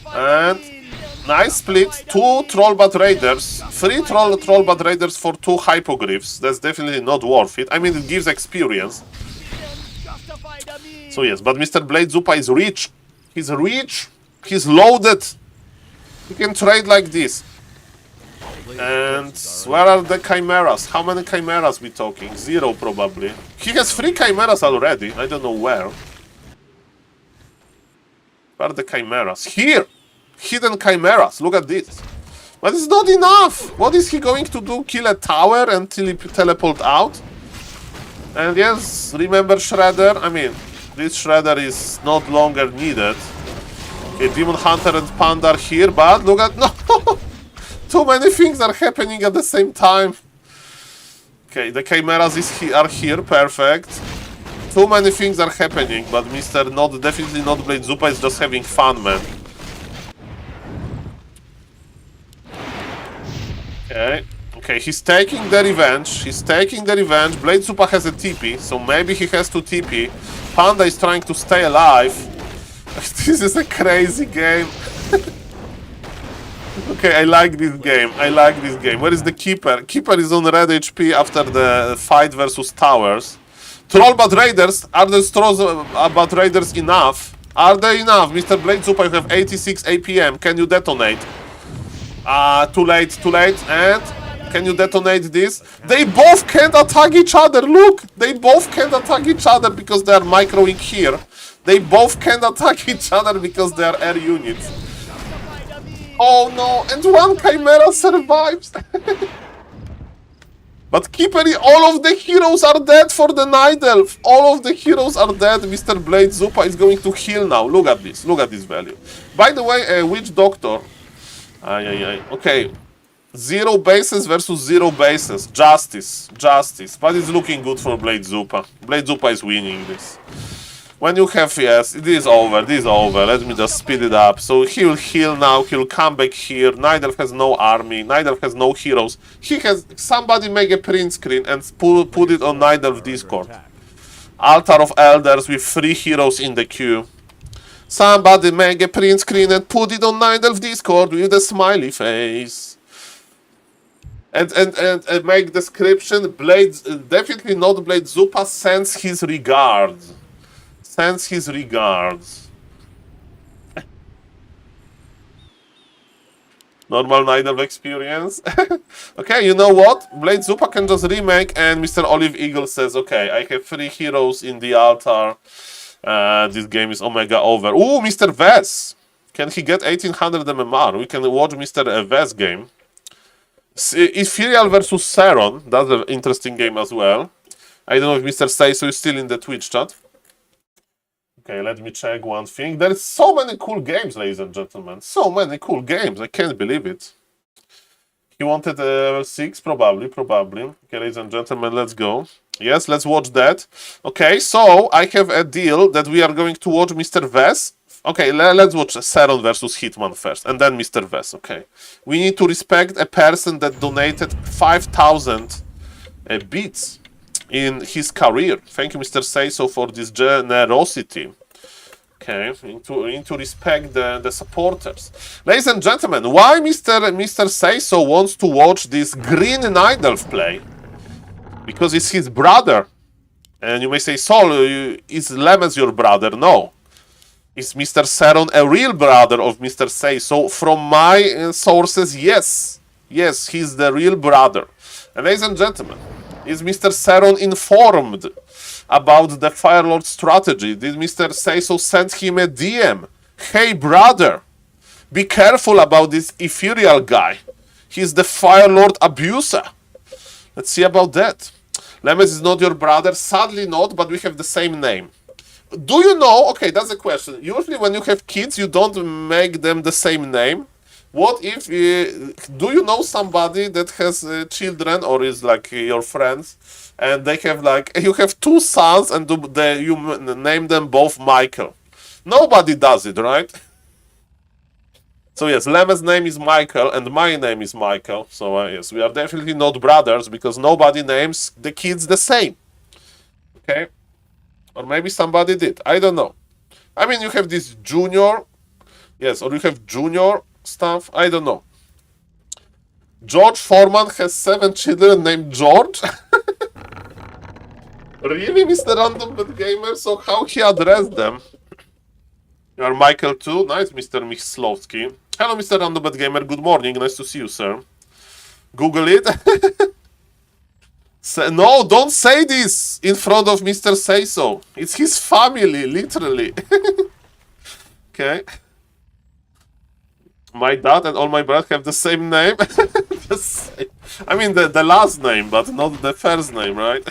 And nice split. 2 troll but raiders. 3 troll but raiders for 2 hypogryphs. That's definitely not worth it. I mean, it gives experience. So yes, but Mr. Blade Zupa is rich. He's rich. He's loaded. He can trade like this. And where are the chimeras? How many chimeras we talking? 0 probably. He has 3 chimeras already. I don't know where. Where are the chimeras? Here! Hidden chimeras. Look at this. But it's not enough. What is he going to do? Kill a tower until he teleport out? And yes, remember Shredder? I mean, this Shredder is not longer needed. Okay, Demon Hunter and Panda are here, but look at... No! Too many things are happening at the same time. Okay, the Chimeras are here, perfect. Too many things are happening, but Mr. Definitely not Blade Zupa is just having fun, man. Okay, he's taking the revenge. Blade Zupa has a TP, so maybe he has to TP. Panda is trying to stay alive. This is a crazy game. Okay, I like this game. Where is the Keeper? Keeper is on red HP after the fight versus towers. Troll but Raiders. Are the trolls but Raiders enough? Are they enough? Mr. Blade Zupa, you have 86 APM. Can you detonate? Too late. And can you detonate this? They both can't attack each other. Look, they both can't attack each other because they are microing here. They both can't attack each other because they are air units. Oh no, and one Chimera survives. But Keeper, all of the heroes are dead for the Night Elf. All of the heroes are dead. Mr. Blade Zupa is going to heal now. Look at this value. By the way, Witch Doctor. Okay. 0 bases versus 0 bases. Justice. But it's looking good for Blade Zupa. Blade Zupa is winning this. When you have, yes, this is over, let me just speed it up. So he will heal now, he'll come back here, neither has no army, neither has no heroes. He has, somebody make a print screen and put it on Nidal's Discord. Altar of Elders with 3 heroes in the queue. Somebody make a print screen and put it on Nidal's Discord with a smiley face. And make description, Blade, definitely not Blade Zupa sends his regards. Sends his regards. Normal Nidal experience. Okay, you know what? Blade Zupa can just remake and Mr. Olive Eagle says, okay, I have 3 heroes in the altar. This game is Omega over. Ooh, Mr. Vess! Can he get 1800 MMR? We can watch Mr. Vess game. Ethereal versus Seron. That's an interesting game as well. I don't know if Mr. Seiso is still in the Twitch chat. Okay, let me check one thing. There's so many cool games, ladies and gentlemen. So many cool games. I can't believe it. He wanted level 6, probably. Okay, ladies and gentlemen, let's go. Yes, let's watch that. Okay, so I have a deal that we are going to watch Mr. Vess. Okay, let's watch Seron versus Hitman first, and then Mr. Vess, okay. We need to respect a person that donated 5,000 bits in his career. Thank you, Mr. Seiso, for this generosity. Okay, we need to respect the supporters. Ladies and gentlemen, why Mr. Seiso wants to watch this Green Nidalf play? Because it's his brother. And you may say, Saul, is Lemez your brother? No. Is Mr. Seron a real brother of Mr. Seiso? From my sources, yes. Yes, he's the real brother. And ladies and gentlemen, is Mr. Seron informed about the Firelord strategy? Did Mr. Seiso send him a DM? Hey brother, be careful about this ethereal guy. He's the Firelord abuser. Let's see about that. Lemez is not your brother. Sadly not, but we have the same name. Do you know, okay, that's a question. Usually when you have kids, you don't make them the same name. What if, do you know somebody that has children or is like your friends and they have like, you have 2 sons and you name them both Michael. Nobody does it, right? So yes, Lemez's name is Michael and my name is Michael. So yes, we are definitely not brothers because nobody names the kids the same. Okay? Or maybe somebody did. I don't know. I mean, you have this junior. Yes, or you have junior stuff. I don't know. George Foreman has 7 children named George. Really, Mr. Random Bad Gamer? So how he addressed them? You are Michael too? Nice, Mr. Michlowski. Hello, Mr. Random Bad Gamer. Good morning. Nice to see you, sir. Google it. No, don't say this in front of Mr. Seiso. It's his family, literally. Okay. My dad and all my brothers have the same name. I mean, the last name, but not the first name, right?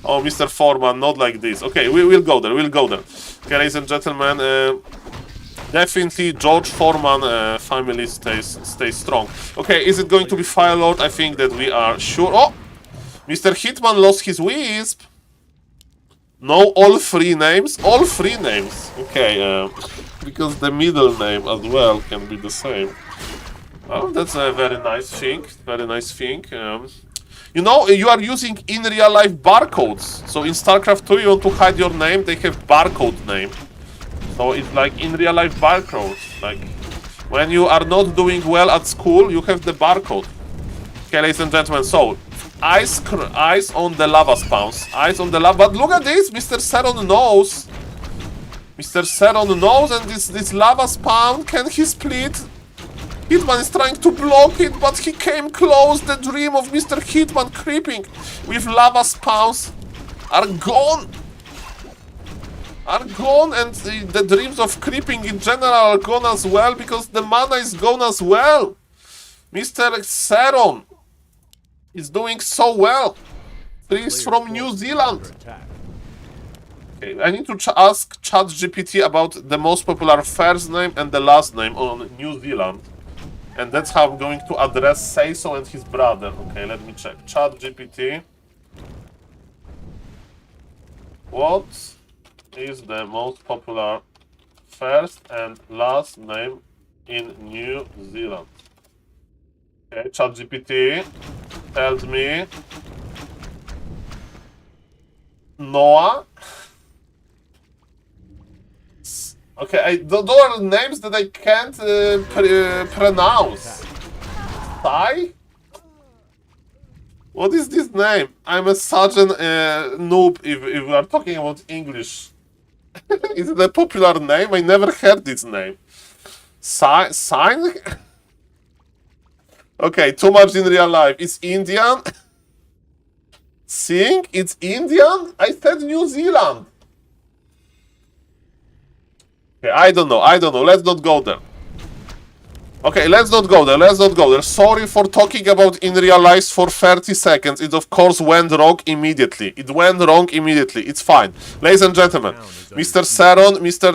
Oh, Mr. Foreman, not like this. Okay, we'll go there, Okay, ladies and gentlemen, definitely George Foreman family stays strong. Okay, is it going to be Firelord? I think that we are sure. Oh! Mr. Hitman lost his Wisp. No, all 3 names? All 3 names. Okay, because the middle name as well can be the same. Oh, that's a very nice thing. You know, you are using in real life barcodes. So in StarCraft 2, you want to hide your name, they have barcode name. So it's like in real life barcodes. Like when you are not doing well at school, you have the barcode. Okay, ladies and gentlemen, so eyes on the lava spawns. Eyes on the lava. But look at this, Mr. Seron knows. Mr. Seron knows, and this lava spawn, can he split? Hitman is trying to block it, but he came close. The dream of Mr. Hitman creeping with lava spawns are gone. And the dreams of creeping in general are gone as well, because the mana is gone as well. Mr. Seron is doing so well. He's from New Zealand. Okay, I need to ask ChatGPT about the most popular first name and the last name on New Zealand. And that's how I'm going to address Seiso and his brother. Okay, let me check. ChatGPT. What is the most popular first and last name in New Zealand? Okay, ChatGPT tells me Noah. Okay, those are names that I can't pronounce. Sai? What is this name? I'm such an noob if we are talking about English. Is it a popular name? I never heard this name. Sign? Okay, too much in real life. It's Indian? Sing? It's Indian? I said New Zealand. Okay, I don't know. Let's not go there. Okay, let's not go there. Sorry for talking about in real life for 30 seconds. It of course went wrong immediately. It's fine. Ladies and gentlemen, Mr.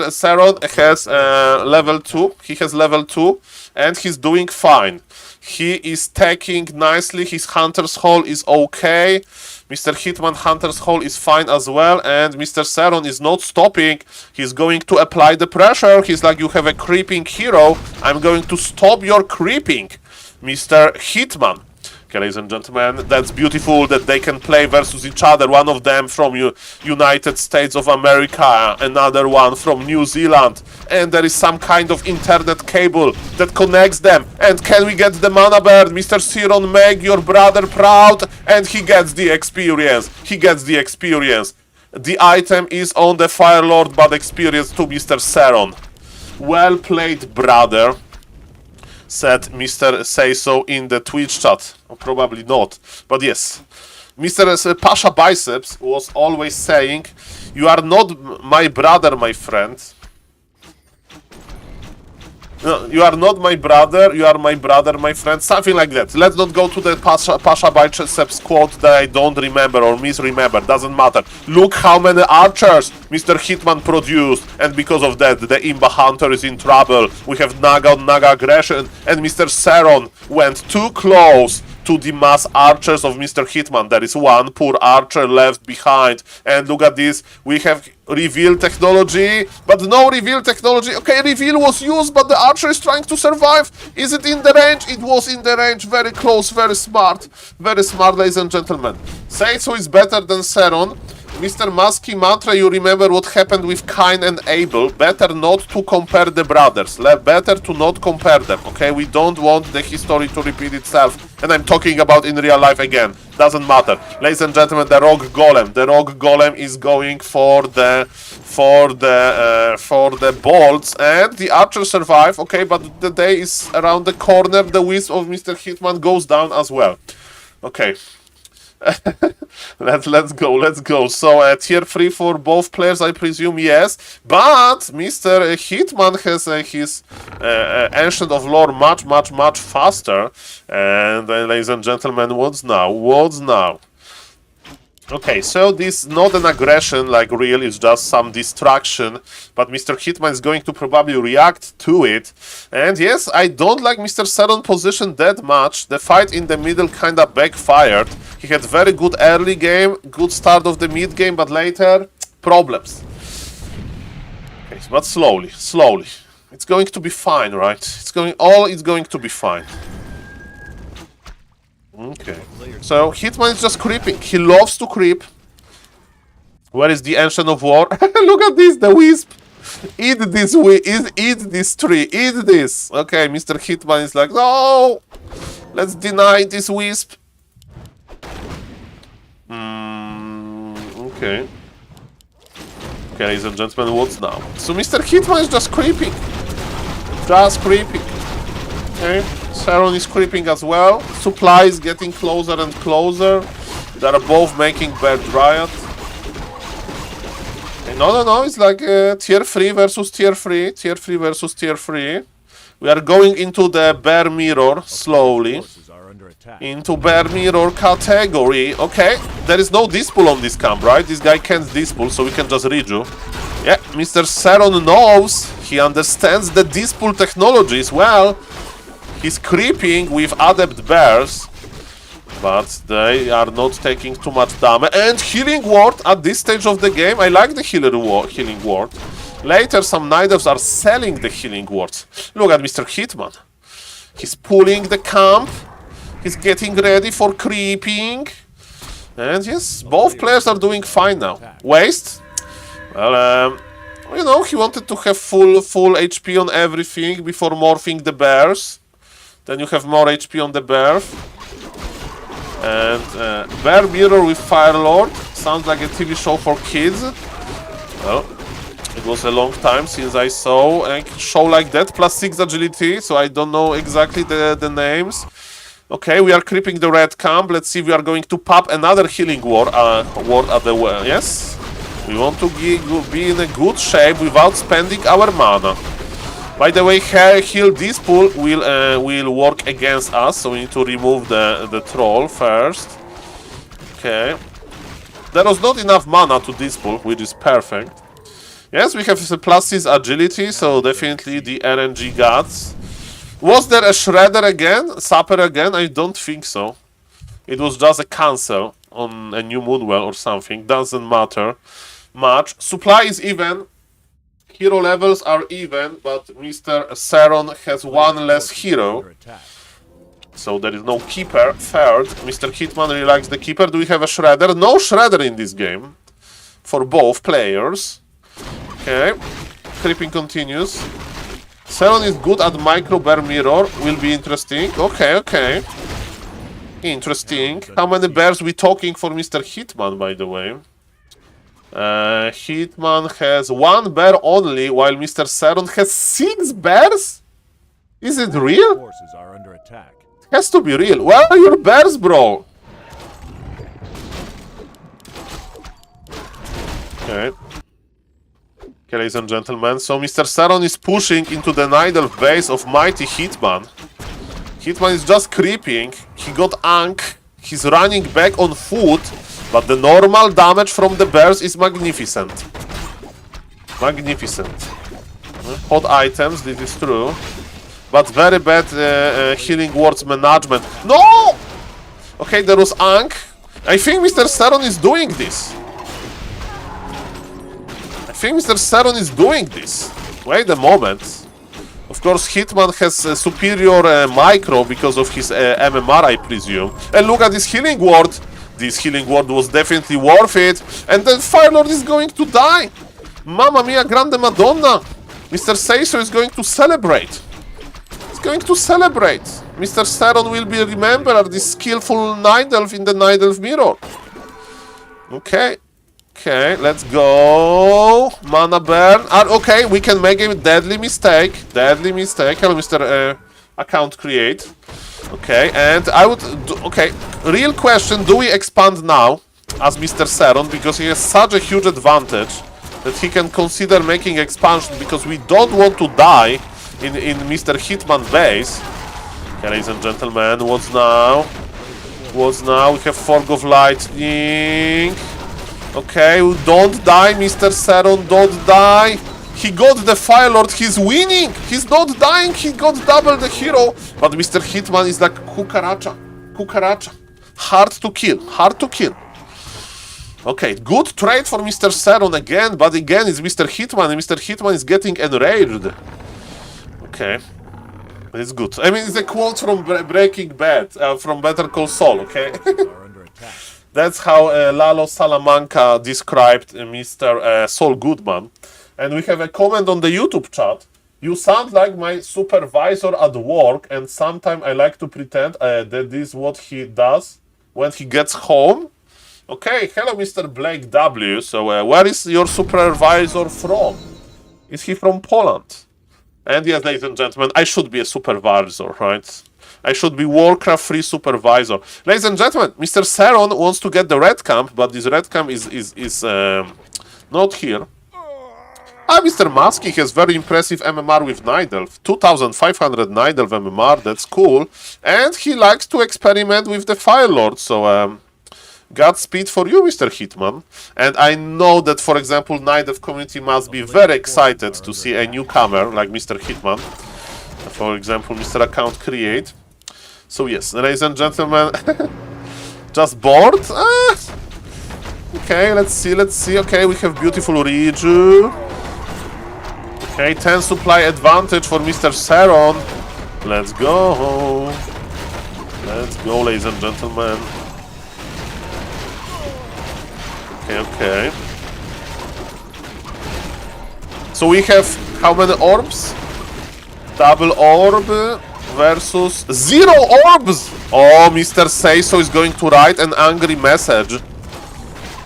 Saron has level 2. He has level 2 and he's doing fine. He is taking nicely. His Hunter's Hall is okay. Mr. Hitman Hunter's Hall is fine as well, and Mr. Saron is not stopping. He's going to apply the pressure. He's like, you have a creeping hero. I'm going to stop your creeping, Mr. Hitman. Okay, ladies and gentlemen, that's beautiful that they can play versus each other. One of them from United States of America, another one from New Zealand. And there is some kind of internet cable that connects them. And can we get the mana bird? Mr. Siron, make your brother proud. And he gets the experience. The item is on the Fire Lord, but experience to Mr. Saron. Well played, brother, said Mr. Say So in the Twitch chat. Or probably not, but yes. Mr. Pasha Biceps was always saying, you are not my brother, my friend. No, you are not my brother, you are my brother, my friend. Something like that. Let's not go to the Pasha Biceps quote that I don't remember or misremember. Doesn't matter. Look how many archers Mr. Hitman produced. And because of that, the Imba Hunter is in trouble. We have Naga on Naga aggression. And Mr. Saron went too close to the mass archers of Mr. Hitman. There is one poor archer left behind. And look at this. We have reveal technology, but no reveal technology. Okay, reveal was used, but the archer is trying to survive. Is it in the range? It was in the range. Very close, very smart, ladies and gentlemen. Say So is better than Saron. Mr. Musky Mantra, you remember what happened with Cain and Abel. Better not to compare the brothers. Better to not compare them, okay? We don't want the history to repeat itself. And I'm talking about in real life again. Doesn't matter. Ladies and gentlemen, the Rogue Golem. The Rogue Golem is going for the bolts, and the archers survive, okay? But the day is around the corner. The wisp of Mr. Hitman goes down as well. Okay. let's go. So tier 3 for both players, I presume, yes. But Mr. Hitman has his Ancient of Lore much faster. And ladies and gentlemen, what's now? Okay, so this not an aggression like real, it's just some distraction, but Mr. Hitman is going to probably react to it. And yes, I don't like Mr. Saron position that much. The fight in the middle kinda backfired. He had very good early game, good start of the mid game, but later, problems. Okay, but slowly. It's going to be fine, right? It's going to be fine. Okay, so Hitman is just creeping. He loves to creep. Where is the Ancient of War? Look at this, the wisp. Eat this tree, eat this. Okay, Mr. Hitman is like, no, let's deny this wisp. Okay. Okay, ladies and gentlemen, what's now? So Mr. Hitman is just creeping. Okay. Saron is creeping as well. Supply is getting closer and closer. They are both making bad riot. Okay, no, it's like tier 3 versus tier 3. Tier 3 versus tier 3. We are going into the Bear Mirror slowly. Into Bear Mirror category. Okay, there is no Dispel on this camp, right? This guy can't Dispel, so we can just redo. Yeah, Mr. Saron knows. He understands the Dispel technologies well. He's creeping with Adept Bears. But they are not taking too much damage. And healing ward at this stage of the game. I like the healing ward. Later, some Night Elves are selling the healing wards. Look at Mr. Hitman. He's pulling the camp. He's getting ready for creeping. And yes, both players are doing fine now. Waste? Well, you know, he wanted to have full HP on everything before morphing the bears. Then you have more HP on the bear. And Bear Mirror with Fire Lord sounds like a TV show for kids. Well, it was a long time since I saw a show like that. Plus 6 agility, so I don't know exactly the names. Okay, we are creeping the red camp. Let's see if we are going to pop another healing ward at the well. Yes, we want to be in a good shape without spending our mana. By the way, heal this pool will work against us, so we need to remove the troll first. Okay. There was not enough mana to this pool, which is perfect. Yes, we have the plus 6 agility, so definitely the RNG gods. Was there a Shredder again? Sapper again? I don't think so. It was just a cancel on a new Moonwell or something. Doesn't matter much. Supply is even. Hero levels are even, but Mr. Saron has one less hero. So there is no Keeper. Third, Mr. Hitman really likes the Keeper. Do we have a Shredder? No Shredder in this game. For both players. Okay. Creeping continues. Saron is good at Micro Bear Mirror. Will be interesting. Okay, okay. Interesting. How many bears we talking for Mr. Hitman, by the way? Hitman has 1 bear only, while Mr. Saron has 6 bears? Is it real? Forces are under attack. It has to be real. Where are your bears, bro? Okay. Okay, ladies and gentlemen, so Mr. Saron is pushing into the Night Elf base of Mighty Hitman. Hitman is just creeping. He got Ankh. He's running back on foot. But the normal damage from the bears is magnificent. Magnificent. Hot items, this is true. But very bad healing wards management. No! Okay, there was Ankh. I think Mr. Saron is doing this. Wait a moment. Of course, Hitman has superior micro because of his MMR, I presume. And look at this healing ward. This healing ward was definitely worth it. And then Fire Lord is going to die. Mamma mia, grande madonna. Mr. Seiso is going to celebrate. He's going to celebrate. Mr. Saron will be remembered as this skillful Night Elf in the Night Elf Mirror. Okay. Okay, let's go. Mana burn. Okay, we can make a deadly mistake. Deadly mistake. Hello, Mr. Account Create. Okay, and I would... Okay, real question. Do we expand now as Mr. Saron? Because he has such a huge advantage that he can consider making expansion because we don't want to die in Mr. Hitman base. Okay, ladies and gentlemen, what's now? What's now? We have Fog of Lightning. Okay, don't die, Mr. Saron, don't die. He got the Fire Lord, he's winning. He's not dying, he got double the hero. But Mr. Hitman is like cucaracha. Cucaracha. Hard to kill, hard to kill. Okay, good trade for Mr. Saron again, but again it's Mr. Hitman, and Mr. Hitman is getting enraged. Okay. It's good. I mean, it's a quote from Breaking Bad, from Better Call Saul, okay? That's how Lalo Salamanca described Mr. Saul Goodman. And we have a comment on the YouTube chat. You sound like my supervisor at work, and sometimes I like to pretend that this is what he does when he gets home. Okay, hello Mr. Blake W. So where is your supervisor from? Is he from Poland? And yes, ladies and gentlemen, I should be a supervisor, right? I should be Warcraft 3 supervisor. Ladies and gentlemen, Mr. Saron wants to get the red camp, but this red camp is not here. Mr. Musky has very impressive MMR with Night Elf. 2500 Night Elf MMR, that's cool. And he likes to experiment with the Fire Lord, so Godspeed for you, Mr. Hitman. And I know that, for example, Night Elf community must be very excited to see a newcomer like Mr. Hitman. For example, Mr. Account Create. So yes, ladies and gentlemen, Just bored? Okay, let's see. Okay, we have beautiful Riju. Okay, 10 supply advantage for Mr. Saron. Let's go. Let's go, ladies and gentlemen. Okay. So we have how many orbs? Double orb versus 0 orbs! Oh, Mr. Say-So is going to write an angry message.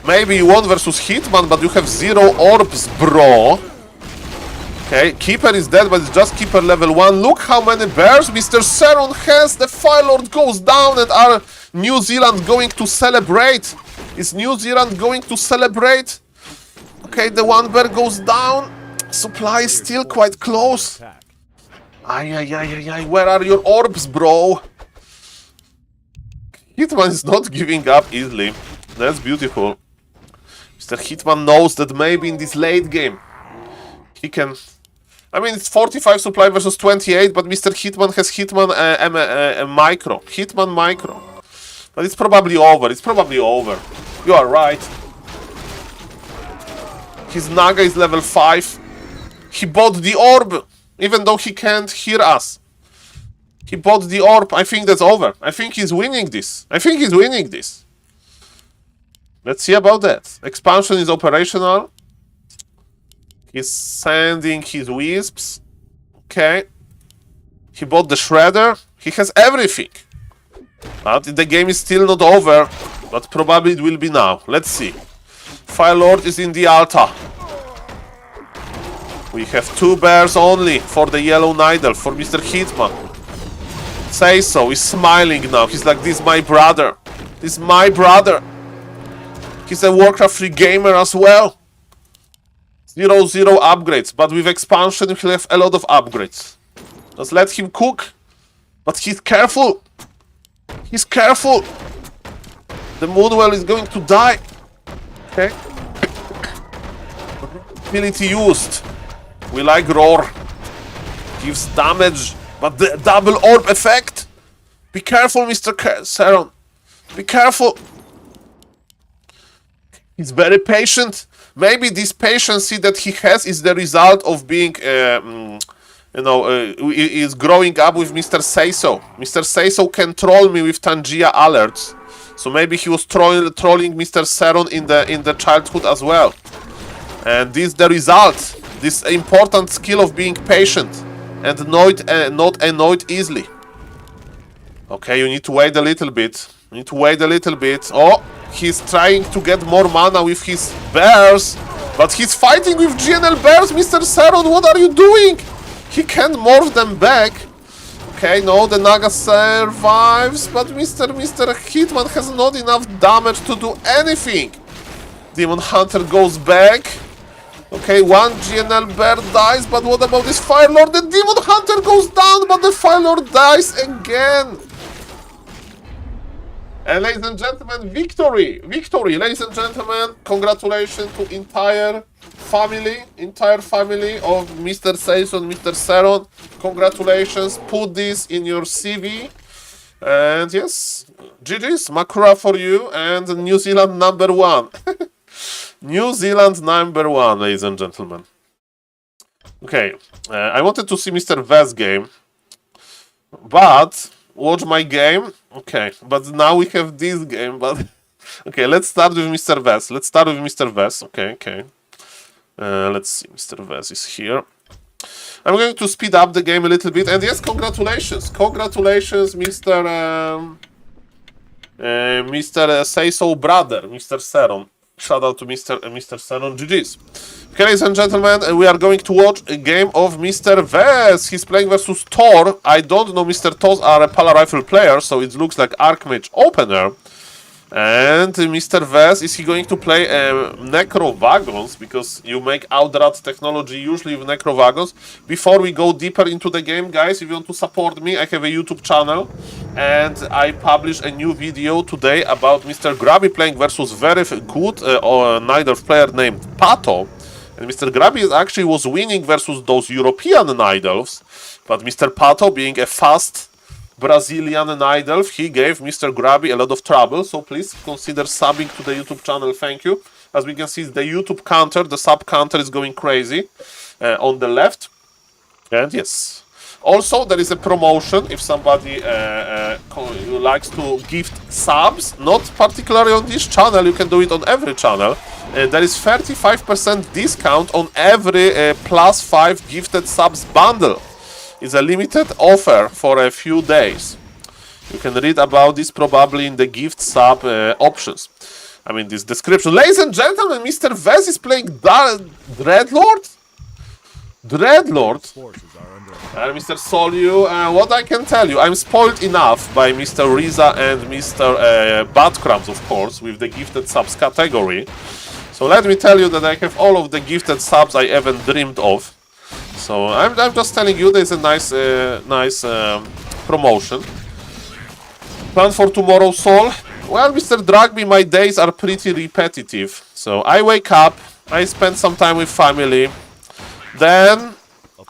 Maybe you won versus Hitman, but you have 0 orbs, bro. Okay, Keeper is dead, but it's just Keeper level 1. Look how many bears Mr. Saron has. The Fire Lord goes down, and are New Zealand going to celebrate? Is New Zealand going to celebrate? Okay, the 1 bear goes down. Supply is still quite close. Ay, where are your orbs, bro? Hitman is not giving up easily. That's beautiful. Mr. Hitman knows that maybe in this late game he can... I mean, it's 45 supply versus 28, but Mr. Hitman has Hitman Micro. Hitman Micro. But it's probably over. It's probably over. You are right. His Naga is level 5. He bought the orb, even though he can't hear us. He bought the orb. I think that's over. I think he's winning this. Let's see about that. Expansion is operational. He's sending his wisps. Okay. He bought the shredder. He has everything. But the game is still not over. But probably it will be now. Let's see. Fire Lord is in the altar. We have 2 bears only for the yellow Nidal, for Mr. Hitman. Say-So is smiling now. He's like, this is my brother. This is my brother. He's a Warcraft 3 gamer as well. 0 upgrades, but with expansion he'll have a lot of upgrades. Just let him cook. But he's careful. He's careful. The Moonwell is going to die. Okay. Ability used. We like Roar. Gives damage, but the double orb effect. Be careful, Mr. Saron. Be careful. He's very patient. Maybe this patience that he has is the result of being, is growing up with Mr. Say-So. Mr. Say-So can troll me with Tangia alerts. So maybe he was trolling Mr. Saron in the childhood as well. And this is the result. This important skill of being patient and not annoyed easily. Okay, you need to wait a little bit. Oh, he's trying to get more mana with his bears. But he's fighting with GNL bears, Mr. Saron. What are you doing? He can't morph them back. Okay, no, the Naga survives. But Mr. Hitman has not enough damage to do anything. Demon Hunter goes back. Okay, 1 GNL bear dies. But what about this Fire Lord? The Demon Hunter goes down, but the Fire Lord dies again. And ladies and gentlemen, victory! Victory! Ladies and gentlemen, congratulations to entire family of Mr. Say-So and Mr. Saron. Congratulations, put this in your CV. And yes, GG's, Makura for you, and New Zealand #1. New Zealand #1, ladies and gentlemen. Okay, I wanted to see Mr. V's game, but... Watch my game. Okay, but now we have this game. But okay, let's start with Mr. Vess. Okay. Let's see. Mr. Vess is here. I'm going to speed up the game a little bit. And yes, congratulations, Mr. Say-So brother, Mr. Saron. Shout out to Mr. Saron. GG's. Okay, ladies and gentlemen, we are going to watch a game of Mr. Vess. He's playing versus Thor. I don't know Mr. Thor are a Pala Rifle player, so it looks like Archmage opener. And Mr. Vess, is he going to play Necro Wagons? Because you make Outrat technology usually with Necro Wagons. Before we go deeper into the game, guys, if you want to support me, I have a YouTube channel. And I published a new video today about Mr. Grabby playing versus very good Nidorf player named Pato. And Mr. Grabby actually was winning versus those European Nidorfs. But Mr. Pato, being a fast Brazilian Nidelf. He gave Mr. Grabby a lot of trouble, so please consider subbing to the YouTube channel. Thank you. As we can see, the YouTube counter, the sub counter is going crazy on the left. And yes. Also, there is a promotion if somebody likes to gift subs, not particularly on this channel, you can do it on every channel. There is 35% discount on every +5 gifted subs bundle. It's a limited offer for a few days. You can read about this probably in the gift sub options. I mean, this description. Ladies and gentlemen, Mr. Vez is playing Dreadlord? Dreadlord? Mr. Soliu, what I can tell you, I'm spoiled enough by Mr. Riza and Mr. Badcrams, of course, with the gifted subs category. So let me tell you that I have all of the gifted subs I even dreamed of. So I'm just telling you there's a nice promotion. Plan for tomorrow, Saul? Well, Mr. Dragby, my days are pretty repetitive. So I wake up, I spend some time with family, then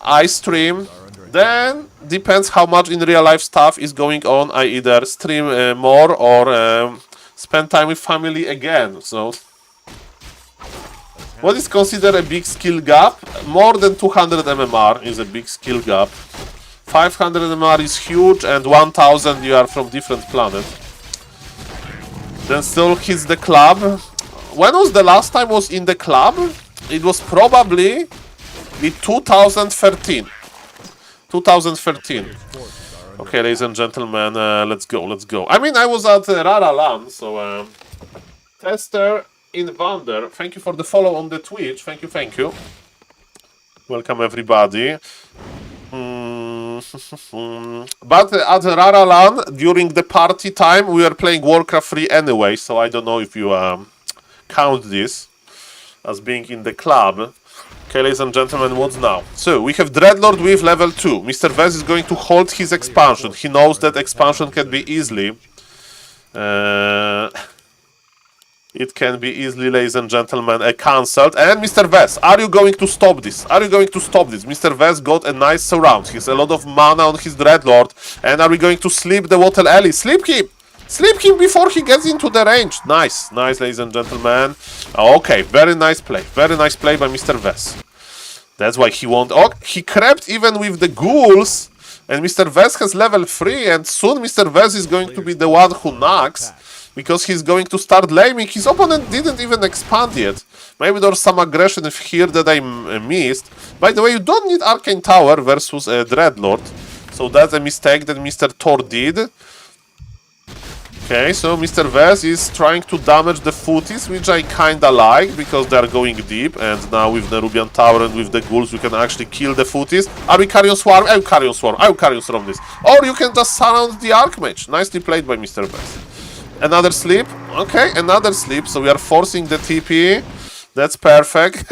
I stream, then depends how much in real life stuff is going on. I either stream more or spend time with family again. So what is considered a big skill gap? More than 200 MMR is a big skill gap. 500 MMR is huge, and 1000 you are from different planet. Then still hits the club. When was the last time I was in the club? It was probably in 2013. 2013. Okay, ladies and gentlemen, let's go. I mean, I was at Rara Land, so Tester Invander, thank you for the follow on the Twitch. Thank you. Welcome everybody. But at Rara Land, during the party time, we were playing Warcraft 3 anyway, so I don't know if you count this as being in the club. Okay, ladies and gentlemen, what's now? So, we have Dreadlord with level 2. Mr. Vez is going to hold his expansion. He knows that expansion can be easily... It can be easily, ladies and gentlemen, cancelled. And Mr. Vez, are you going to stop this? Mr. Vez got a nice surround. He has a lot of mana on his Dreadlord. And are we going to sleep the Water Alley? Sleep him! Sleep him before he gets into the range. Nice, ladies and gentlemen. Okay, very nice play. Very nice play by Mr. Vez. That's why he won't... Oh, he crept even with the ghouls. And Mr. Vez has level 3. And soon Mr. Vez is going to be the one who knocks. Because he's going to start laming. His opponent didn't even expand yet. Maybe there's some aggression here that I missed. By the way, you don't need Arcane Tower versus Dreadlord. So that's a mistake that Mr. Thor did. Okay, so Mr. Vez is trying to damage the footies, which I kinda like, because they're going deep. And now with the Rubian Tower and with the ghouls, we can actually kill the footies. Are we Carrion Swarm? I will Carrion Swarm. This. Or you can just surround the Archmage. Nicely played by Mr. Vez. Another sleep. Okay, another sleep. So we are forcing the TP. That's perfect.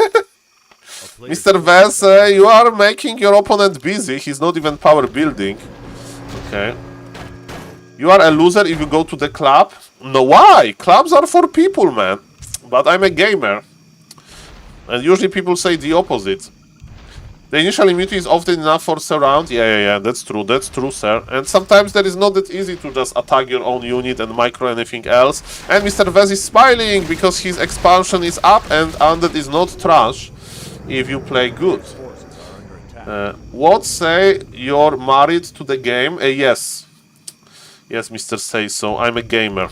Mr. Vez, you are making your opponent busy. He's not even power building. Okay. You are a loser if you go to the club. No, why? Clubs are for people, man. But I'm a gamer. And usually people say the opposite. The initial immunity is often enough for surround. Yeah, that's true, sir. And sometimes that is not that easy to just attack your own unit and micro anything else. And Mr. Vez is smiling because his expansion is up and Undead is not trash if you play good. What say you're married to the game? Yes. Yes, Mr. Say so. I'm a gamer.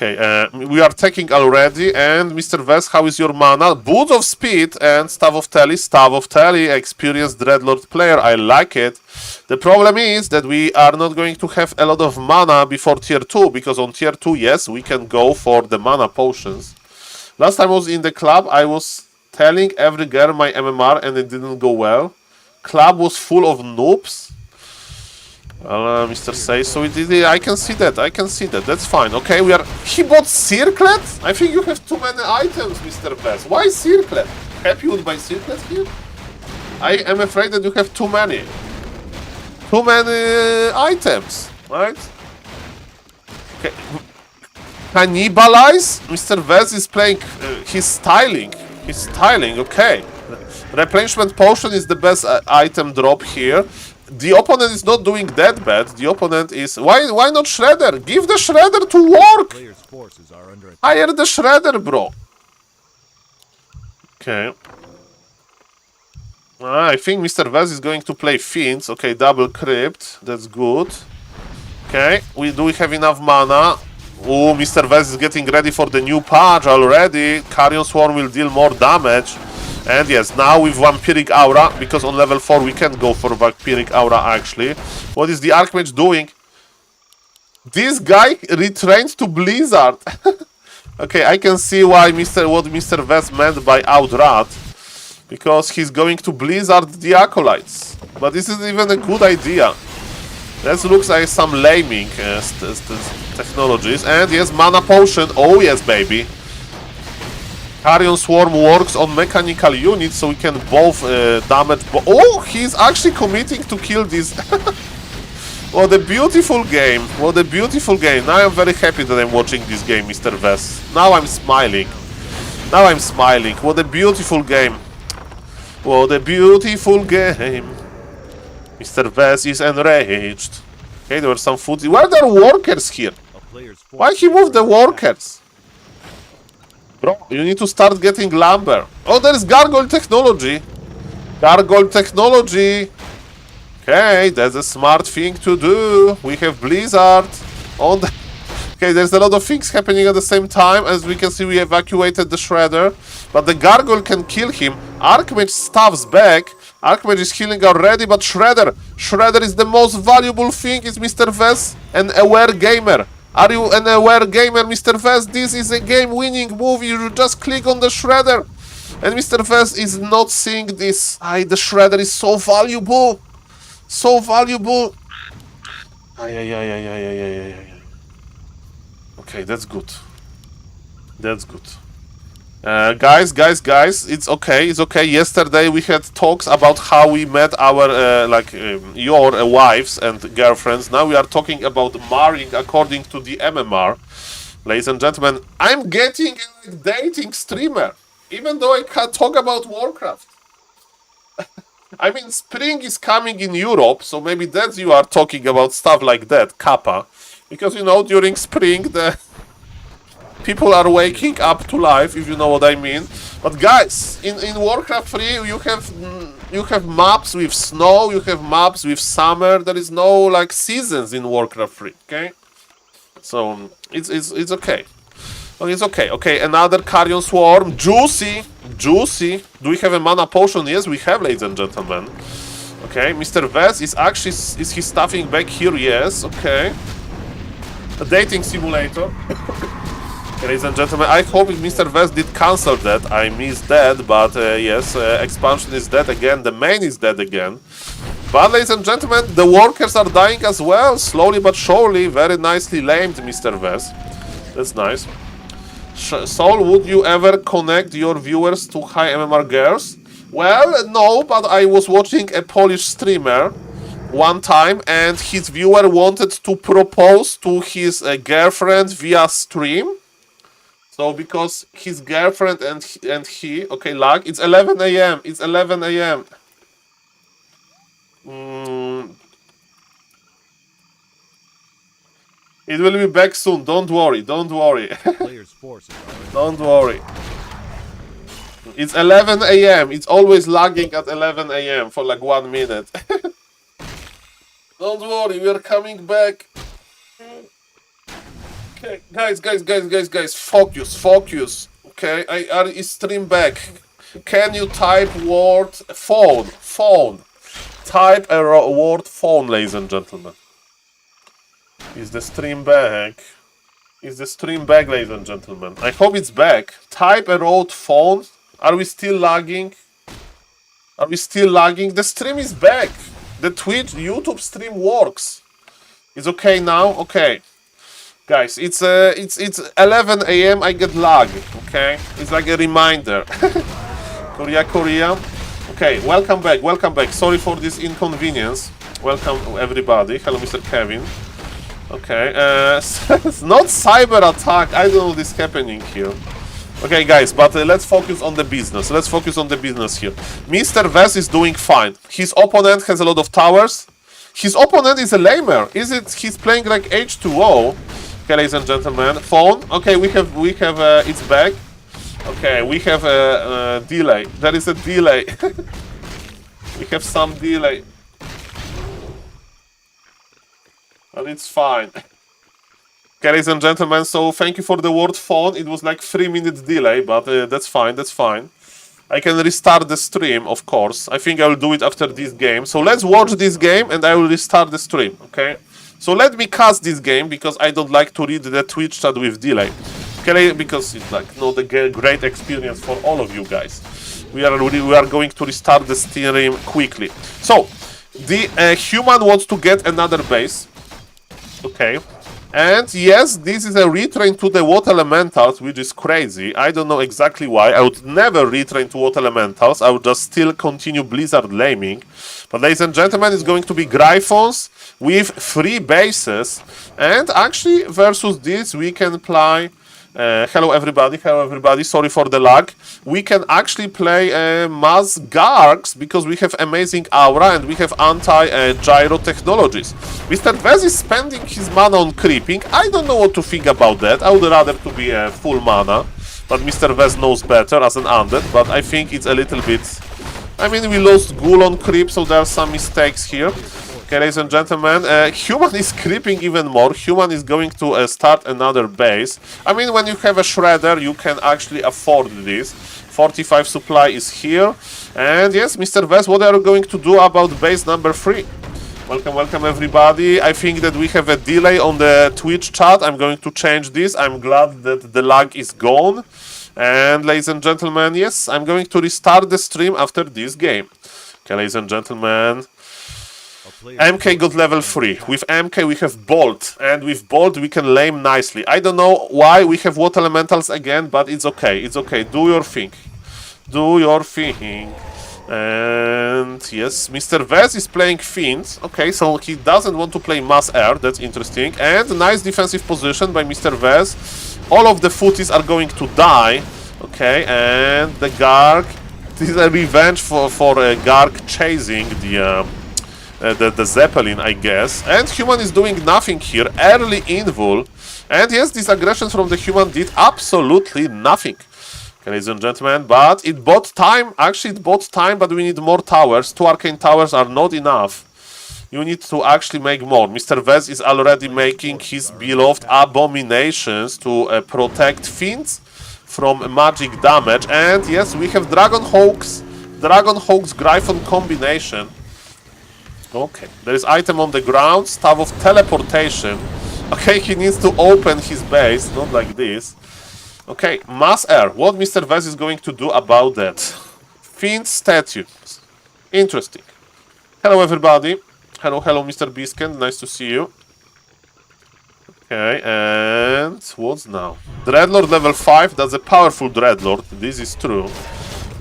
Okay, we are taking already, and Mr. Vez, how is your mana? Boots of Speed and Staff of Telly, experienced Dreadlord player, I like it. The problem is that we are not going to have a lot of mana before tier 2, because on tier 2, yes, we can go for the mana potions. Last time I was in the club, I was telling every girl my MMR and it didn't go well. Club was full of noobs. Well, Mr. Say so. I can see that. That's fine. Okay, we are. He bought Circlet? I think you have too many items, Mr. Vez. Why Circlet? Happy with my Circlet here? I am afraid that you have too many. Too many items, right? Okay. Cannibalize? Mr. Vez is playing. He's styling. Okay. Replenishment potion is the best item drop here. The opponent is not doing that bad. The opponent is... Why not Shredder? Give the Shredder to work! Players' forces are under attack. Hire the Shredder, bro. Okay. I think Mr. Vez is going to play Fiends. Okay, double crypt. That's good. Okay, we have enough mana. Oh, Mr. Vez is getting ready for the new patch already. Carrion Swarm will deal more damage. And yes, now with Vampiric Aura, because on level 4 we can go for Vampiric Aura actually. What is the Archmage doing? This guy retrained to Blizzard. Okay, I can see why what Mr. Vez meant by Outrat. Because he's going to Blizzard the Acolytes. But this isn't even a good idea. That looks like some laming technologies. And yes, Mana Potion. Oh yes, baby. Carrion Swarm works on mechanical units, so we can both damage... Oh, he's actually committing to kill this. What a beautiful game. What a beautiful game. Now I'm very happy that I'm watching this game, Mr. Vez. Now I'm smiling. Now I'm smiling. What a beautiful game. What a beautiful game. Mr. Vez is enraged. Okay, there were some food. Why are there workers here? Why he moved the workers? Bro, you need to start getting lumber. Oh, there's gargoyle technology. Gargoyle technology. Okay, that's a smart thing to do. We have Blizzard on the... Okay, there's a lot of things happening at the same time. As we can see, we evacuated the Shredder. But the gargoyle can kill him. Archmage staffs back. Archmage is healing already, but Shredder. Shredder is the most valuable thing, is Mr. Vez. An aware gamer. Are you an aware gamer, Mr. Vez? This is a game-winning move. You just click on the Shredder. And Mr. Vez is not seeing this. The Shredder is so valuable. So valuable. Okay, that's good. That's good. Guys, it's okay, it's okay. Yesterday we had talks about how we met our, your wives and girlfriends. Now we are talking about marrying according to the MMR. Ladies and gentlemen, I'm getting a dating streamer, even though I can't talk about Warcraft. I mean, spring is coming in Europe, so maybe that's you are talking about stuff like that, Kappa. Because, you know, during spring, the... people are waking up to life, if you know what I mean. But guys, in Warcraft 3 you have maps with snow, you have maps with summer. There is no like seasons in Warcraft 3, okay? So it's okay. Oh, it's okay. Okay, another Carrion Swarm. Juicy. Juicy. Do we have a mana potion? Yes, we have, ladies and gentlemen. Okay, Mr. Vez is actually... Is he stuffing back here? Yes, okay. A dating simulator. Ladies and gentlemen, I hope Mr. Vez did cancel that. I missed that, but yes, expansion is dead again. The main is dead again. But, ladies and gentlemen, the workers are dying as well. Slowly but surely. Very nicely lamed, Mr. Vez. That's nice. Saul, would you ever connect your viewers to high MMR girls? Well, no, but I was watching a Polish streamer one time, and his viewer wanted to propose to his girlfriend via stream. So, because his girlfriend and he... Okay, lag. It's 11 AM. It's 11 AM. It will be back soon. Don't worry. Don't worry. Don't worry. It's 11 AM. It's always lagging at 11 AM for like 1 minute. Don't worry. We are coming back. Okay, guys. Focus. Okay, I stream back. Can you type word phone? Type a word phone, ladies and gentlemen. Is the stream back? Is the stream back, ladies and gentlemen? I hope it's back. Type a word phone. Are we still lagging? Are we still lagging? The stream is back. The Twitch, YouTube stream works. It's okay now? Okay. Guys, it's 11 AM, I get lag, okay? It's like a reminder. Korea. Okay, welcome back. Sorry for this inconvenience. Welcome, everybody. Hello, Mr. Kevin. Okay, it's not cyber attack. I don't know what is happening here. Okay, guys, but let's focus on the business. Let's focus on the business here. Mr. Vez is doing fine. His opponent has a lot of towers. His opponent is a lamer. Is it? He's playing like H2O. Okay, ladies and gentlemen. Phone. Okay, we have it's back. Okay, we have a delay. There is a delay. We have some delay. But it's fine. Okay, ladies and gentlemen, so thank you for the word phone. It was like 3-minute delay, but that's fine, that's fine. I can restart the stream, of course. I think I will do it after this game. So let's watch this game and I will restart the stream, okay? So let me cast this game because I don't like to read the Twitch chat with delay. Okay, because it's like not a great experience for all of you guys. We are going to restart the stream quickly. So, the human wants to get another base. Okay. And yes, this is a retrain to the Water Elementals, which is crazy. I don't know exactly why. I would never retrain to Water Elementals. I would just still continue Blizzard laming. But ladies and gentlemen, it's going to be Gryphons with 3 bases. And actually, versus this, we can play... hello everybody, sorry for the lag. We can actually play Mass Gargs because we have amazing aura and we have anti-gyro technologies. Mr. Vez is spending his mana on creeping. I don't know what to think about that. I would rather to be full mana. But Mr. Vez knows better as an undead, but I think it's a little bit... I mean, we lost Ghoul on creep, so there are some mistakes here. Okay, ladies and gentlemen, Human is creeping even more. Human is going to start another base. I mean, when you have a Shredder, you can actually afford this. 45 supply is here. And yes, Mr. Vez, what are you going to do about base number 3? Welcome everybody. I think that we have a delay on the Twitch chat. I'm going to change this. I'm glad that the lag is gone. And ladies and gentlemen, yes, I'm going to restart the stream after this game. Okay, ladies and gentlemen. MK got level 3. With MK we have Bolt, and with Bolt we can lame nicely. I don't know why we have Water Elementals again, but it's okay, it's okay. Do your thing. Do your thing. And yes, Mr. Vez is playing Fiends. Okay, so he doesn't want to play Mass Air, that's interesting. And nice defensive position by Mr. Vez. All of the footies are going to die. Okay, and the Garg. This is a revenge for Garg chasing the Zeppelin, I guess. And Human is doing nothing here. Early invul. And yes, these aggressions from the Human did absolutely nothing. Okay, ladies and gentlemen, but it bought time. Actually, it bought time, but we need more towers. 2 arcane towers are not enough. You need to actually make more. Mr. Vez is already making his beloved abominations to protect Fiends from magic damage. And yes, we have Dragon Hawk's Gryphon combination. Okay, there is item on the ground, Staff of Teleportation. Okay, he needs to open his base, not like this. Okay, Mass Air. What Mr. Vez is going to do about that? Fiend statue. Interesting. Hello everybody. Hello Mr. Bisken, nice to see you. Okay, and what's now? Dreadlord level 5, that's a powerful Dreadlord, this is true.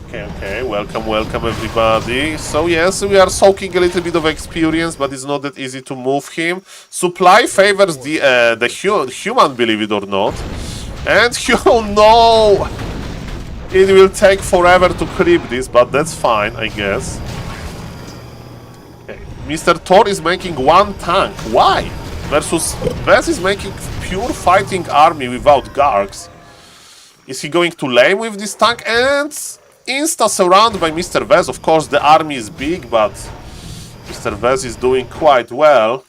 Okay, welcome everybody. So yes, we are soaking a little bit of experience, but it's not that easy to move him. Supply favors the human, believe it or not. And no! It will take forever to creep this, but that's fine, I guess. Okay. Mr. Thor is making 1 tank. Why? Versus Vez is making pure fighting army without Gargs. Is he going to lame with this tank? And insta surround by Mr. Vez. Of course, the army is big, but Mr. Vez is doing quite well.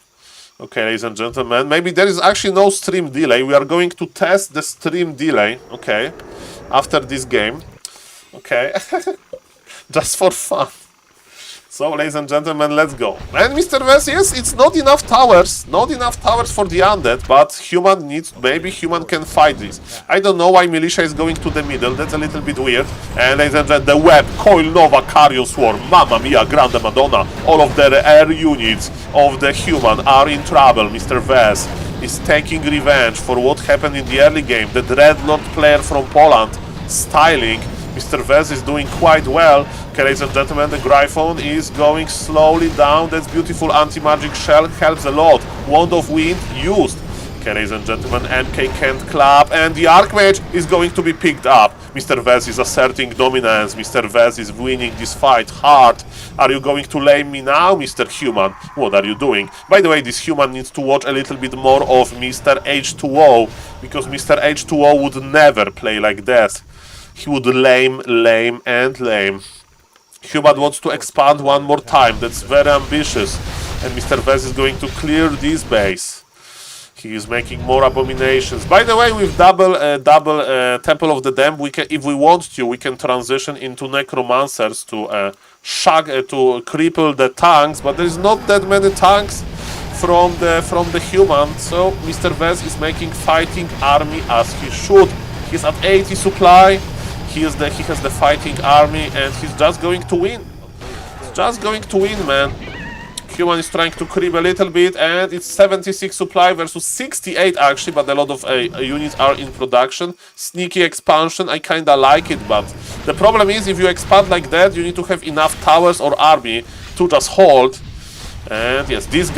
Okay, ladies and gentlemen, maybe there is actually no stream delay. We are going to test the stream delay, okay, after this game. Okay, just for fun. So, ladies and gentlemen, let's go. And Mr. Vez, yes, it's not enough towers for the undead, but Human needs, maybe Human can fight this. I don't know why Militia is going to the middle, that's a little bit weird. And ladies and gentlemen, the web, Coil Nova, Carrion Swarm, Mamma Mia, Grande Madonna, all of the air units of the Human are in trouble. Mr. Vez is taking revenge for what happened in the early game. The Dreadlord player from Poland, styling. Mr. Vez is doing quite well. Okay, ladies and gentlemen, the Gryphon is going slowly down. That's beautiful anti-magic shell, helps a lot. Wand of Wind used. Okay, Okay, ladies and gentlemen, MK can't clap, and the Archmage is going to be picked up. Mr. Vez is asserting dominance. Mr. Vez is winning this fight hard. Are you going to lame me now, Mr. Human? What are you doing? By the way, this human needs to watch a little bit more of Mr. H2O, because Mr. H2O would never play like this. He would lame. Human wants to expand one more time. That's very ambitious. And Mr. Vez is going to clear this base. He is making more abominations. By the way, with double Temple of the Damned, we can, if we want to, we can transition into Necromancers to to cripple the tanks. But there is not that many tanks from the human. So Mr. Vez is making fighting army as he should. He's at 80 supply. He has the fighting army, and he's just going to win. He's just going to win, man. Human is trying to creep a little bit, and it's 76 supply versus 68 actually, but a lot of units are in production. Sneaky expansion, I kinda like it, but the problem is if you expand like that, you need to have enough towers or army to just hold. And yes, this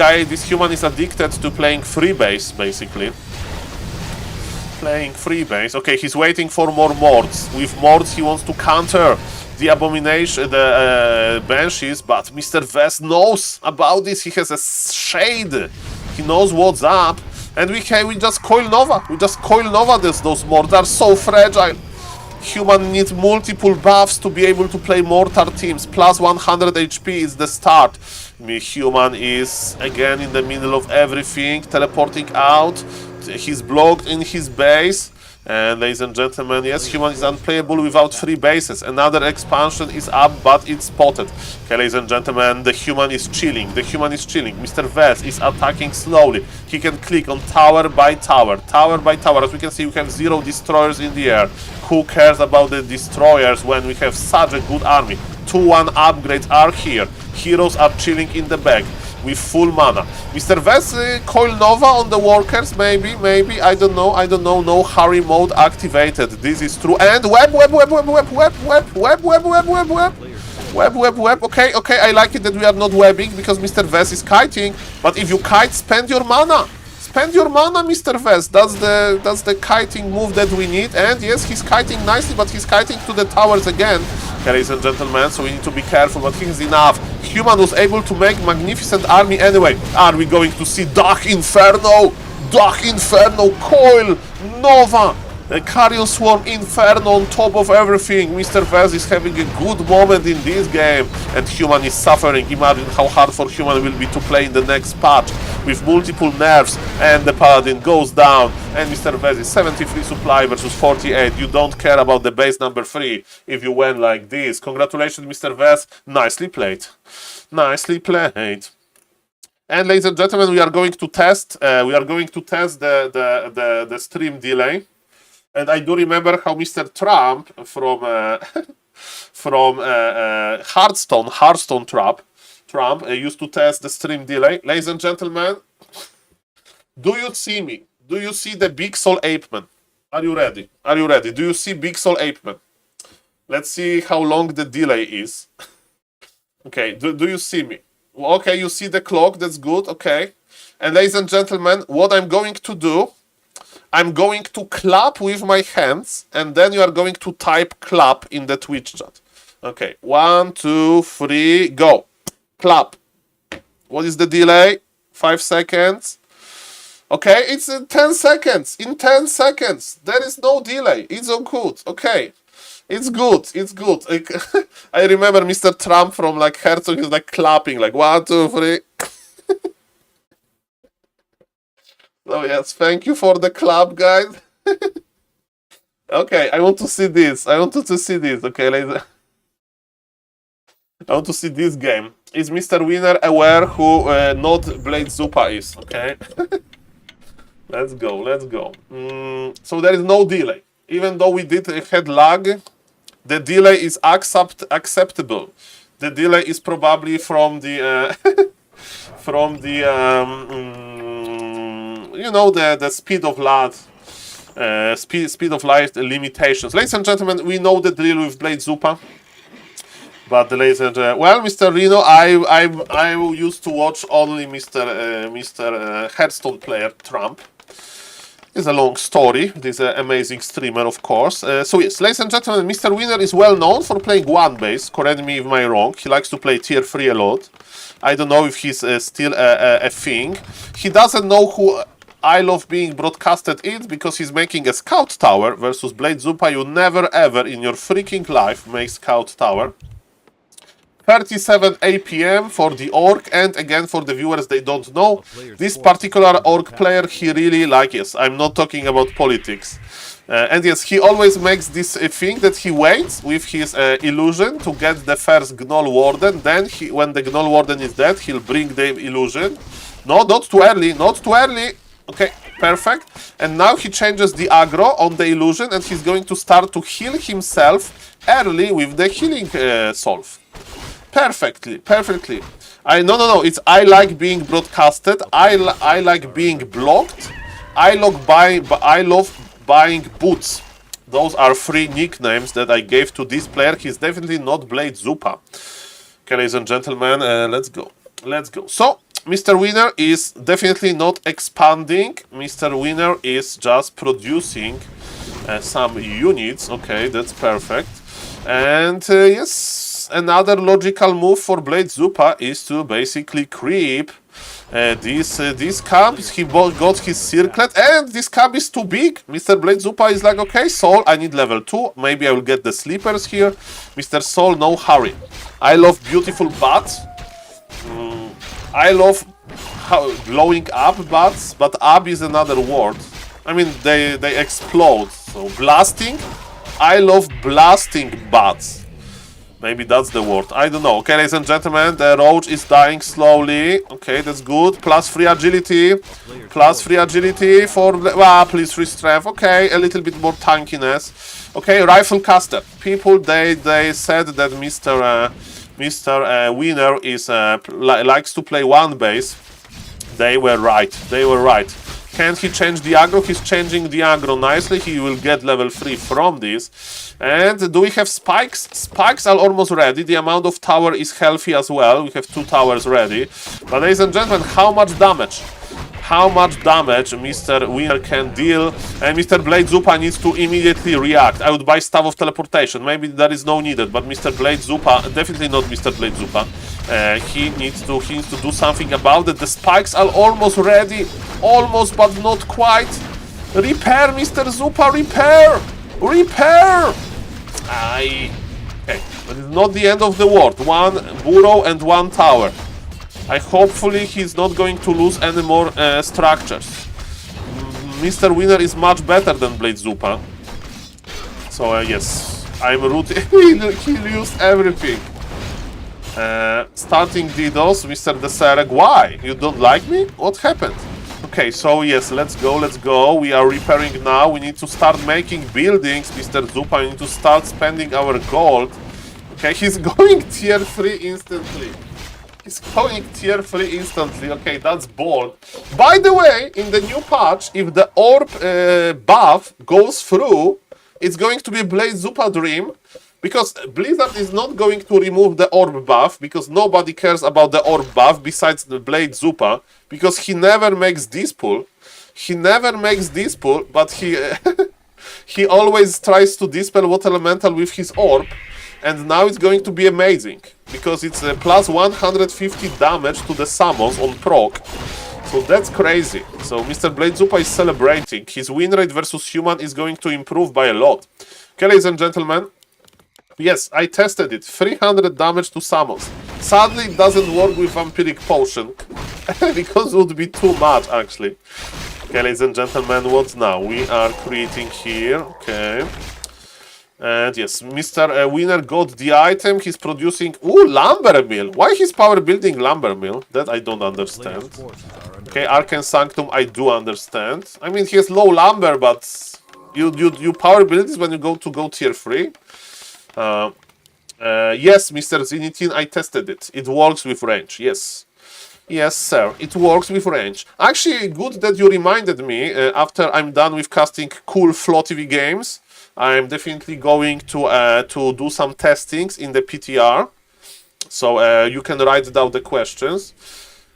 human is addicted to playing free base, basically. Playing free base. Okay, he's waiting for more mords. With mords, he wants to counter the abomination, the banshees, but Mr. Vez knows about this. He has a shade. He knows what's up, and we just coil nova. We just coil nova those mords. Are so fragile. Human needs multiple buffs to be able to play mortar teams. Plus 100 HP is the start. Human is again in the middle of everything, teleporting out. He's blocked in his base. And ladies and gentlemen, yes, human is unplayable without free bases. Another expansion is up, but it's spotted. Okay, ladies and gentlemen, the human is chilling. The human is chilling. Mr. Vez is attacking slowly. He can click on tower by tower. Tower by tower. As we can see, we have 0 destroyers in the air. Who cares about the destroyers when we have such a good army? 2-1 upgrades are here. Heroes are chilling in the back with full mana. Mr. Vez, Coil Nova on the workers, maybe, I don't know, no hurry mode activated, this is true, and web, okay, I like it that we are not webbing, because Mr. Vez is kiting, but if you kite, spend your mana, Mr. Vez, that's the kiting move that we need, and yes, he's kiting nicely, but he's kiting to the towers again, ladies and gentlemen, so we need to be careful, but he's enough. Human was able to make magnificent army anyway. Are we going to see Dark Inferno, Coil, Nova, Carrion Swarm, Inferno on top of everything? Mr. Vez is having a good moment in this game, and Human is suffering. Imagine how hard for Human will be to play in the next patch with multiple nerfs, and the Paladin goes down, and Mr. Vez is 73 supply versus 48. You don't care about the base number 3 if you win like this. Congratulations, Mr. Vez. Nicely played. Nicely played. And ladies and gentlemen, we are going to test. The stream delay. And I do remember how Mr. Trump from Hearthstone Trump used to test the stream delay. Ladies and gentlemen, do you see me? Do you see the Big Soul Apeman? Are you ready? Do you see Big Soul Apeman? Let's see how long the delay is. Okay, do you see me? Okay, you see the clock, that's good, okay. And ladies and gentlemen, what I'm going to do, I'm going to clap with my hands, and then you are going to type clap in the Twitch chat. Okay, 1, 2, 3, go. Clap. What is the delay? 5 seconds. Okay, it's in 10 seconds. In 10 seconds. There is no delay. It's all good. Okay. It's good. I remember Mr. Trump from like Herzog, he's like clapping, like 1, 2, 3. So yes, thank you for the clap, guys. Okay, I want to see this. Okay, ladies. I want to see this game. Is Mr. Winner aware who not Blade Zupa is? Okay. Let's go. So there is no delay. Even though we had lag, the delay is acceptable. The delay is probably from the the speed of light, speed of light limitations. Ladies and gentlemen, we know the drill with Blade Zupa. But ladies and well, Mr. Reno, I used to watch only Mr. Hearthstone player Trump. It's a long story. This amazing streamer, of course. So yes, ladies and gentlemen, Mr. Winner is well known for playing one base. Correct me if I'm wrong. He likes to play tier 3 a lot. I don't know if he's still a thing. He doesn't know who I Love Being Broadcasted is because he's making a scout tower versus Blade Zupa. You never ever in your freaking life make scout tower. 37 APM for the orc, and again for the viewers they don't know, this particular orc player, he really like, yes, I'm not talking about politics, and yes, he always makes this thing that he waits with his illusion to get the first Gnoll Warden, then when the Gnoll Warden is dead, he'll bring the illusion. No, not too early, not too early. Okay, perfect. And now he changes the aggro on the illusion and he's going to start to heal himself early with the healing solve. Perfectly. No. It's I like being broadcasted. I like being blocked. I love buying boots. Those are 3 nicknames that I gave to this player. He's definitely not Blade Zupa. Okay, ladies and gentlemen, let's go. So, Mr. Winner is definitely not expanding. Mr. Winner is just producing some units. Okay, that's perfect. And yes, another logical move for Blade Zupa is to basically creep these camps. He got his circlet, and this camp is too big. Mr. Blade Zupa is like, okay, Saul, I need level 2. Maybe I will get the sleepers here. Mr. Saul, no hurry. I love beautiful bats. I love blowing up bats, but up is another word. I mean, they explode. So blasting. I love blasting bats. Maybe that's the word. I don't know. Okay, ladies and gentlemen, the roach is dying slowly. Okay, that's good. +3 agility. +3 agility for... +3 strength. Okay, a little bit more tankiness. Okay, rifle caster. People, they said that Mr. Winner is likes to play one base. They were right. Can he change the aggro? He's changing the aggro nicely. He will get level 3 from this. And do we have spikes? Spikes are almost ready. The amount of tower is healthy as well. We have 2 towers ready. But ladies and gentlemen, how much damage? How much damage Mr. Winner can deal? And Mr. Blade Zupa needs to immediately react. I would buy Staff of Teleportation. Maybe there is no needed, but Mr. Blade Zupa, definitely not Mr. Blade Zupa. He needs to do something about it. The spikes are almost ready. Almost, but not quite. Repair, Mr. Zupa, repair! Repair! Okay, but it's not the end of the world. 1 burrow and 1 tower. Hopefully he's not going to lose any more structures. Mr. Winner is much better than Blade Zupa. So yes, I'm rooting. He used everything. Starting DDoS, Mr. Desereg. Why? You don't like me? What happened? Okay, so yes, let's go. We are repairing now. We need to start making buildings, Mr. Zupa. We need to start spending our gold. Okay, he's going tier 3 instantly. He's going tier 3 instantly. Okay, that's bold. By the way, in the new patch, if the orb buff goes through, it's going to be Blade Zupa Dream. Because Blizzard is not going to remove the orb buff, because nobody cares about the orb buff besides the Blade Zupa, because he never makes this pull. But he he always tries to dispel Water Elemental with his orb, and now it's going to be amazing, because it's plus 150 damage to the summons on proc. So that's crazy. So Mr. Blade Zupa is celebrating. His win rate versus human is going to improve by a lot. Okay, ladies and gentlemen. Yes, I tested it. 300 damage to summons. Sadly, it doesn't work with Vampiric Potion. Because it would be too much, actually. Okay, ladies and gentlemen, what now? We are creating here. Okay. And yes, Mr. Winner got the item. He's producing... Ooh, Lumber Mill. Why he's power building Lumber Mill? That I don't understand. Okay, Arcane Sanctum, I do understand. I mean, he has low lumber, but... You power build this when you go tier 3. Yes, Mr. Zinitin, I tested it. It works with range, yes. Yes, sir, it works with range. Actually, good that you reminded me. After I'm done with casting cool Flow TV games, I'm definitely going to do some testings in the PTR. So you can write down the questions.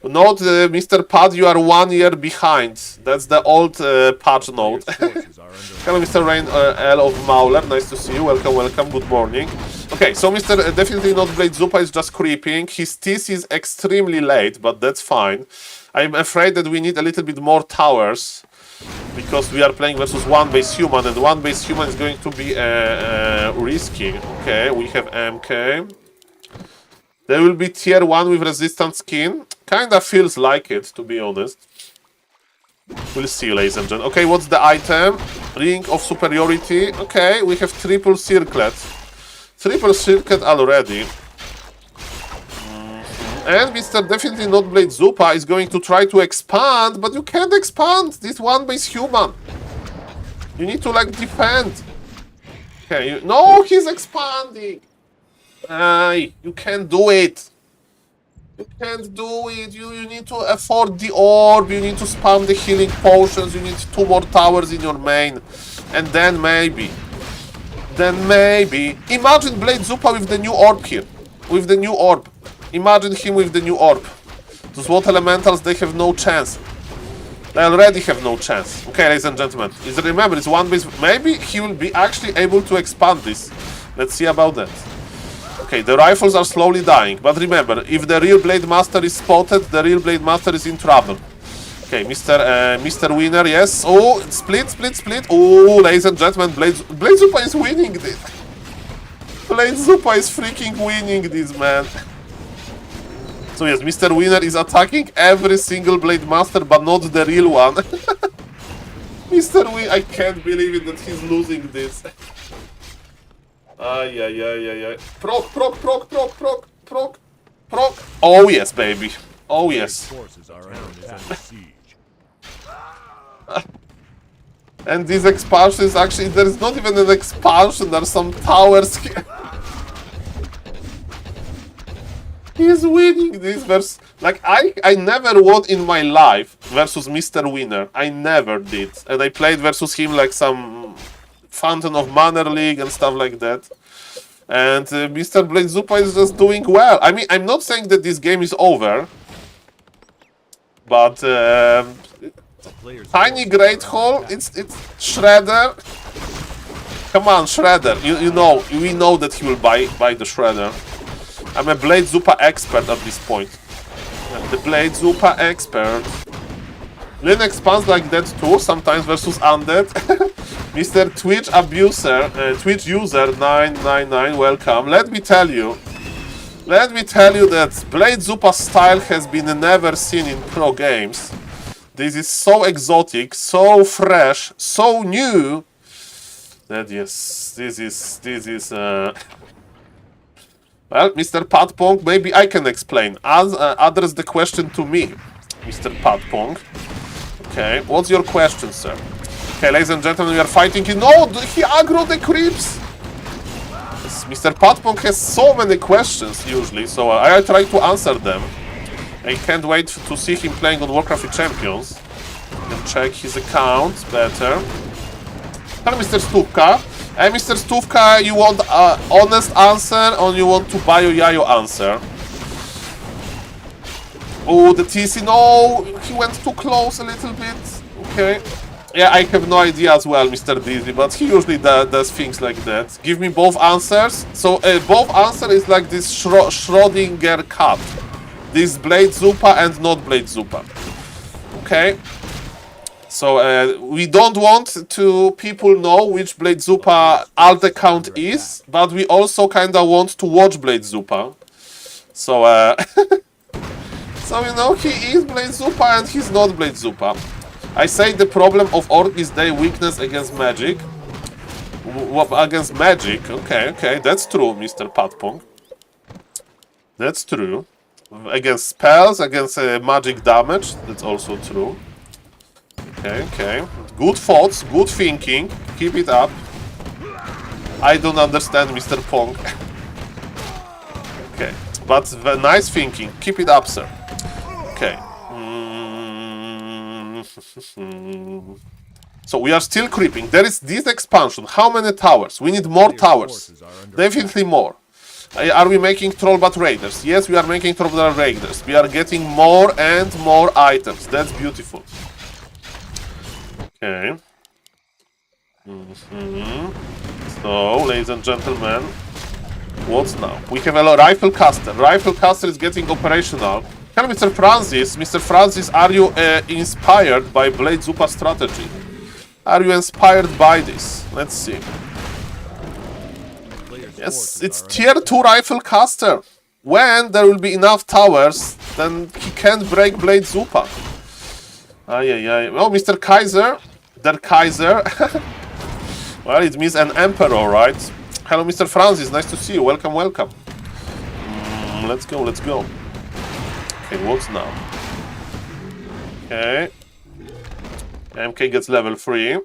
Note, Mr. Pad, you are 1 year behind. That's the old patch note. Forces are under Hello, Mr. Rain L of Mauler. Nice to see you. Welcome, welcome. Good morning. Okay, so Mr. Definitely not Blade Zupa is just creeping. His TC is extremely late, but that's fine. I'm afraid that we need a little bit more towers because we are playing versus one base human, and one base human is going to be risky. Okay, we have MK. There will be tier 1 with resistant skin. Kinda feels like it, to be honest. We'll see, ladies and gentlemen. Okay, what's the item? Ring of Superiority. Okay, we have triple circlet. Triple circlet already. And Mr. Definitely Not Blade Zupa is going to try to expand, but you can't expand this one base human. You need to, like, defend. Okay, no, he's expanding. You can't do it. You can't do it. You need to afford the orb. You need to spam the healing potions. You need 2 more towers in your main. And then maybe. Imagine Blade Zupa with the new orb here. With the new orb. Imagine him with the new orb. Those water elementals, they have no chance. They already have no chance. Okay, ladies and gentlemen. Remember, it's one base. Maybe he will be actually able to expand this. Let's see about that. Okay, the rifles are slowly dying, but remember, if the real Blade Master is spotted, the real Blade Master is in trouble. Okay, Mr. Winner, yes. Oh, split. Oh, ladies and gentlemen, Blade Zupa is winning this. Blade Zupa is freaking winning this, man. So yes, Mr. Winner is attacking every single Blade Master, but not the real one. Mr. Winner, I can't believe it that he's losing this. Ay. Proc. Oh yes, baby. Oh yes. forces are under siege. And this expansion is actually, there is not even an expansion, there are some towers here. He's winning this versus, like, I never won in my life versus Mr. Winner. I never did. And I played versus him like some Fountain of Manor League and stuff like that. And Mr. Blade Zupa is just doing well. I mean, I'm not saying that this game is over. But Tiny Great Hall, it's Shredder. Come on, Shredder. You know, we know that he will buy the Shredder. I'm a Blade Zupa expert at this point. The Blade Zupa expert. Lin expands like that too, sometimes versus Undead. Mr. Twitch Abuser, Twitch User 999, welcome. Let me tell you that Blade Zupa style has been never seen in pro games. This is so exotic, so fresh, so new. That yes, this is. Well, Mr. Patpong, maybe I can explain. Address the question to me, Mr. Patpong. Okay, what's your question, sir? Okay, ladies and gentlemen, we are fighting. No, he aggroed the creeps. Yes, Mr. Patpong has so many questions usually, so I try to answer them. I can't wait to see him playing on Warcraft Champions. And check his account better. Hello, Mr. Stupka. Hey, Mr. Stupka, you want an honest answer or you want to Bayo Yayo answer? Oh, the TC, no, he went too close a little bit. Okay. Yeah, I have no idea as well, Mr. Dizzy, but he usually does things like that. Give me both answers. So, both answer is like this Schrodinger cat. This Blade Zupa and not Blade Zupa. Okay. So, we don't want to people know which Blade Zupa alt account is, but we also kinda want to watch Blade Zupa. So, so, you know, he is Blade Zupa and he's not Blade Zupa. I say the problem of Orc is their weakness against magic. Against magic, okay, that's true, Mr. Patpong. That's true. Against spells, against magic damage, that's also true. Okay. Good thoughts, good thinking. Keep it up. I don't understand, Mr. Pong. Okay, but nice thinking. Keep it up, sir. Okay. So we are still creeping. There is this expansion. How many towers? We need more towers. Definitely more. Are we making Trollbat Raiders? Yes, we are making Trollbat Raiders. We are getting more and more items. That's beautiful. Okay. So, ladies and gentlemen, what's now? We have a Rifle Caster. Rifle Caster is getting operational. Hello, Mr. Francis. Mr. Francis, are you inspired by Blade Zupa strategy? Are you inspired by this? Let's see. Yes, it's tier 2 Rifle Caster. When there will be enough towers, then he can't break Blade Zupa. Well, Mr. Kaiser, der Kaiser. Well, it means an emperor, right? Hello, Mr. Francis, nice to see you. Welcome, welcome. Let's go, let's go. Okay, what's now? Okay. MK gets level 3.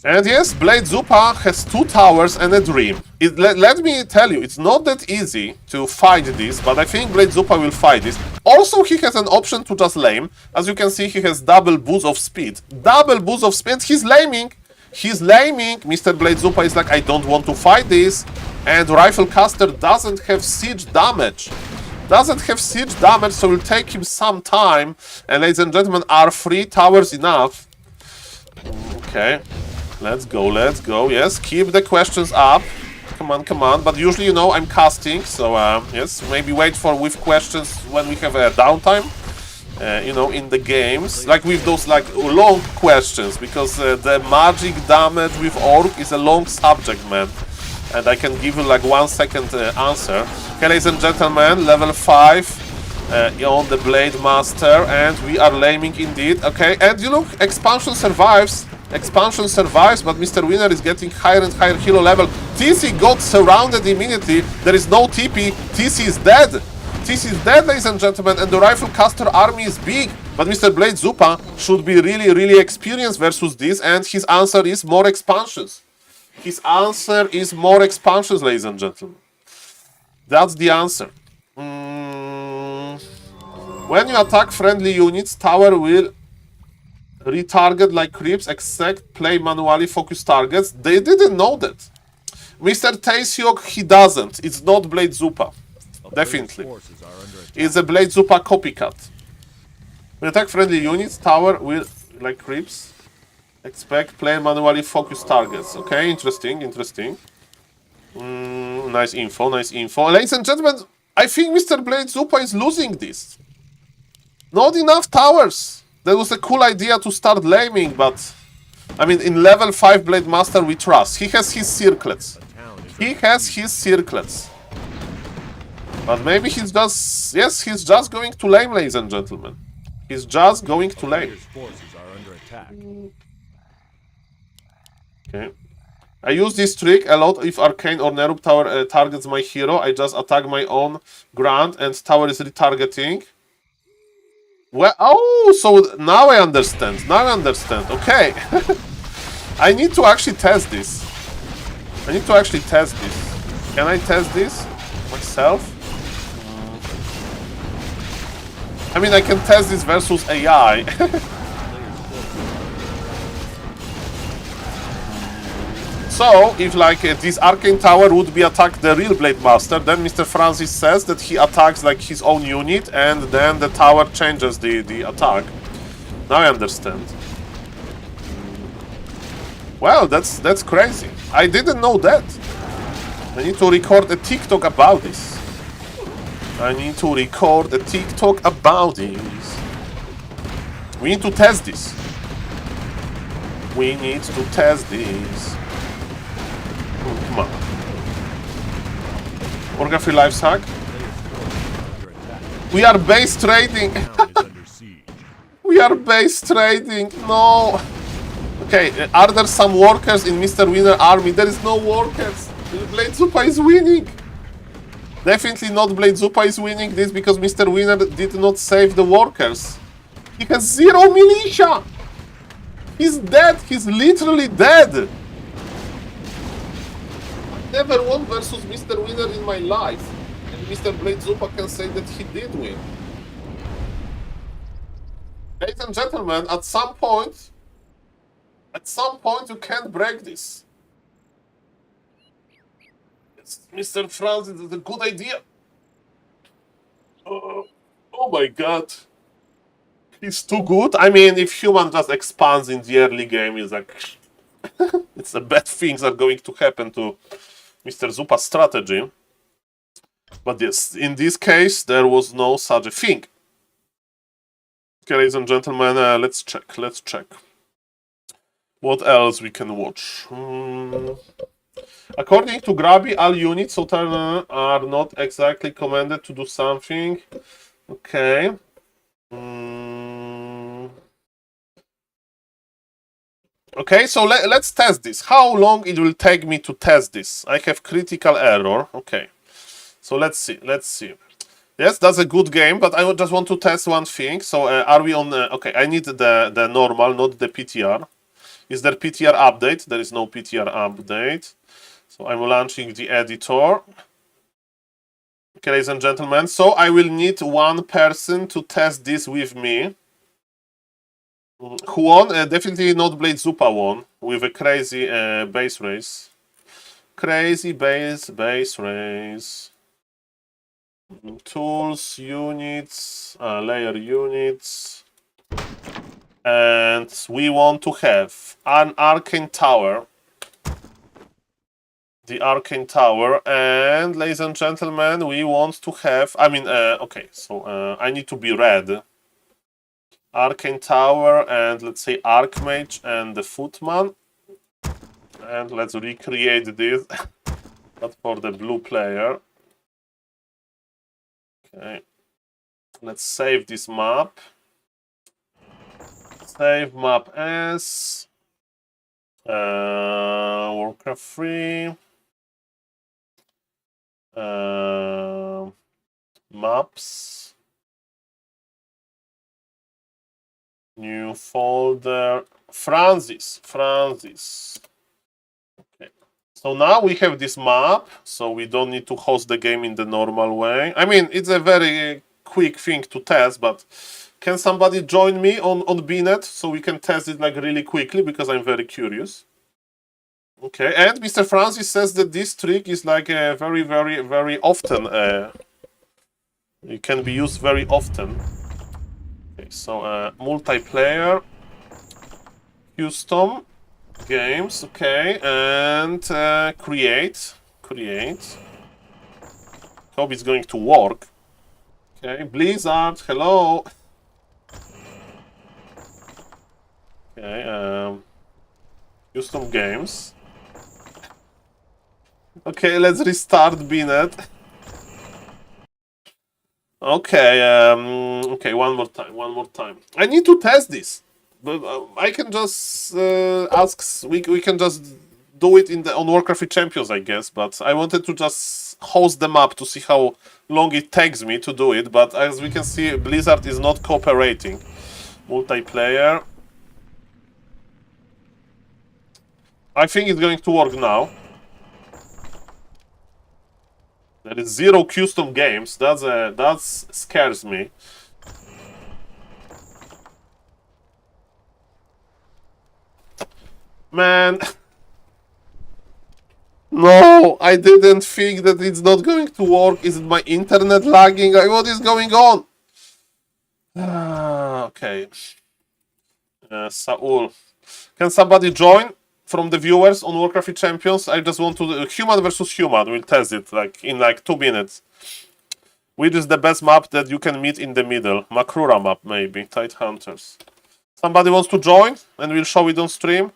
And yes, Blade Zupa has 2 towers and a dream. Let me tell you, it's not that easy to fight this, but I think Blade Zupa will fight this. Also, he has an option to just lame. As you can see, he has double boost of speed. Double boost of speed, he's laming. He's laming. Mr. Blade Zupa is like, I don't want to fight this. And Rifle Caster doesn't have siege damage. Doesn't have siege damage, so it will take him some time. And ladies and gentlemen, are 3 towers enough? Okay, let's go, let's go. Yes, keep the questions up. Come on, come on. But usually, you know, I'm casting, so yes, maybe wait for with questions when we have a downtime. You know, in the games, like with those like long questions, because the magic damage with Orc is a long subject, man. And I can give you like 1 second answer. Okay, ladies and gentlemen, level 5. On the Blade Master, and we are laming indeed. Okay, and you look, expansion survives. Expansion survives, but Mr. Winner is getting higher and higher hero level. TC got surrounded immediately. There is no TP. TC is dead. TC is dead, ladies and gentlemen, and the Rifle Caster army is big. But Mr. Blade Zupa should be really, really experienced versus this, and his answer is more expansions. His answer is more expansions, ladies and gentlemen. That's the answer. When you attack friendly units, tower will retarget like creeps, except play manually focused targets. They didn't know that. Mr. Taesiok, he doesn't. It's not Blade Zupa. Definitely. It's a Blade Zupa copycat. When attack friendly units, tower will, like creeps, expect play manually focused targets. Okay, interesting, interesting. Nice info, nice info. Ladies and gentlemen, I think Mr. Blade Zupa is losing this. Not enough towers. That was a cool idea to start laming, but I mean, in level 5 Blade Master we trust. He has his circlets. He has his circlets. But maybe he's just... Yes, he's just going to lame, ladies and gentlemen. He's just going to lame. Okay. I use this trick a lot if Arcane or Nerub Tower targets my hero. I just attack my own Grand and tower is retargeting. Well, oh, so now I understand. Now I understand. Okay. I need to actually test this. I need to actually test this. Can I test this myself? I mean, I can test this versus AI. So, if like this Arcane Tower would be attacked the real Blade Master, then Mr. Francis says that he attacks like his own unit and then the tower changes the attack. Now I understand. Well, that's crazy. I didn't know that. I need to record a TikTok about this. I need to record a TikTok about this. We need to test this. We need to test this. Come on. Warcraft free life hack. We are base trading. We are base trading. No. Okay, are there some workers in Mr. Winner army? There is no workers. Blade Zupa is winning. Definitely not Blade Zupa is winning this because Mr. Winner did not save the workers. He has 0 militia. He's dead. He's literally dead. Never won versus Mr. Winner in my life. And Mr. Blade Zupa can say that he did win. Ladies and gentlemen, at some point you can't break this. Mr. Francis is a good idea. Oh my god. He's too good. I mean, if human just expands in the early game, it's like it's the bad things are going to happen to Mr. Zupa's strategy. But yes, in this case, there was no such a thing. Okay, ladies and gentlemen, let's check. Let's check. What else we can watch? According to Grabby, all units are not exactly commanded to do something. Okay. Okay, so let's test this. How long it will take me to test this? I have critical error. Okay. So let's see. Let's see. Yes, that's a good game, but I just want to test one thing. So are we on... okay, I need the normal, not the PTR. Is there PTR update? There is no PTR update. So I'm launching the editor. Okay, ladies and gentlemen. So I will need one person to test this with me. Who won? Definitely not Blade Zupa won with a crazy base race. Crazy base race. Tools, units, layer units. And we want to have an Arcane Tower. The Arcane Tower. And, ladies and gentlemen, we want to have... I mean, okay, so I need to be red. Arcane Tower and, let's say, Archmage and the Footman. And let's recreate this. But for the blue player. Okay. Let's save this map. Save map as Warcraft 3. Maps. New folder. Francis. Okay. So now we have this map, so we don't need to host the game in the normal way. I mean, it's a very quick thing to test, but can somebody join me on BNet so we can test it like really quickly, because I'm very curious. Okay, and Mr. Francis says that this trick is like very, very, very often. It can be used very often. Okay, so multiplayer, custom games, okay, and create. Hope it's going to work. Okay, Blizzard, hello. Okay, custom games. Okay, let's restart BNet. Okay, okay, one more time. I need to test this, but I can just ask. We can just do it on Warcraft Champions, I guess. But I wanted to just host the map to see how long it takes me to do it. But as we can see, Blizzard is not cooperating. Multiplayer. I think it's going to work now. There is 0 custom games. That scares me. Man. No, I didn't think that it's not going to work. Is it my internet lagging? What is going on? Okay. Saul. Can somebody join from the viewers on Warcraft Champions? I just want to... human versus human. We'll test it in 2 minutes. Which is the best map that you can meet in the middle? Makrura map, maybe. Tide Hunters. Somebody wants to join and we'll show it on stream.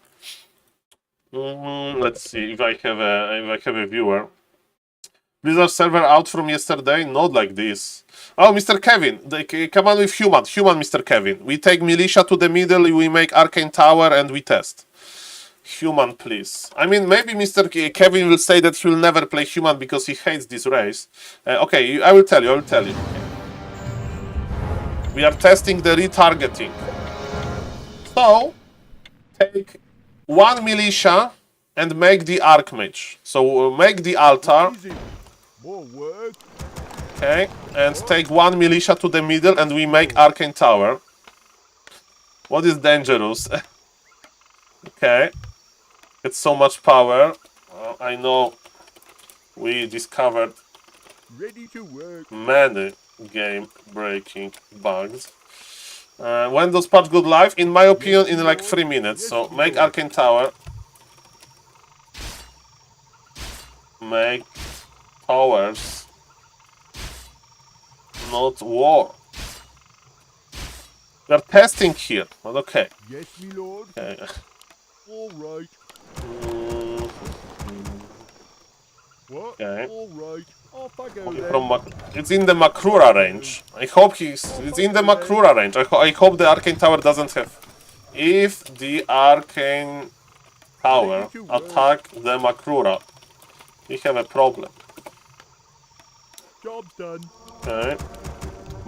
Let's see if I have a viewer. Blizzard server out from yesterday? Not like this. Oh, Mr. Kevin, come on with human, Mr. Kevin. We take militia to the middle, we make Arcane Tower, and we test. Human, please. I mean, maybe Mr. Kevin will say that he will never play human because he hates this race. Okay, I will tell you. We are testing the retargeting. So, take 1 militia and make the Archmage. So, make the altar. Okay, and take 1 militia to the middle and we make Arcane Tower. What is dangerous? Okay. It's so much power. I know we discovered Ready to work. many game-breaking bugs. When does patch go live? In my opinion, in like 3 minutes. So make Arcane Tower. Make towers, not war. We are testing here, but okay. Yes, me lord. Okay. All right. What? Okay. All right. Off I go Okay, then. it's in the Makrura range. I hope it's in the Makrura range. I hope the Arcane Tower doesn't have. If the Arcane Tower attack the Makrura, we have a problem. Job's done. Okay.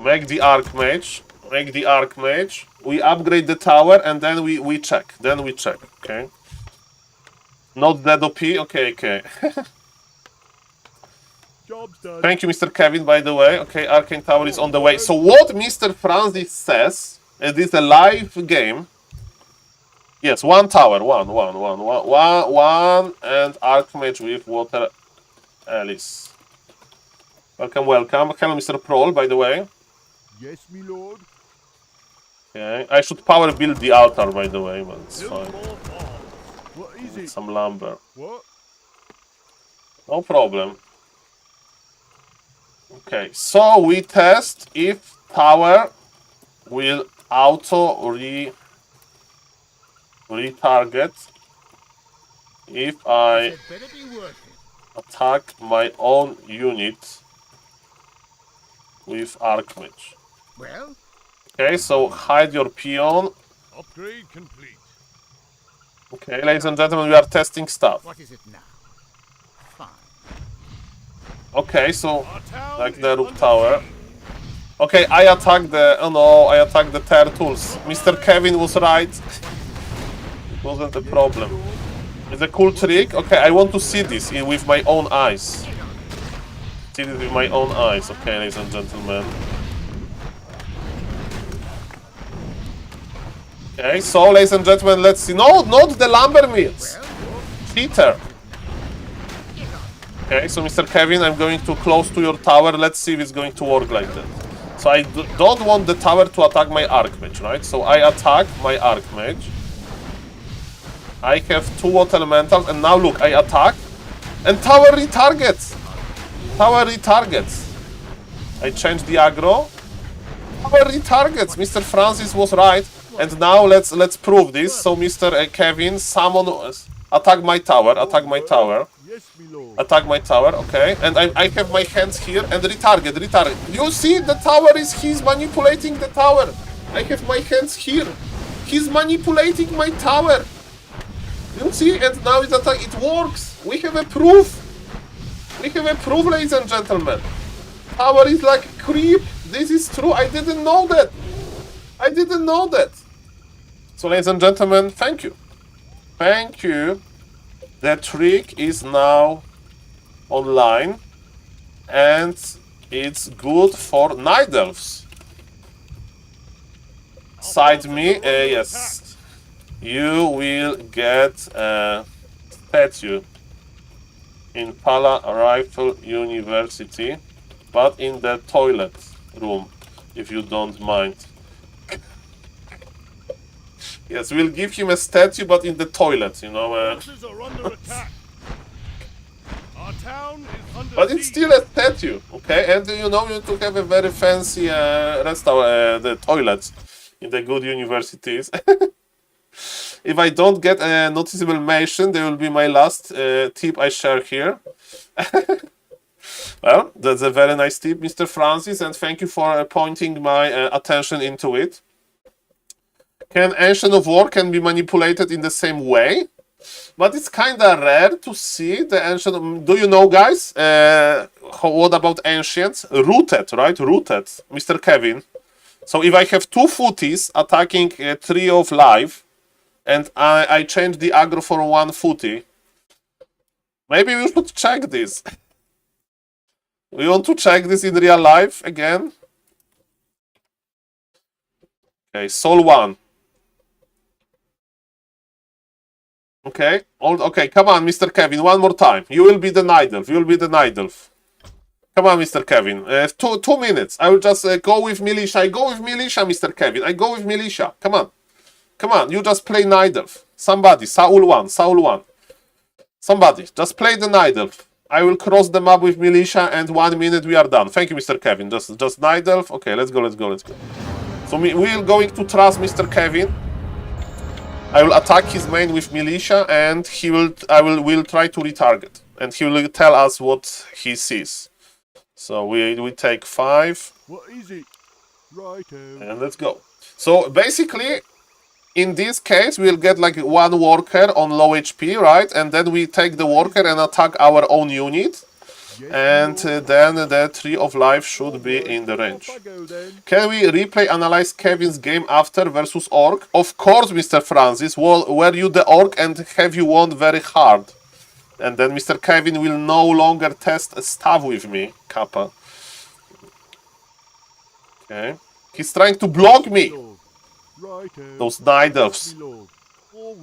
Make the Archmage. Make the Archmage. We upgrade the tower and then we check. Then we check. Okay. Not that OP. Okay, okay. Job's done. Thank you, Mr. Kevin, by the way. Okay, Arcane Tower is on the way. So what Mr. Francis says, it is a live game. Yes, one tower, one, and Archmage with Water Alice. Welcome, welcome. Hello, Mr. Prol, by the way. Yes, me lord. Okay, I should power build the altar, by the way, but it's Build fine. more farms. What is it? Some lumber. What? No problem. Okay, so we test if tower will auto retarget if I Better be worth it. attack my own unit with Archmage. Well, Okay, so hide your peon. upgrade complete. Okay, ladies and gentlemen, we are testing stuff. What is it now? Fine. Okay, so Our town like is the roof under tower. siege. Okay, I attacked the... Oh no, I attacked the turtles. Mr. Kevin was right. It wasn't a problem. It's a cool trick. Okay, I want to see this with my own eyes. See this with my own eyes. Okay, ladies and gentlemen. Okay, so ladies and gentlemen, let's see. No, not the lumber mills. Cheater. Okay, so Mr. Kevin, I'm going too close to your tower. Let's see if it's going to work like that. So I don't want the tower to attack my Archmage, right? So I attack my Archmage. I have 2 water elementals, and now look, I attack, and tower retargets. Tower retargets. I change the aggro. Tower retargets. Mr. Francis was right, and now let's prove this. So Mr. Kevin, summon, attack my tower. Attack my tower. Yes, me lord. Attack my tower, okay, and I have my hands here and retarget. You see, the tower he's manipulating the tower. I have my hands here. He's manipulating my tower. You see, and now it's attack. It works. We have a proof. We have a proof, ladies and gentlemen. Tower is like creep. This is true. I didn't know that. I didn't know that. So, ladies and gentlemen, thank you. Thank you. The trick is now online, and it's good for night elves. Side me, yes. You will get a statue in Pala Rifle University, but in the toilet room, if you don't mind. Yes, we'll give him a statue, but in the toilet, you know. Forces are under attack. Our town is under But it's siege. still a statue, okay? And you know, you need to have a very fancy the toilets in the good universities. If I don't get a noticeable mention, they will be my last tip I share here. Well, that's a very nice tip, Mr. Francis, and thank you for pointing my attention into it. Can Ancient of War can be manipulated in the same way? But it's kind of rare to see the Ancient... Do you know, guys? What about Ancients? Rooted, right? Rooted. Mr. Kevin. So if I have 2 footies attacking 3 of life, and I change the aggro for 1 footy, maybe we should check this. We want to check this in real life again. Okay, Soul 1. Okay. Okay, come on, Mr. Kevin, one more time. You will be the Night Elf. You will be the Night Elf. Come on, Mr. Kevin. 2 minutes. I will just go with Militia. I go with Militia, Mr. Kevin. I go with Militia. Come on. Come on, you just play Night Elf. Somebody, Saul 1, Saul 1. Somebody, just play the Night Elf. I will cross the map with Militia and 1 minute we are done. Thank you, Mr. Kevin. Just Night Elf. Okay, let's go, let's go, let's go. So we are going to trust Mr. Kevin. I will attack his main with Militia and we'll try to retarget. And he will tell us what he sees. So we take 5. What is it? Righto. And let's go. So basically, in this case, we'll get like 1 worker on low HP, right? And then we take the worker and attack our own unit. And then the Tree of Life should be in the range. Can we replay, analyze Kevin's game after versus Orc? Of course, Mr. Francis. Were you the Orc and have you won very hard? And then Mr. Kevin will no longer test stuff with me, Kappa. Okay. He's trying to block me. Those Night Elves.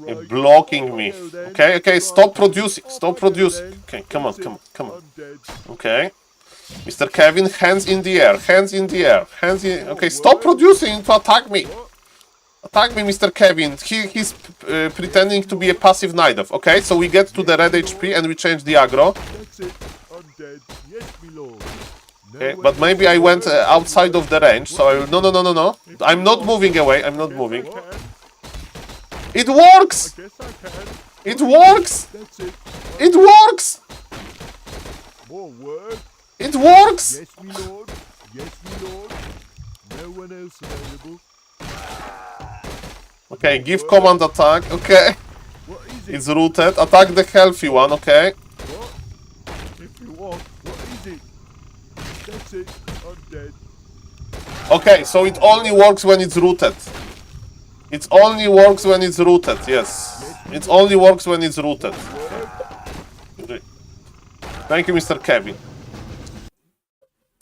They're blocking me. Okay, okay, stop producing. Stop producing. Okay, come on, come on, come on. Okay. Mr. Kevin, hands in the air. Hands in the air. Hands in... Okay, stop producing to attack me. Attack me, Mr. Kevin. He's pretending to be a passive Night Elf. Okay, so we get to the red HP and we change the aggro. Okay, but maybe I went outside of the range, so I will... No, no, no, no, no. I'm not moving away. I'm not moving. It works! It works! It works! More work? It works! Yes, me lord. Yes, me lord. No one else available. Okay, give command attack. Okay. What is it? It's rooted. Attack the healthy one. Okay. What? If you want, what is it? That's it. I'm dead. Okay, so it only works when it's rooted. It only works when it's rooted, yes. It only works when it's rooted. Okay. Thank you, Mr. Kevin.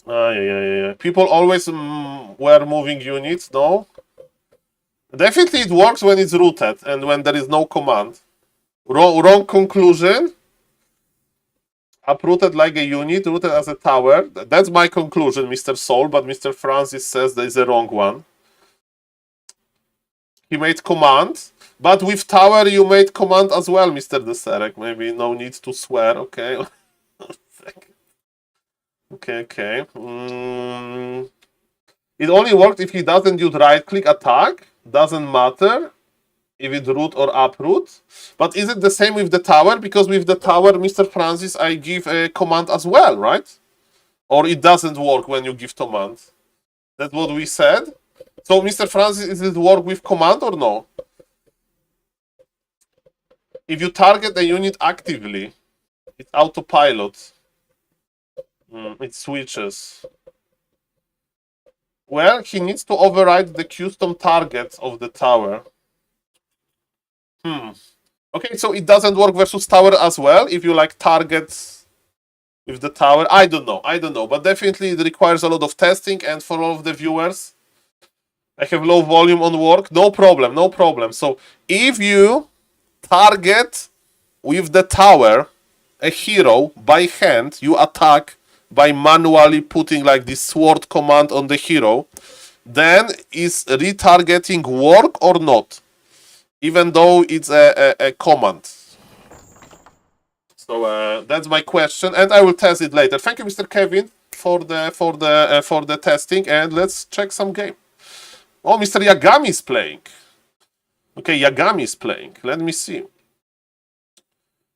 Yeah. People always were moving units, no? Definitely it works when it's rooted and when there is no command. Wrong conclusion. Uprooted like a unit, rooted as a tower. That's my conclusion, Mr. Saul, but Mr. Francis says there is a wrong one. He made command, but with tower you made command as well, Mr. Deserek. Maybe no need to swear, okay? Okay. It only worked if he doesn't use right-click attack. Doesn't matter if it's root or uproot. But is it the same with the tower? Because with the tower, Mr. Francis, I give a command as well, right? Or it doesn't work when you give command. That's what we said. So, Mr. Francis, is it work with command or no? If you target a unit actively, it's autopilot. It switches. Well, he needs to override the custom targets of the tower. Okay, so it doesn't work versus tower as well, if you like targets with the tower. I don't know, but definitely it requires a lot of testing, and for all of the viewers, I have low volume on work, no problem. So if you target with the tower a hero by hand, you attack by manually putting like this sword command on the hero, then is retargeting work or not? Even though it's a command. So that's my question, and I will test it later. Thank you, Mr. Kevin, for the testing, and let's check some game. Oh, Mr. Yagami is playing. Okay, Yagami is playing. Let me see.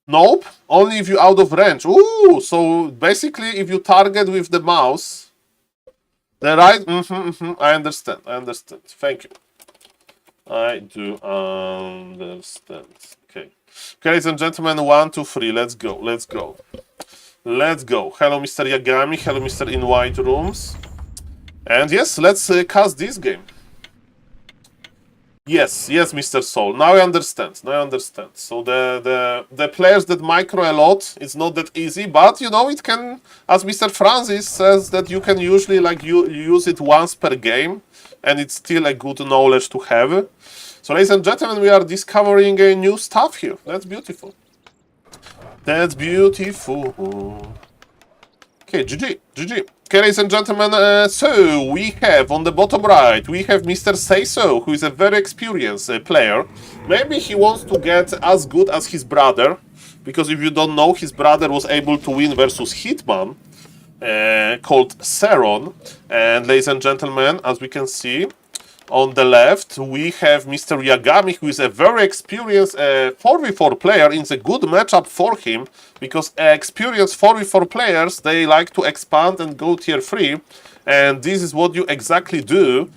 Nope, only if you're out of range. Ooh, so basically if you target with the mouse, the right... I understand. Thank you. I do understand. Okay. Ladies and gentlemen, 1, 2, 3. Let's go. Hello, Mr. Yagami. Hello, Mr. In White Rooms. And yes, let's cast this game. Yes, yes, Mr. Soul. Now I understand. Now I understand. So the players that micro a lot, it's not that easy, but you know it can, as Mr. Francis says, that you can usually like you use it once per game, and it's still a good knowledge to have. So, ladies and gentlemen, we are discovering a new stuff here. That's beautiful. That's beautiful. Okay, GG, GG. Okay, ladies and gentlemen, so we have on the bottom right, we have Mr. Say So, who is a very experienced player. Maybe he wants to get as good as his brother, because if you don't know, his brother was able to win versus Hitman, called Seron. And ladies and gentlemen, as we can see, on the left, we have Mr. Yagami, who is a very experienced 4v4 player. It's a good matchup for him, because experienced 4v4 players, they like to expand and go tier 3. And this is what you exactly do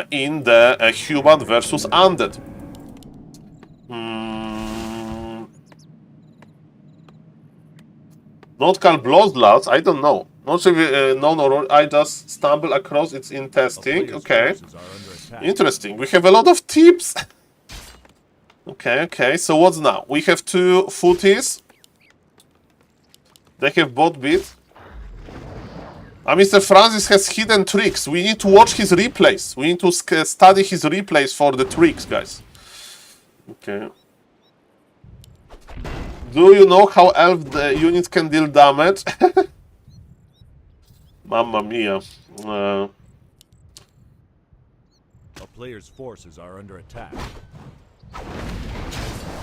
in the human versus undead. Not called Bloodlust, I don't know. Not sure if no, I just stumbled across it's in testing. Okay. Interesting. We have a lot of tips. Okay, so what's now? We have 2 footies. They have bot beat. Mr. Francis has hidden tricks. We need to watch his replays. We need to study his replays for the tricks, guys. Okay. Do you know how elf units can deal damage? Mamma mia. A player's forces are under attack.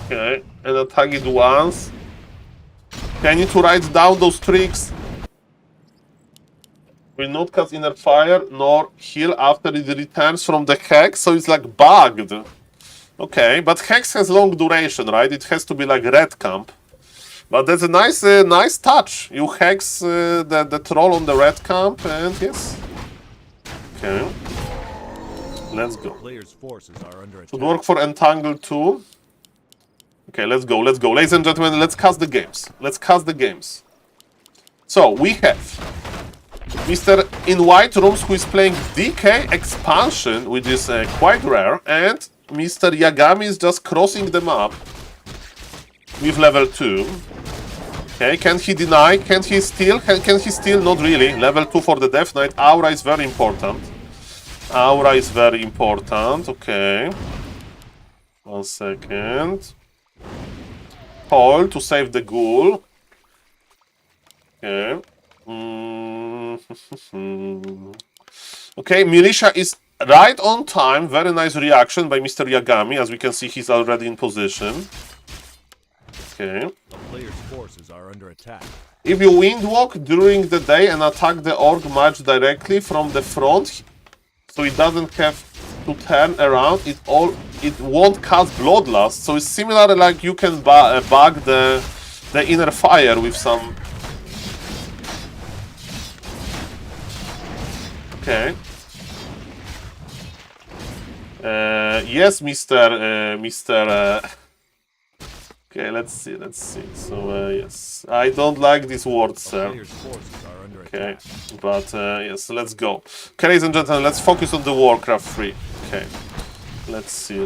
Okay, and attack it once. Okay, I need to write down those tricks. Will not cast inner fire nor heal after it returns from the hex, so it's like bugged. Okay, but hex has long duration, right? It has to be like red camp. But that's a nice, nice touch. You hex the troll on the red camp, and yes. Okay. Let's go. Player's forces are under attack. Should work for Entangle too. Okay, let's go, let's go. Ladies and gentlemen, let's cast the games. Let's cast the games. So, we have Mr. in White Rooms, who is playing DK Expansion, which is quite rare, and Mr. Yagami is just crossing the map with level 2. Okay, can he deny? Can he steal? Can he steal? Not really. Level 2 for the Death Knight. Aura is very important. Aura is very important. Okay. 1 second. Hold to save the ghoul. Okay. Okay, Militia is right on time. Very nice reaction by Mr. Yagami. As we can see, he's already in position. Okay. The player's forces are under attack. If you windwalk during the day and attack the orc mage directly from the front, so it doesn't have to turn around, it won't cast Bloodlust. So it's similar, like you can bug the inner fire with some. Okay. Yes, Mr. Okay, let's see. So, yes. I don't like these words, sir. Okay, but, yes, let's go. Okay, ladies and gentlemen, let's focus on the Warcraft 3. Okay, let's see.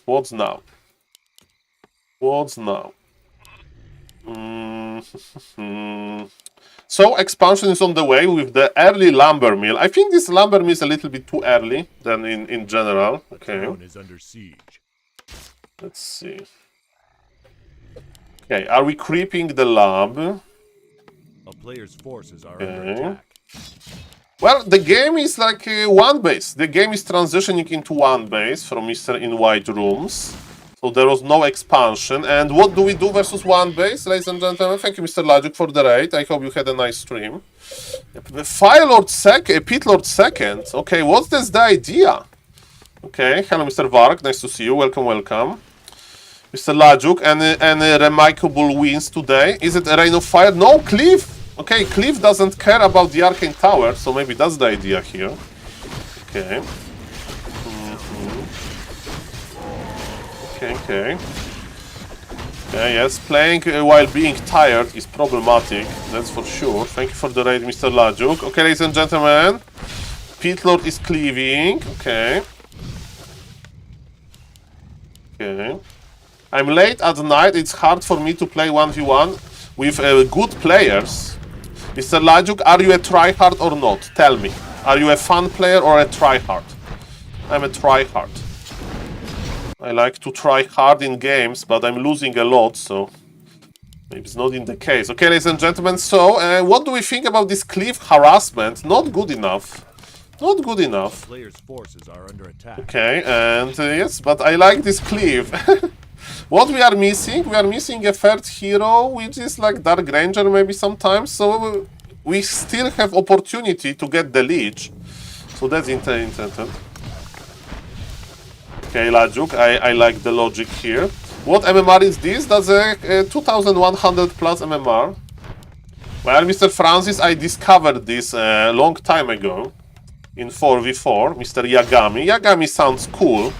What's now? So, expansion is on the way with the early lumber mill. I think this lumber mill is a little bit too early than in general. Okay. Is under siege. Let's see. Okay, are we creeping the lab? A player's forces are under attack. Well, the game is like one base. The game is transitioning into one base from Mr. in White Rooms. So there was no expansion. And what do we do versus one base, ladies and gentlemen? Thank you, Mr. Lajuk, for the raid. I hope you had a nice stream. Fire Lord Pit Lord second. Okay, what's this the idea? Okay, hello, Mr. Vark. Nice to see you. Welcome. Mr. Lajuk, any remarkable wins today? Is it a Rain of Fire? No, Cliff! Okay, Cliff doesn't care about the Arcane Tower, so maybe that's the idea here. Okay. Okay, yes, playing while being tired is problematic, that's for sure. Thank you for the raid, Mr. Lajuk. Okay, ladies and gentlemen, Pit Lord is cleaving, okay. Okay. I'm late at night. It's hard for me to play 1v1 with good players. Mr. Lajuk, are you a tryhard or not? Tell me. Are you a fun player or a tryhard? I'm a tryhard. I like to try hard in games, but I'm losing a lot, so maybe it's not in the case. Okay, ladies and gentlemen, so what do we think about this cliff harassment? Not good enough. Not good enough. Players' forces are under attack. Okay, and yes, but I like this cliff. What we are missing? We are missing a third hero, which is like Dark Ranger maybe sometimes, so we still have opportunity to get the Leech. So that's intended. Okay, Lajuk, I like the logic here. What MMR is this? That's a 2100 plus MMR. Well, Mr. Francis, I discovered this a long time ago in 4v4. Mr. Yagami. Yagami sounds cool.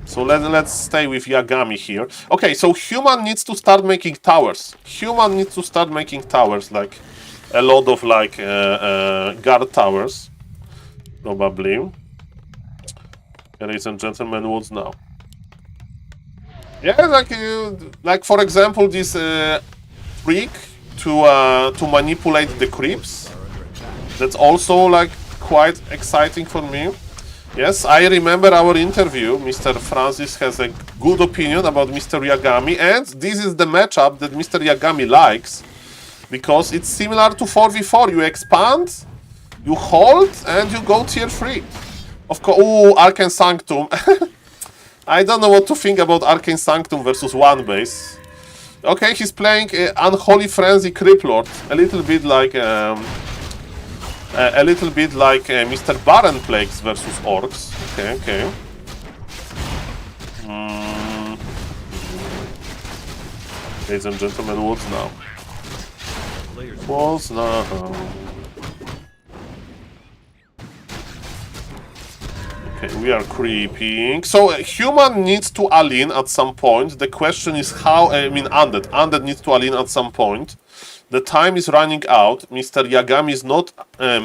So let's stay with Yagami here. Okay, so human needs to start making towers. Human needs to start making towers, like a lot of like guard towers, probably. Ladies and gentlemen, what's now? Yeah, like for example, this trick to manipulate the creeps. That's also like quite exciting for me. Yes, I remember our interview. Mr. Francis has a good opinion about Mr. Yagami, and this is the matchup that Mr. Yagami likes, because it's similar to 4v4. You expand, you hold, and you go tier 3. Of course, ooh, Arcane Sanctum. I don't know what to think about Arcane Sanctum versus one base. Okay, he's playing Unholy Frenzy Criplord, a little bit like Mr. Baron Plagues versus Orcs. Okay, okay. Ladies and gentlemen, what's now? What's now? Okay, we are creeping. So human needs to Alin at some point. The question is how. I mean, undead. Undead needs to Alin at some point. The time is running out. Mr. Yagami is not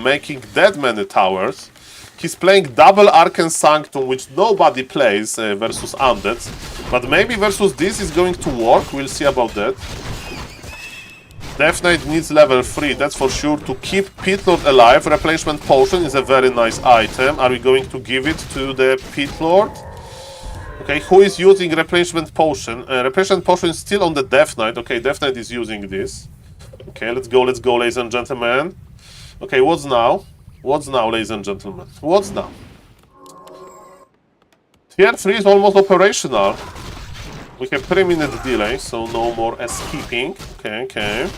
making that many towers. He's playing double Arcane Sanctum, which nobody plays versus undeads. But maybe versus this is going to work. We'll see about that. Death Knight needs level 3, that's for sure, to keep Pitlord alive. Replenishment Potion is a very nice item. Are we going to give it to the Pitlord? Okay, who is using Replenishment Potion? Replenishment Potion is still on the Death Knight. Okay, Death Knight is using this. Okay, let's go, ladies and gentlemen. Okay, what's now? What's now, ladies and gentlemen? What's now? Tier 3 is almost operational. We have 3-minute delay, so no more escaping. Okay, okay.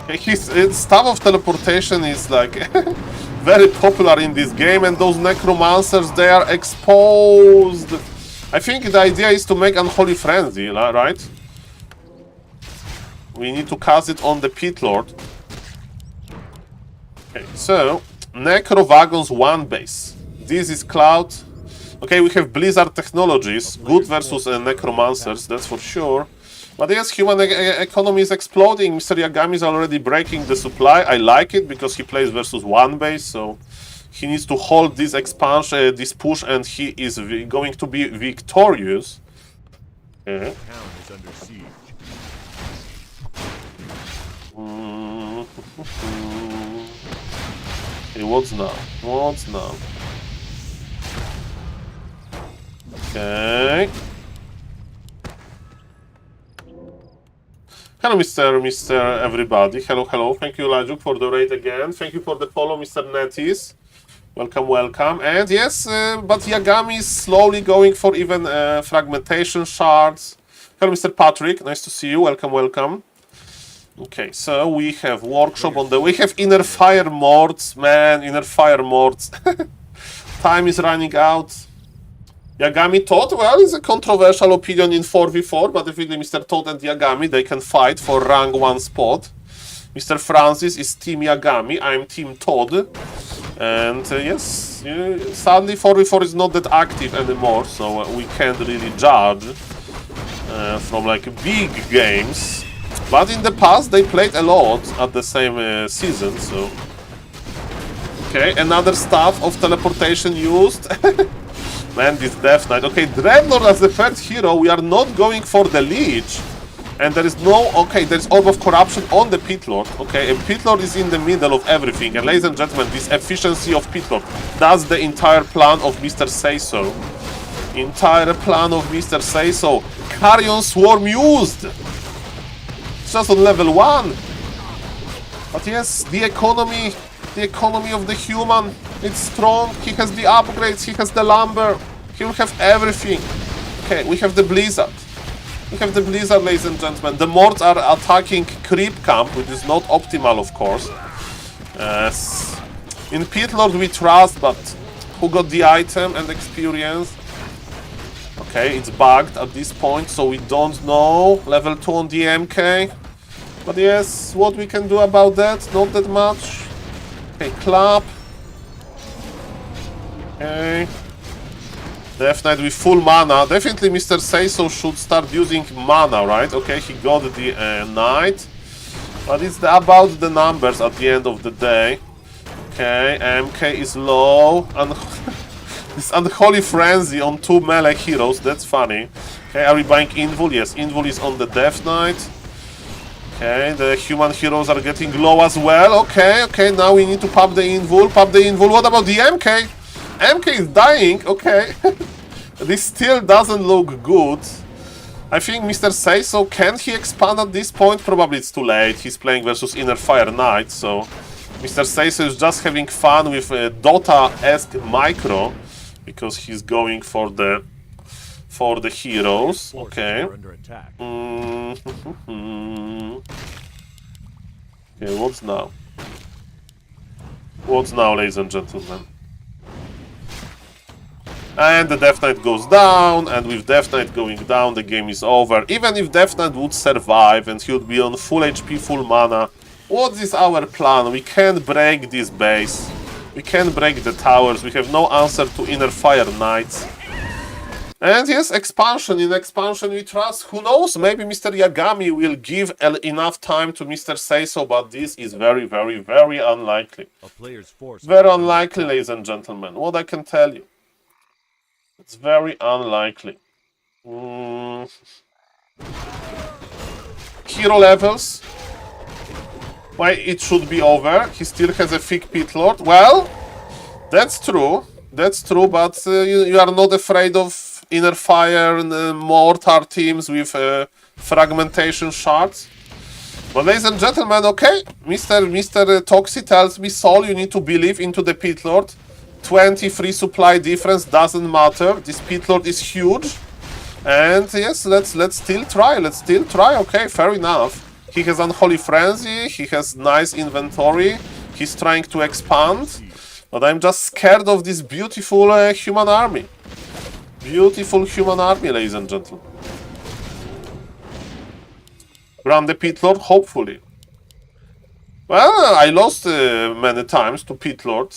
Okay, his Staff of Teleportation is like very popular in this game, and those Necromancers, they are exposed. I think the idea is to make Unholy Frenzy, right? We need to cast it on the Pitlord. Okay, so Necro Wagons 1 base. This is Cloud. Okay, we have Blizzard Technologies, good versus Necromancers, that's for sure. But yes, human economy is exploding. Mr. Yagami is already breaking the supply. I like it because he plays versus one base, so he needs to hold this expansion, this push, and he is going to be victorious. Okay. Okay, what's now? What's now? Okay. Hello, Mr. Everybody. Hello, hello. Thank you, Lajuk, for the raid again. Thank you for the follow, Mr. Netis. Welcome, welcome. And yes, but Yagami is slowly going for even fragmentation shards. Hello, Mr. Patrick. Nice to see you. Welcome, welcome. Okay, so we have Workshop on the way. We have Inner Fire Mords. Man, Inner Fire Mords. Time is running out. Yagami Todd, well, it's a controversial opinion in 4v4, but definitely Mr. Todd and Yagami, they can fight for rank 1 spot. Mr. Francis is Team Yagami, I'm Team Todd. And yes, sadly 4v4 is not that active anymore, so we can't really judge from like big games. But in the past, they played a lot at the same season, so... Okay, another Staff of Teleportation used. Man, this Death Knight. Okay, Dreadlord as the third hero, we are not going for the Leech. And there is no... Okay, there is Orb of Corruption on the Pit Lord. Okay, and Pit Lord is in the middle of everything. And ladies and gentlemen, this efficiency of Pit Lord, that's the entire plan of Mr. Say-So. Entire plan of Mr. Say-So. Carrion Swarm used! It's just on level 1. But yes, the economy of the human, it's strong. He has the upgrades, he has the lumber, he will have everything. Okay, we have the blizzard. We have the blizzard, ladies and gentlemen. The morts are attacking creep camp, which is not optimal, of course. Yes. In Pit Lord we trust, but who got the item and experience? Okay, it's bugged at this point, so we don't know. Level 2 on the MK. But yes, what we can do about that? Not that much. Okay, clap. Okay. Death Knight with full mana. Definitely Mr. Say-So should start using mana, right? Okay, he got the Knight. But it's about the numbers at the end of the day. Okay, MK is low. And this Unholy Frenzy on 2 melee heroes, that's funny. Okay, are we buying Invul? Yes, Invul is on the Death Knight. Okay, the human heroes are getting low as well. Okay, now we need to pop the Invul. What about the MK? MK is dying, okay. This still doesn't look good. I think Mr. Say-So, can he expand at this point? Probably it's too late. He's playing versus Inner Fire Knight, so Mr. Say-So is just having fun with Dota-esque micro because he's going for the heroes. Okay. Okay, what's now? What's now, ladies and gentlemen? And the Death Knight goes down, and with Death Knight going down, the game is over. Even if Death Knight would survive and he would be on full HP, full mana, what is our plan? We can't break this base. We can't break the towers. We have no answer to Inner Fire Knights. And yes, expansion. In expansion we trust. Who knows? Maybe Mr. Yagami will give enough time to Mr. Say-So, but this is very, very, very unlikely. Very unlikely, ladies and gentlemen. What I can tell you. It's very unlikely. Hero levels. Why it should be over? He still has a thick Pit Lord. Well, that's true. That's true, but you are not afraid of Inner Fire and Mortar teams with fragmentation shards. But ladies and gentlemen, okay, Mr. Toxi tells me, Saul, you need to believe into the Pit Lord. 23 supply difference doesn't matter. This Pit Lord is huge. And yes, let's still try. Okay, fair enough. He has Unholy Frenzy, he has nice inventory, he's trying to expand. But I'm just scared of this beautiful human army. Beautiful human army, ladies and gentlemen. Run the Pit Lord, hopefully. Well, I lost many times to Pit Lord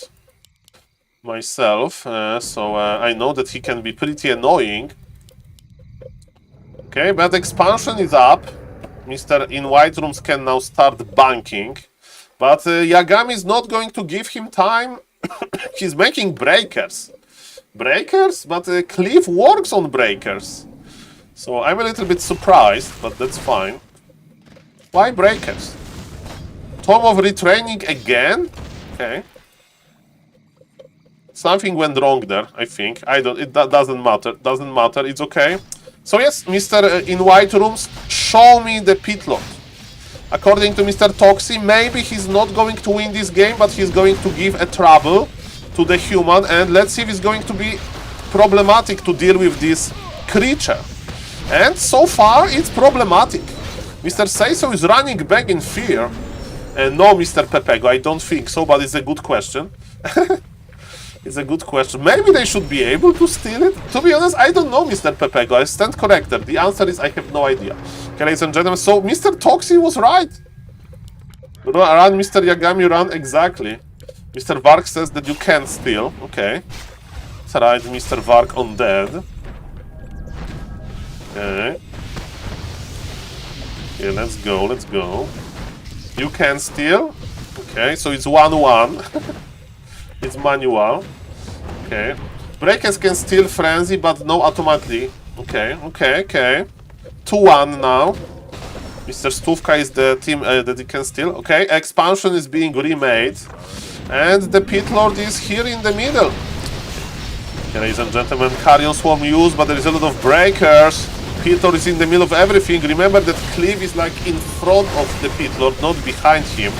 myself, so I know that he can be pretty annoying. Okay, but expansion is up. Mr. In White Rooms can now start banking. But Yagami is not going to give him time. He's making breakers. Breakers? But Cliff works on breakers. So I'm a little bit surprised, but that's fine. Why breakers? Tome of Retraining again? Okay. Something went wrong there, I think. That doesn't matter. Doesn't matter. It's okay. So yes, Mr. In White Rooms, show me the Pit Lord. According to Mr. Toxi, maybe he's not going to win this game, but he's going to give a trouble to the human, and let's see if it's going to be problematic to deal with this creature. And so far, it's problematic. Mr. Say-So is running back in fear. And no, Mr. Pepego, I don't think so, but it's a good question. It's a good question. Maybe they should be able to steal it? To be honest, I don't know, Mr. Pepego. I stand corrected. The answer is I have no idea. Okay, ladies and gentlemen, so Mr. Toxi was right. Run, Mr. Yagami, run, exactly. Mr. Vark says that you can steal. Okay. That's right, Mr. Vark undead. Okay. Okay, let's go. You can steal. Okay, so it's 1-1. It's manual. Okay. Breakers can steal Frenzy, but no automatically. Okay, okay, okay. 2-1 now. Mr. Stówka is the team that he can steal. Okay, expansion is being remade. And the Pit Lord is here in the middle. Okay, ladies and gentlemen, Carrion Swarm used, but there is a lot of breakers. Pit Lord is in the middle of everything. Remember that Cleave is like in front of the Pit Lord, not behind him.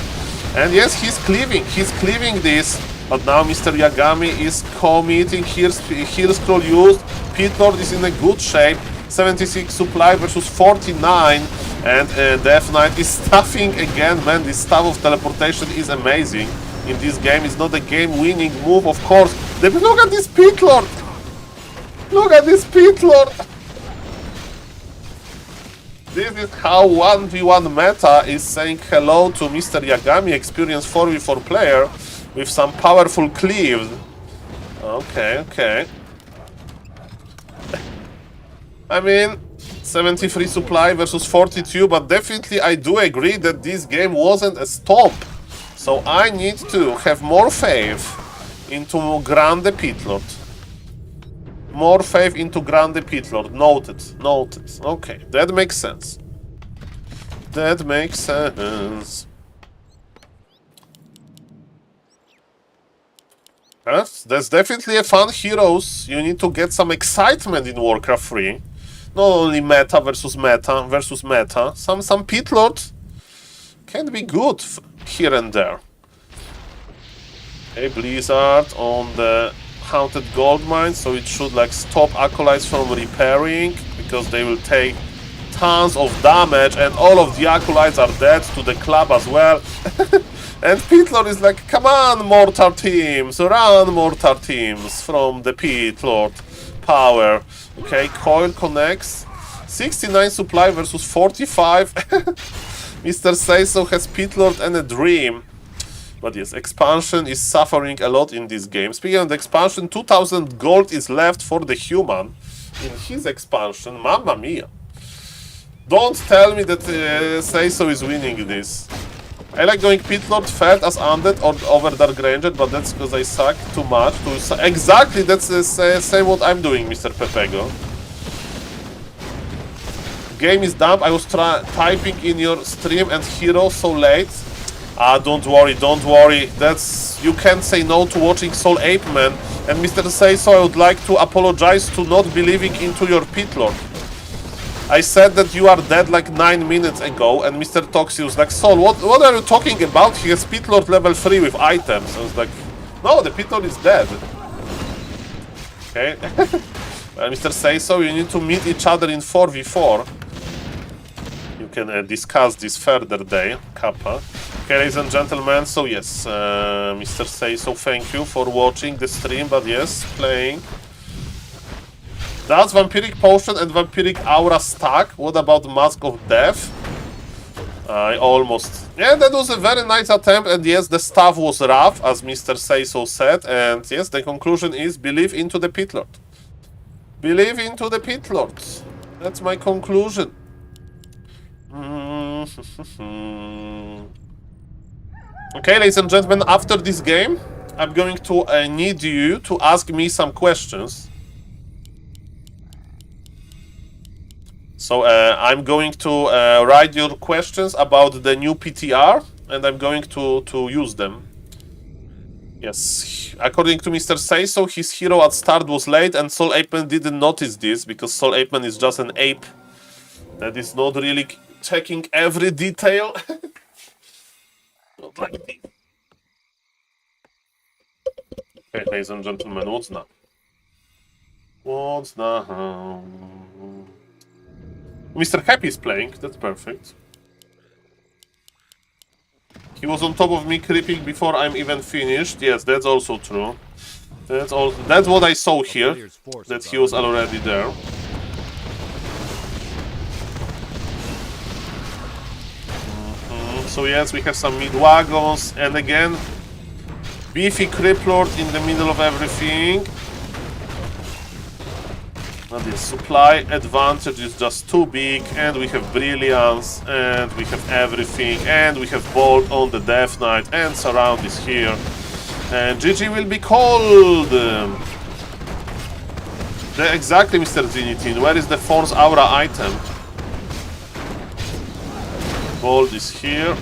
And yes, he's cleaving this. But now Mr. Yagami is committing here, heal scroll used. Pit Lord is in a good shape. 76 supply versus 49. And Death Knight is stuffing again, man. This stuff of teleportation is amazing. In this game, it's not a game-winning move, of course. Look at this Pit Lord! Look at this Pit Lord! This is how 1v1 meta is saying hello to Mr. Yagami, experienced 4v4 player, with some powerful cleaves. Okay, okay. I mean, 73 supply versus 42, but definitely I do agree that this game wasn't a stomp. So I need to have more faith into Grande Pit Lord. More faith into Grande Pit Lord. Noted, noted. Okay, that makes sense. That makes sense. Yes, that's definitely a fun heroes. You need to get some excitement in Warcraft 3. Not only meta versus meta versus meta. Some Pit Lord can be good here and there. Okay, Blizzard on the Haunted Gold Mine, so it should like stop Acolytes from repairing, because they will take tons of damage, and all of the Acolytes are dead to the club as well. And Pit Lord is like, come on, mortar teams, run mortar teams from the Pit Lord power. Okay, Coil connects. 69 supply versus 45. Mr. Seiso has Pit Lord and a dream. But yes, expansion is suffering a lot in this game. Speaking of the expansion, 2000 gold is left for the human in his expansion. Mamma mia. Don't tell me that Seiso is winning this. I like going Pit Lord third as Undead or over Dark Ranger, but that's because I suck too much. Exactly, that's the same what I'm doing, Mr. Pepego. Game is dumb. I was typing in your stream and hero so late. Ah, don't worry, don't worry. That's, you can't say no to watching SaulPlayerMan. And Mr. Seiso, I would like to apologize to not believing into your Pit Lord. I said that you are dead like 9 minutes ago, and Mr. Toxi was like, Saul, what are you talking about? He has Pit Lord level 3 with items. I was like, no, the Pit Lord is dead. Okay. Well, Mr. Seiso, you need to meet each other in 4v4. You can discuss this further day, Kappa. Okay, ladies and gentlemen, so yes, Mr. Seiso, thank you for watching the stream, but yes, playing. Does Vampiric Potion and Vampiric Aura stack? What about Mask of Death? I almost... Yeah, that was a very nice attempt, and yes, the stuff was rough, as Mr. Seiso said, and yes, the conclusion is believe into the Pit Lord. Believe into the Pit Lord. That's my conclusion. Okay, ladies and gentlemen, after this game, I'm going to need you to ask me some questions. So I'm going to write your questions about the new PTR, and I'm going to use them. Yes, according to Mr. Seiso, his hero at start was late, and SaulPlayerMan didn't notice this, because SaulPlayerMan is just an ape that is not really checking every detail. Okay, ladies and gentlemen, what's now? What's now? Mr. Happy is playing, that's perfect. He was on top of me creeping before I'm even finished. Yes, that's also true. That's what I saw here, that he was already there. So yes, we have some mid-wagons, and again, beefy Crypt Lord in the middle of everything. But the supply advantage is just too big, and we have Brilliance, and we have everything, and we have Bolt on the Death Knight, and Surround is here. And GG will be called! Exactly, Mr. Zinitin. Where is the Force Aura item? Bolt is here.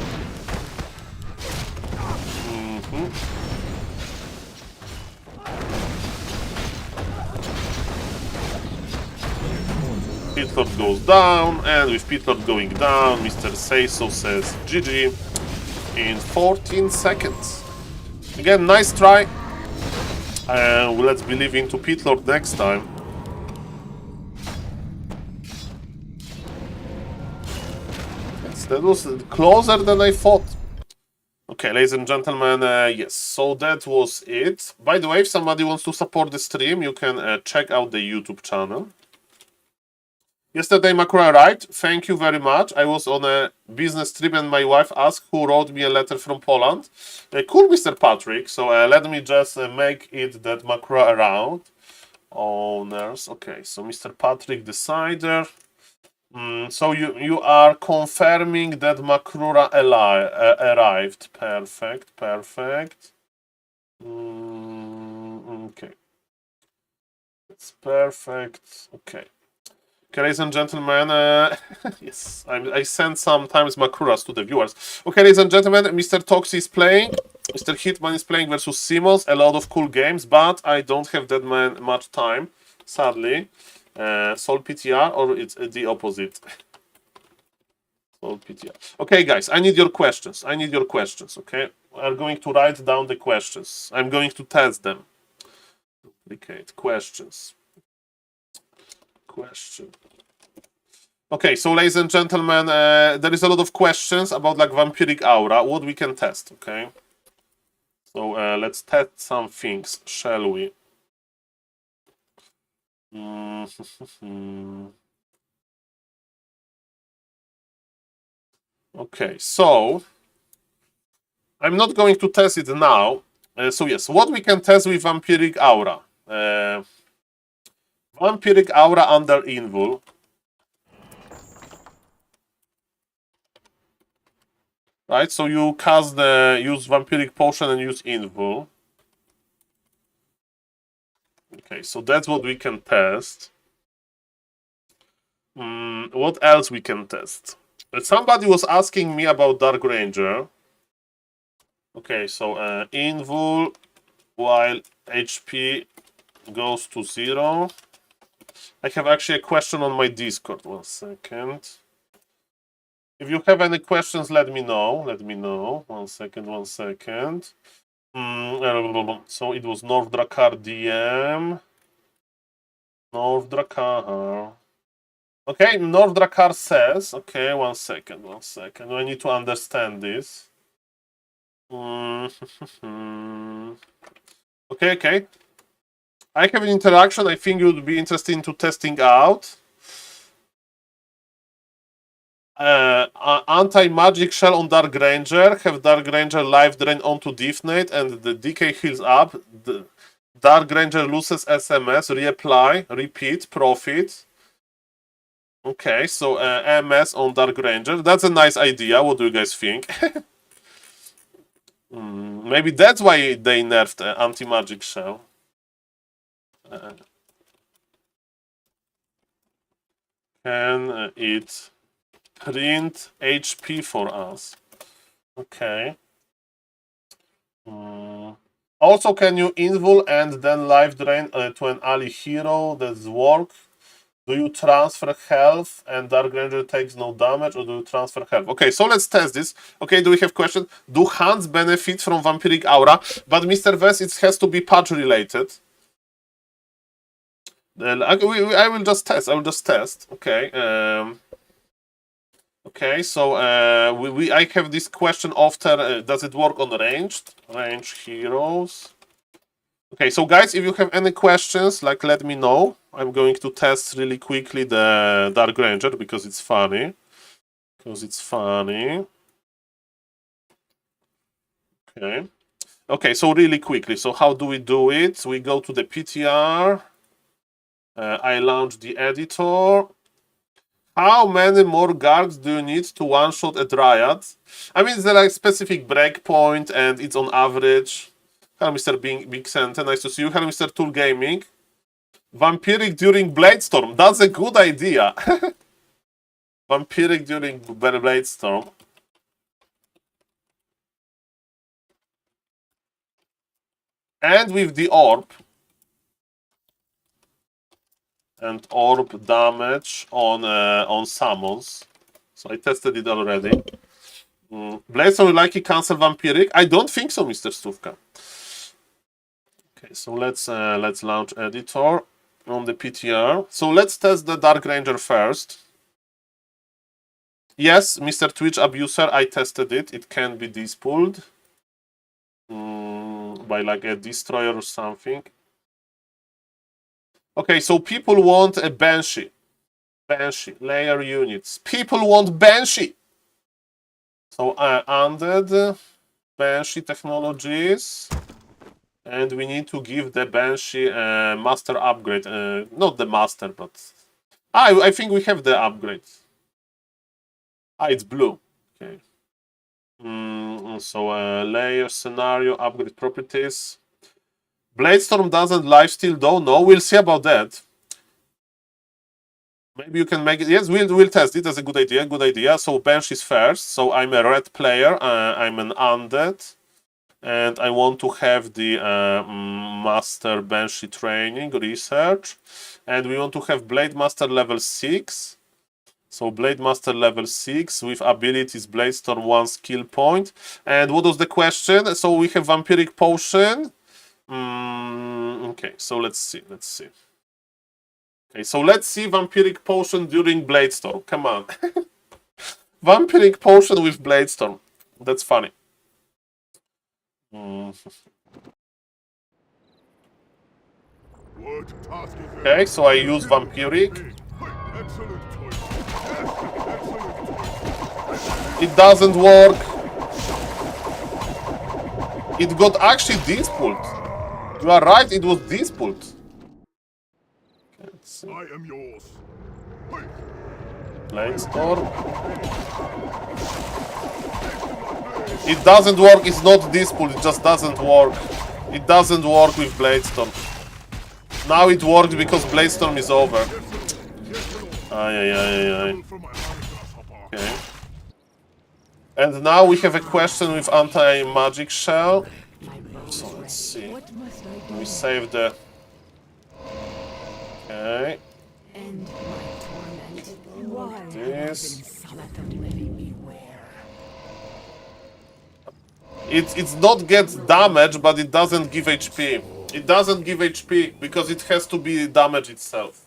Pitlord goes down, and with Pitlord going down, Mr. Say-So says GG in 14 seconds. Again, nice try. Let's believe into Pitlord next time. Yes, that was closer than I thought. Okay, ladies and gentlemen, yes, so that was it. By the way, if somebody wants to support the stream, you can check out the YouTube channel. Yesterday, Makura arrived. Thank you very much. I was on a business trip and my wife asked who wrote me a letter from Poland. Cool, Mr. Patrick. So let me just make it that Makura around. Owners. Okay, so Mr. Patrick Decider. So you are confirming that Makrura arrived. Perfect, perfect. Okay. It's perfect. Okay. Okay, ladies and gentlemen, yes, I send sometimes Makruras to the viewers. Okay, ladies and gentlemen, Mr. Toxi is playing, Mr. Hitman is playing versus Simos, a lot of cool games, but I don't have that much time, sadly. Sol PTR, or it's the opposite? Sol PTR. Okay, guys, I need your questions. Okay? I'm going to write down the questions. I'm going to test them. Duplicate questions. Okay, so ladies and gentlemen, there is a lot of questions about like vampiric aura, what we can test, okay? So let's test some things, shall we? Okay, so I'm not going to test it now. So yes, what we can test with vampiric aura? Vampiric aura under invul. Right, so you cast use vampiric potion and use invul. Okay, so that's what we can test. What else we can test? Somebody was asking me about Dark Ranger. Okay, so invul while HP goes to 0. I have actually a question on my Discord. 1 second. If you have any questions, let me know. 1 second. So it was North Drakkar DM. North Drakkar. Okay, North Drakkar says. Okay, 1 second. I need to understand this. Okay. I have an interaction I think you would be interested into testing out. Anti-magic shell on Dark Ranger. Have Dark Ranger life drain onto Deafnate and the DK heals up. The Dark Ranger loses SMS. Reapply. Repeat. Profit. Okay, so MS on Dark Ranger. That's a nice idea. What do you guys think? Maybe that's why they nerfed anti-magic shell. Can it print HP for us? Okay. Also, can you invul and then life drain to an ally hero? Does work? Do you transfer health and Dark Ranger takes no damage, or do you transfer health? Okay, so let's test this. Okay, do we have questions? Do hands benefit from vampiric aura? But Mr. Vess, it has to be patch related. I will just test. Okay. Okay, so I have this question after. Does it work on ranged heroes? Okay, so guys, if you have any questions, like let me know. I'm going to test really quickly the Dark Ranger because it's funny. Okay, so really quickly. So how do we do it? We go to the PTR. I launch the editor. How many more guards do you need to one-shot a Dryad? I mean, is there like a specific breakpoint and it's on average? Hello, Mr. Big Santa. Nice to see you. Hello, Mr. Tool Gaming. Vampiric during Bladestorm. That's a good idea. Vampiric during Bladestorm. And with the orb. And orb damage on summons. So I tested it already. Bladestorm will likely cancel Vampiric. I don't think so, Mr. Stuvka. Okay, so let's launch editor on the PTR. So let's test the Dark Ranger first. Yes, Mr. Twitch Abuser, I tested it. It can be dispulled by like a destroyer or something. Okay, so people want a Banshee. Banshee, layer units. People want Banshee! So undead Banshee technologies. And we need to give the Banshee master upgrade. Not the master, but... I think we have the upgrade. It's blue. Okay. So layer scenario, upgrade properties. Bladestorm doesn't lifesteal though. No, we'll see about that. Maybe you can make it. Yes, we'll test it. That's a good idea. Good idea. So Banshee's first. So I'm a red player. I'm an undead. And I want to have the Master Banshee training, research. And we want to have Blade Master level 6. So Blade Master level 6 with abilities Bladestorm 1 skill point. And what was the question? So we have Vampiric Potion. Okay, so let's see. Okay, so let's see Vampiric Potion during Bladestorm. Come on. Vampiric Potion with Bladestorm. That's funny. Okay, so I use Vampiric. It doesn't work. It got actually dispulled. You are right, it was dispulled. I am yours. Bladestorm. It doesn't work, it's not dispulled, it just doesn't work. It doesn't work with Bladestorm. Now it worked because Bladestorm is over. Ay. Okay. And now we have a question with anti-magic shell. So let's see. We save the... Okay. End my torment. Why This. let the living beware? It's not get damage, but it doesn't give HP. It doesn't give HP because it has to be damage itself.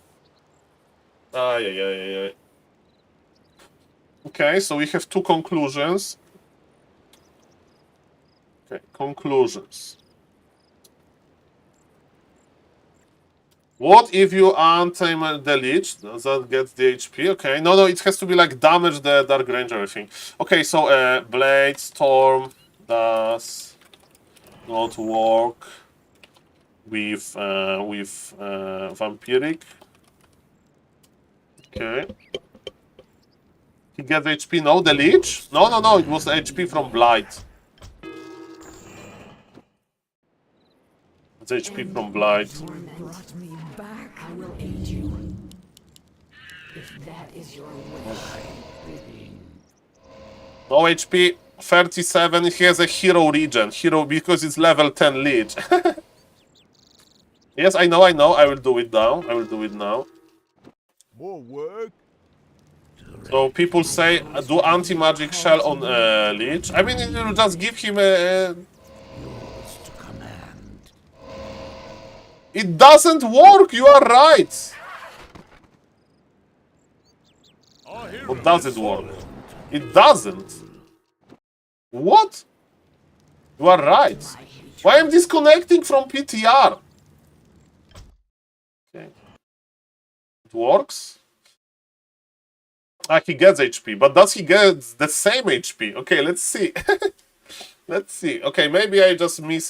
Ay. Okay, so we have two conclusions. Okay, conclusions. What if you untime the Lich? Does that get the HP? Okay, no, it has to be like damage the Dark Ranger, I think. Okay, so Bladestorm does not work with Vampiric. Okay. He gets HP. No, the Lich? No, it was HP from Blight. It's HP from Blight. Brought me back. I will aid you. If that is your wish. No HP, 37. He has a hero regen. Hero because it's level 10 Lich. Yes, I know. I will do it now. More work? So people say, do anti-magic shell on Lich. I mean, you just give him a... It doesn't work, you are right! Or does it work? It doesn't. What? You are right. Why am I disconnecting from PTR? Okay. It works. He gets HP, but does he get the same HP? Okay, let's see. Let's see. Okay, maybe I just miss.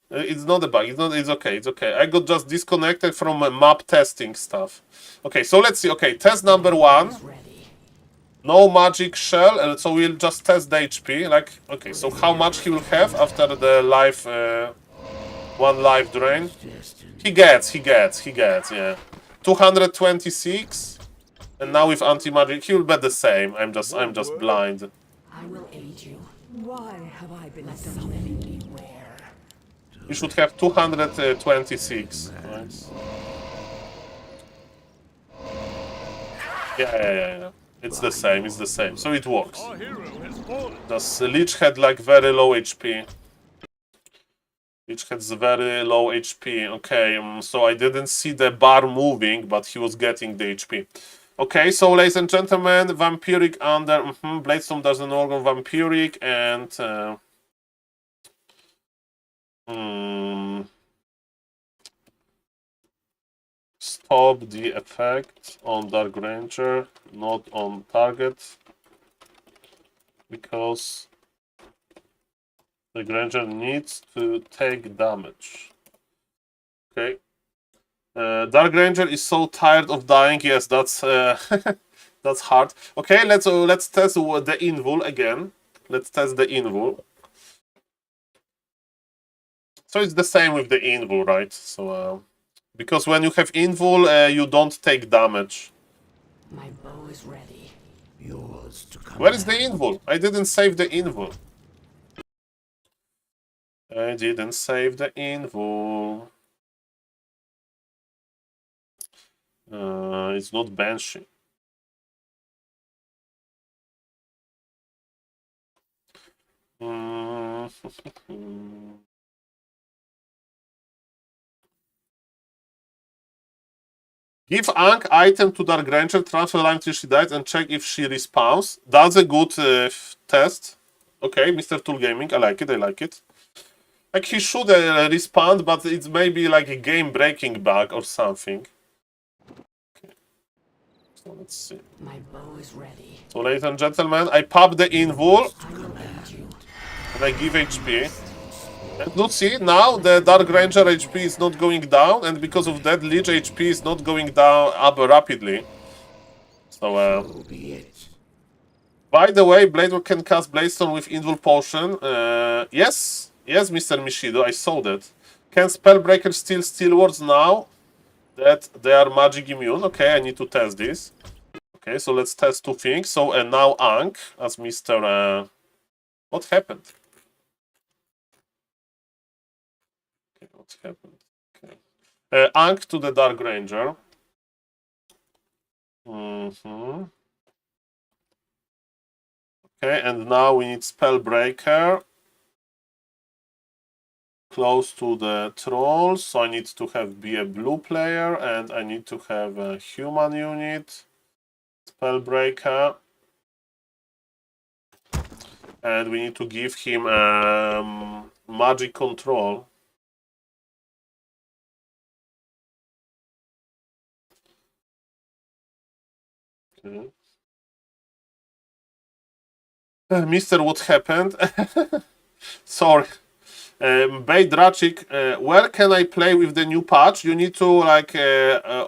It's not a bug. It's okay. It's okay. I got just disconnected from map testing stuff. Okay, so let's see. Okay, test number 1. No magic shell, so we'll just test the HP. Like, okay, so how much he will have after the life 1 life drain. He gets, yeah. 226. And now with anti-magic, he will be the same. I'm just blind. I will aid you. Why have I been summoned? Beware. You should have 226. Right? Yeah. It's the same. So it works. Our hero has fallen. Does Lich had like very low HP? Lich has very low HP. Okay, so I didn't see the bar moving, but he was getting the HP. Okay, so ladies and gentlemen, Vampiric under Bladestone doesn't work on Vampiric, and stop the effect on Dark Ranger, not on target, because the Ranger needs to take damage. Okay. Dark Ranger is so tired of dying. Yes, that's that's hard. Okay, let's test the invul again. Let's test the invul. So it's the same with the invul, right? So because when you have invul, you don't take damage. My bow is ready. Yours to come. Where is the invul? I didn't save the invul. I didn't save the invul. It's not Banshee. Give Ankh item to Dark Ranger, transfer line till she dies, and check if she respawns. That's a good test. Okay, Mr. Tool Gaming, I like it. Like, he should respawn, but it's maybe like a game-breaking bug or something. Okay. So let's see. My bow is ready. So, ladies and gentlemen, I pop the invul, I will aid you. and I give HP. And look, see, now the Dark Ranger HP is not going down, and because of that, Lich HP is not going down up rapidly. So, by the way, Blade can cast Bladestone with Invul Potion. Yes, Mr. Mishido, I saw that. Can Spellbreaker steal Steel Words now that they are magic immune? Okay, I need to test this. Okay, so let's test two things. So, now Ankh as Mr. What happened? Okay, what happened? Okay. Ankh to the Dark Ranger. Okay, and now we need Spellbreaker close to the trolls, so I need to be a blue player, and I need to have a human unit, Spellbreaker, and we need to give him magic control. Okay. Mister, what happened? Sorry. Bait Drachik, where can I play with the new patch? You need to like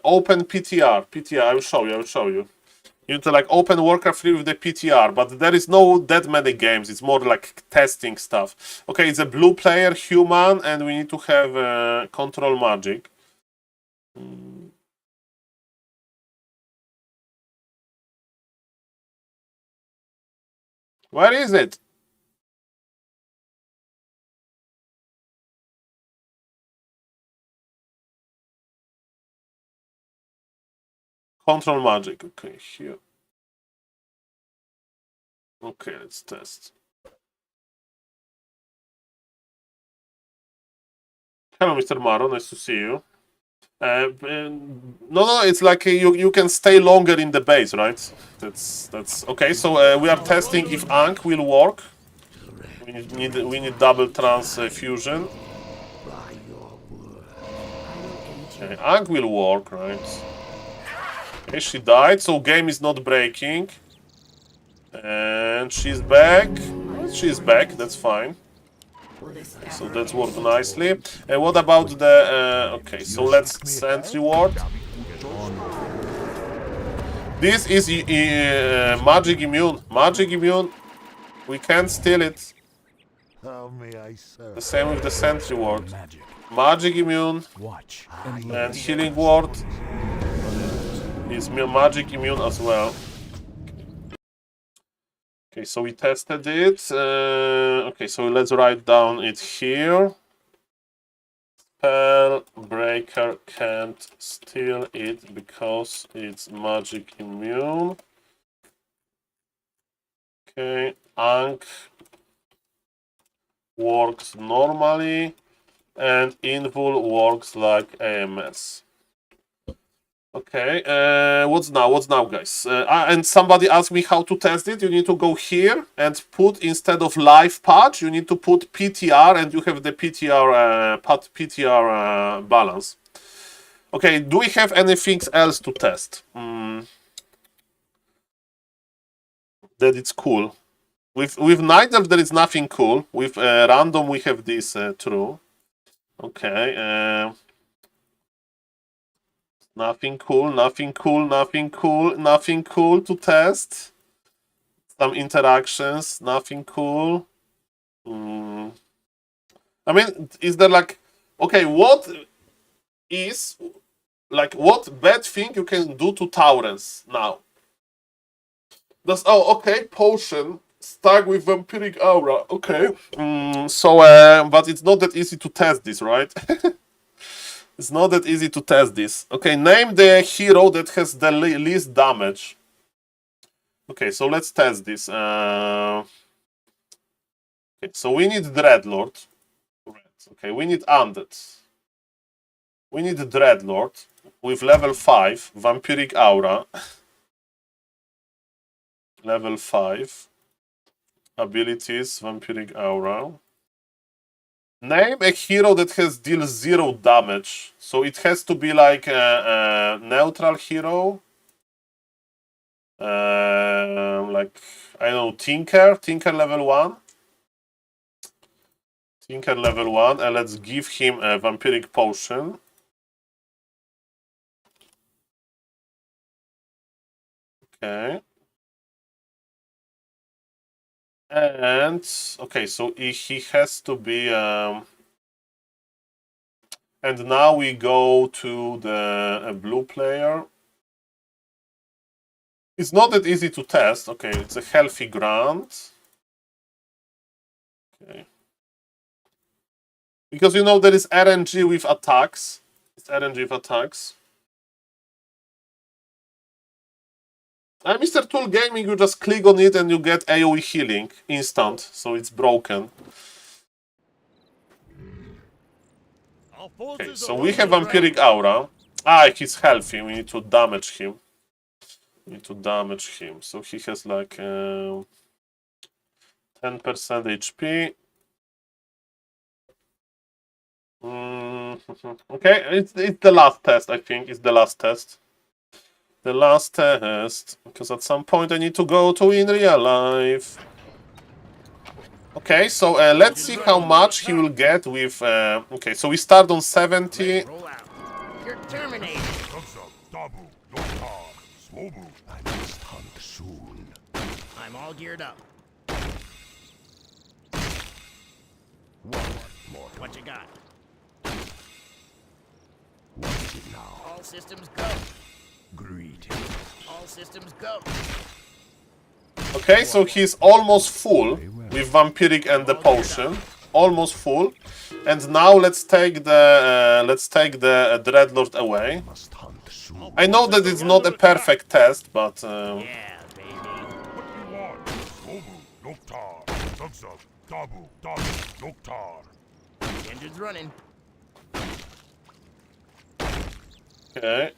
open PTR. I will show you. You need to like open Warcraft 3 with the PTR, but there is no that many games. It's more like testing stuff. Okay, it's a blue player, human, and we need to have control magic. Where is it? Control magic. Okay, here. Okay, let's test. Hello, Mr. Maro. Nice to see you. No, it's like you can stay longer in the base, right? That's okay. So we are testing if Ankh will work. We need double transfusion. Okay, Ankh will work, right? Okay, she died, so game is not breaking. And she's back. She's back, that's fine. So that's worked nicely. And what about the... okay, so let's send reward. This is magic immune. Magic immune. We can't steal it. How may I serve? The same with the sentry ward. magic immune, Watch and healing ward is magic immune as well. Okay, so we tested it. Okay, so let's write down it here. Spell breaker can't steal it because it's magic immune. Okay, Ankh works normally, and Invul works like AMS. Okay, what's now, guys? And somebody asked me how to test it. You need to go here and put, instead of live patch, you need to put PTR, and you have the PTR balance. Okay, do we have anything else to test? That it's cool. With Night Elf there is nothing cool. With random we have this true. Okay. Nothing cool, nothing cool, nothing cool, nothing cool to test. Some interactions, nothing cool. I mean, is there like, okay, what is, like, what bad thing you can do to Taurens now? That's, oh, okay, potion, stuck with vampiric aura, okay. But it's not that easy to test this, right? It's not that easy to test this. Okay, name the hero that has the least damage. Okay, so let's test this. Okay, so we need Dreadlord. Okay, we need Undead. We need Dreadlord with level 5, Vampiric Aura. Level 5. Abilities, Vampiric Aura. Name a hero that has deals 0 damage. So it has to be like a neutral hero. Like, I don't know, Tinker level 1. Tinker level 1, and let's give him a vampiric potion. Okay. And, okay, so he has to be... and now we go to the blue player. It's not that easy to test. Okay, it's a healthy grant. Okay. Because, you know, there is RNG with attacks. It's RNG with attacks. Mr. Tool Gaming, you just click on it and you get AoE healing instant, so it's broken. Okay, so we have Vampiric Aura. Ah, he's healthy, we need to damage him. So he has like 10% HP. Okay, it's the last test, I think. It's the last test. The last test, because at some point I need to go to in real life. Okay, so let's see how much he will get with... okay, so we start on 70. You're terminated. I must hunt soon. I'm all geared up. What you got? What is it now? All systems go. Greetings. All systems go. Okay, so he's almost full with Vampiric and the potion. Almost full. And now let's take the Dreadlord away. Must hunt soon. I know that it's not a perfect test, but... Yeah, baby. Engine's running. Okay.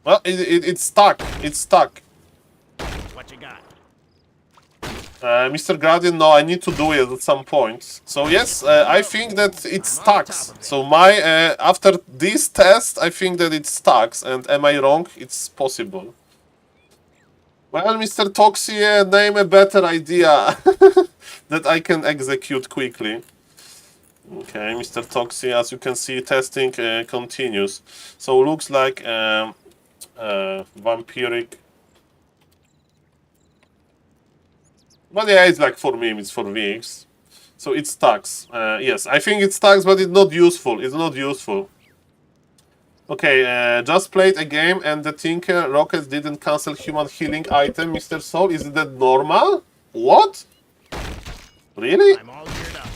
Well, it's stuck. It's stuck. What you got? Mr. Guardian, no, I need to do it at some point. So yes, I think that it stacks. So my after this test, I think that it stacks. And am I wrong? It's possible. Well, Mr. Toxie, name a better idea that I can execute quickly. Okay, Mr. Toxie, as you can see, testing continues. So looks like vampiric But yeah, it's like for memes, it's for weeks. So it stacks. Yes, I think it stacks, but it's not useful. It's not useful. Okay, just played a game and the Tinker Rockets didn't cancel human healing item, Mr. Soul. Is that normal? What? Really? I'm all geared up.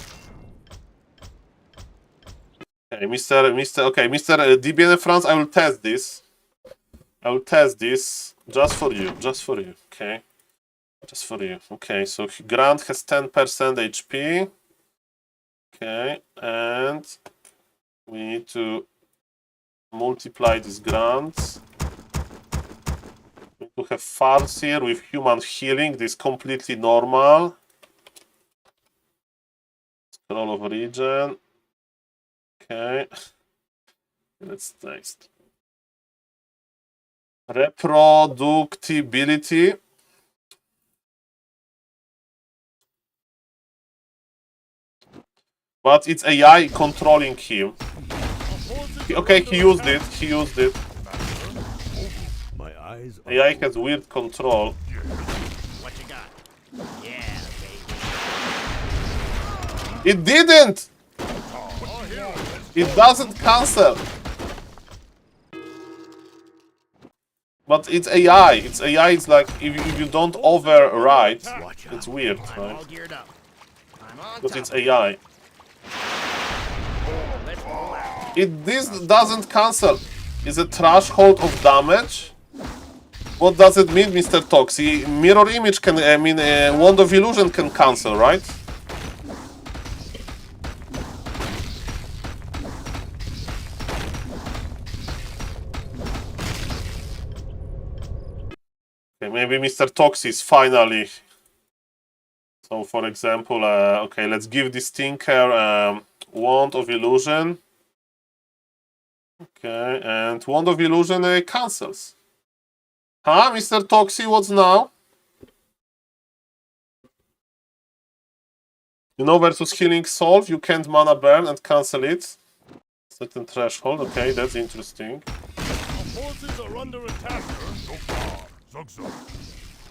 Okay, Mr. DBN France, I will test this. I will test this just for you, okay? Just for you. Okay, so Grant has 10% HP. Okay, and we need to multiply this Grant. We need to have farms here with human healing. This is completely normal. Scroll of region. Okay. Let's next. Reproducibility. But it's AI controlling him. Okay, he used it. My eyes are AI has weird control. What you got? Yeah, baby. It didn't! It doesn't cancel. But it's AI. It's AI. It's like if you don't override, it's weird, I'm right? all geared up. I'm on But top. it's AI. Let's roll out. This doesn't cancel. Is a threshold of damage. What does it mean, Mr. Toxie? Mirror image can, Wand of Illusion can cancel, right? Okay, maybe Mr. Toxie is finally. So, for example, okay, let's give this Tinker Wand of Illusion. Okay, and Wand of Illusion cancels. Huh, Mr. Toxie, what's now? You know, versus Healing Solve, you can't mana burn and cancel it. Certain threshold, okay, that's interesting. Our forces are under attack.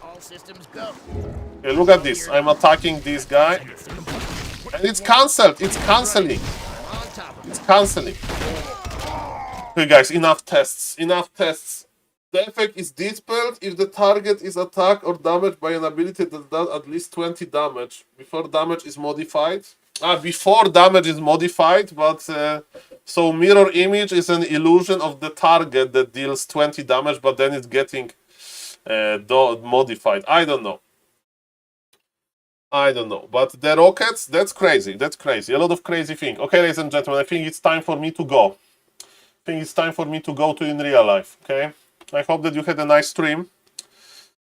All systems go. Okay, look at this. I'm attacking this guy. And it's cancelled. It's cancelling. I'm on top of it. It's cancelling. Okay, guys, enough tests. Enough tests. The effect is dispelled if the target is attacked or damaged by an ability that does at least 20 damage. Before damage is modified. Before damage is modified, but so mirror image is an illusion of the target that deals 20 damage, but then it's getting modified. I don't know. But the rockets, that's crazy. That's crazy. A lot of crazy things. Okay, ladies and gentlemen, I think it's time for me to go. To in real life, okay? I hope that you had a nice stream.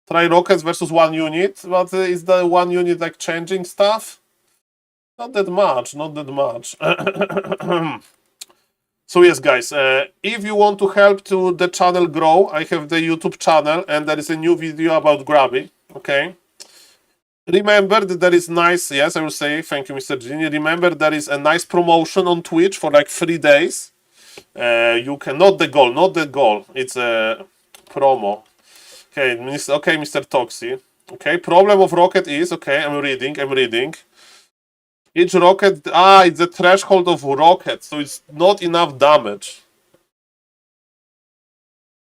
Try rockets versus one unit, but is the one unit like changing stuff? Not that much. So yes, guys, if you want to help to the channel grow, I have the YouTube channel and there is a new video about Grabby, okay? Remember that there is nice, yes, I will say, thank you, Mr. Genie. Remember there is a nice promotion on Twitch for like 3 days. You can, not the goal, it's a promo. Okay, Mr. Toxie. Okay, problem of rocket is, okay, I'm reading. Each rocket, it's the threshold of rocket, so it's not enough damage.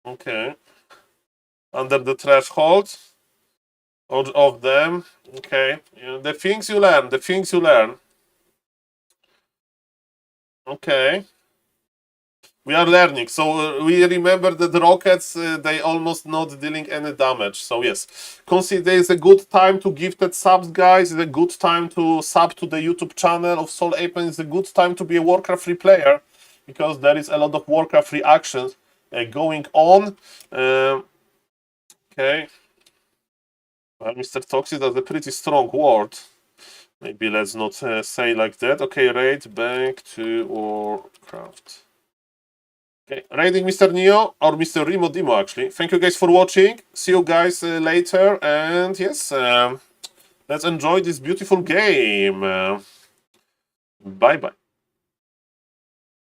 Okay. Under the threshold of them, okay. The things you learn. Okay. We are learning, so we remember that the rockets, they almost not dealing any damage. So yes, consider it's a good time to gifted subs, guys. It's a good time to sub to the YouTube channel of SaulPlayerMan. It's a good time to be a Warcraft free player because there is a lot of Warcraft free actions going on. Okay. Well, Mr. Toxic, that's a pretty strong word. Maybe let's not say like that. Okay, raid back to Warcraft. Okay, raiding Mr. Neo or Mr. Remo Demo actually. Thank you guys for watching. See you guys later. And yes, let's enjoy this beautiful game. Bye bye.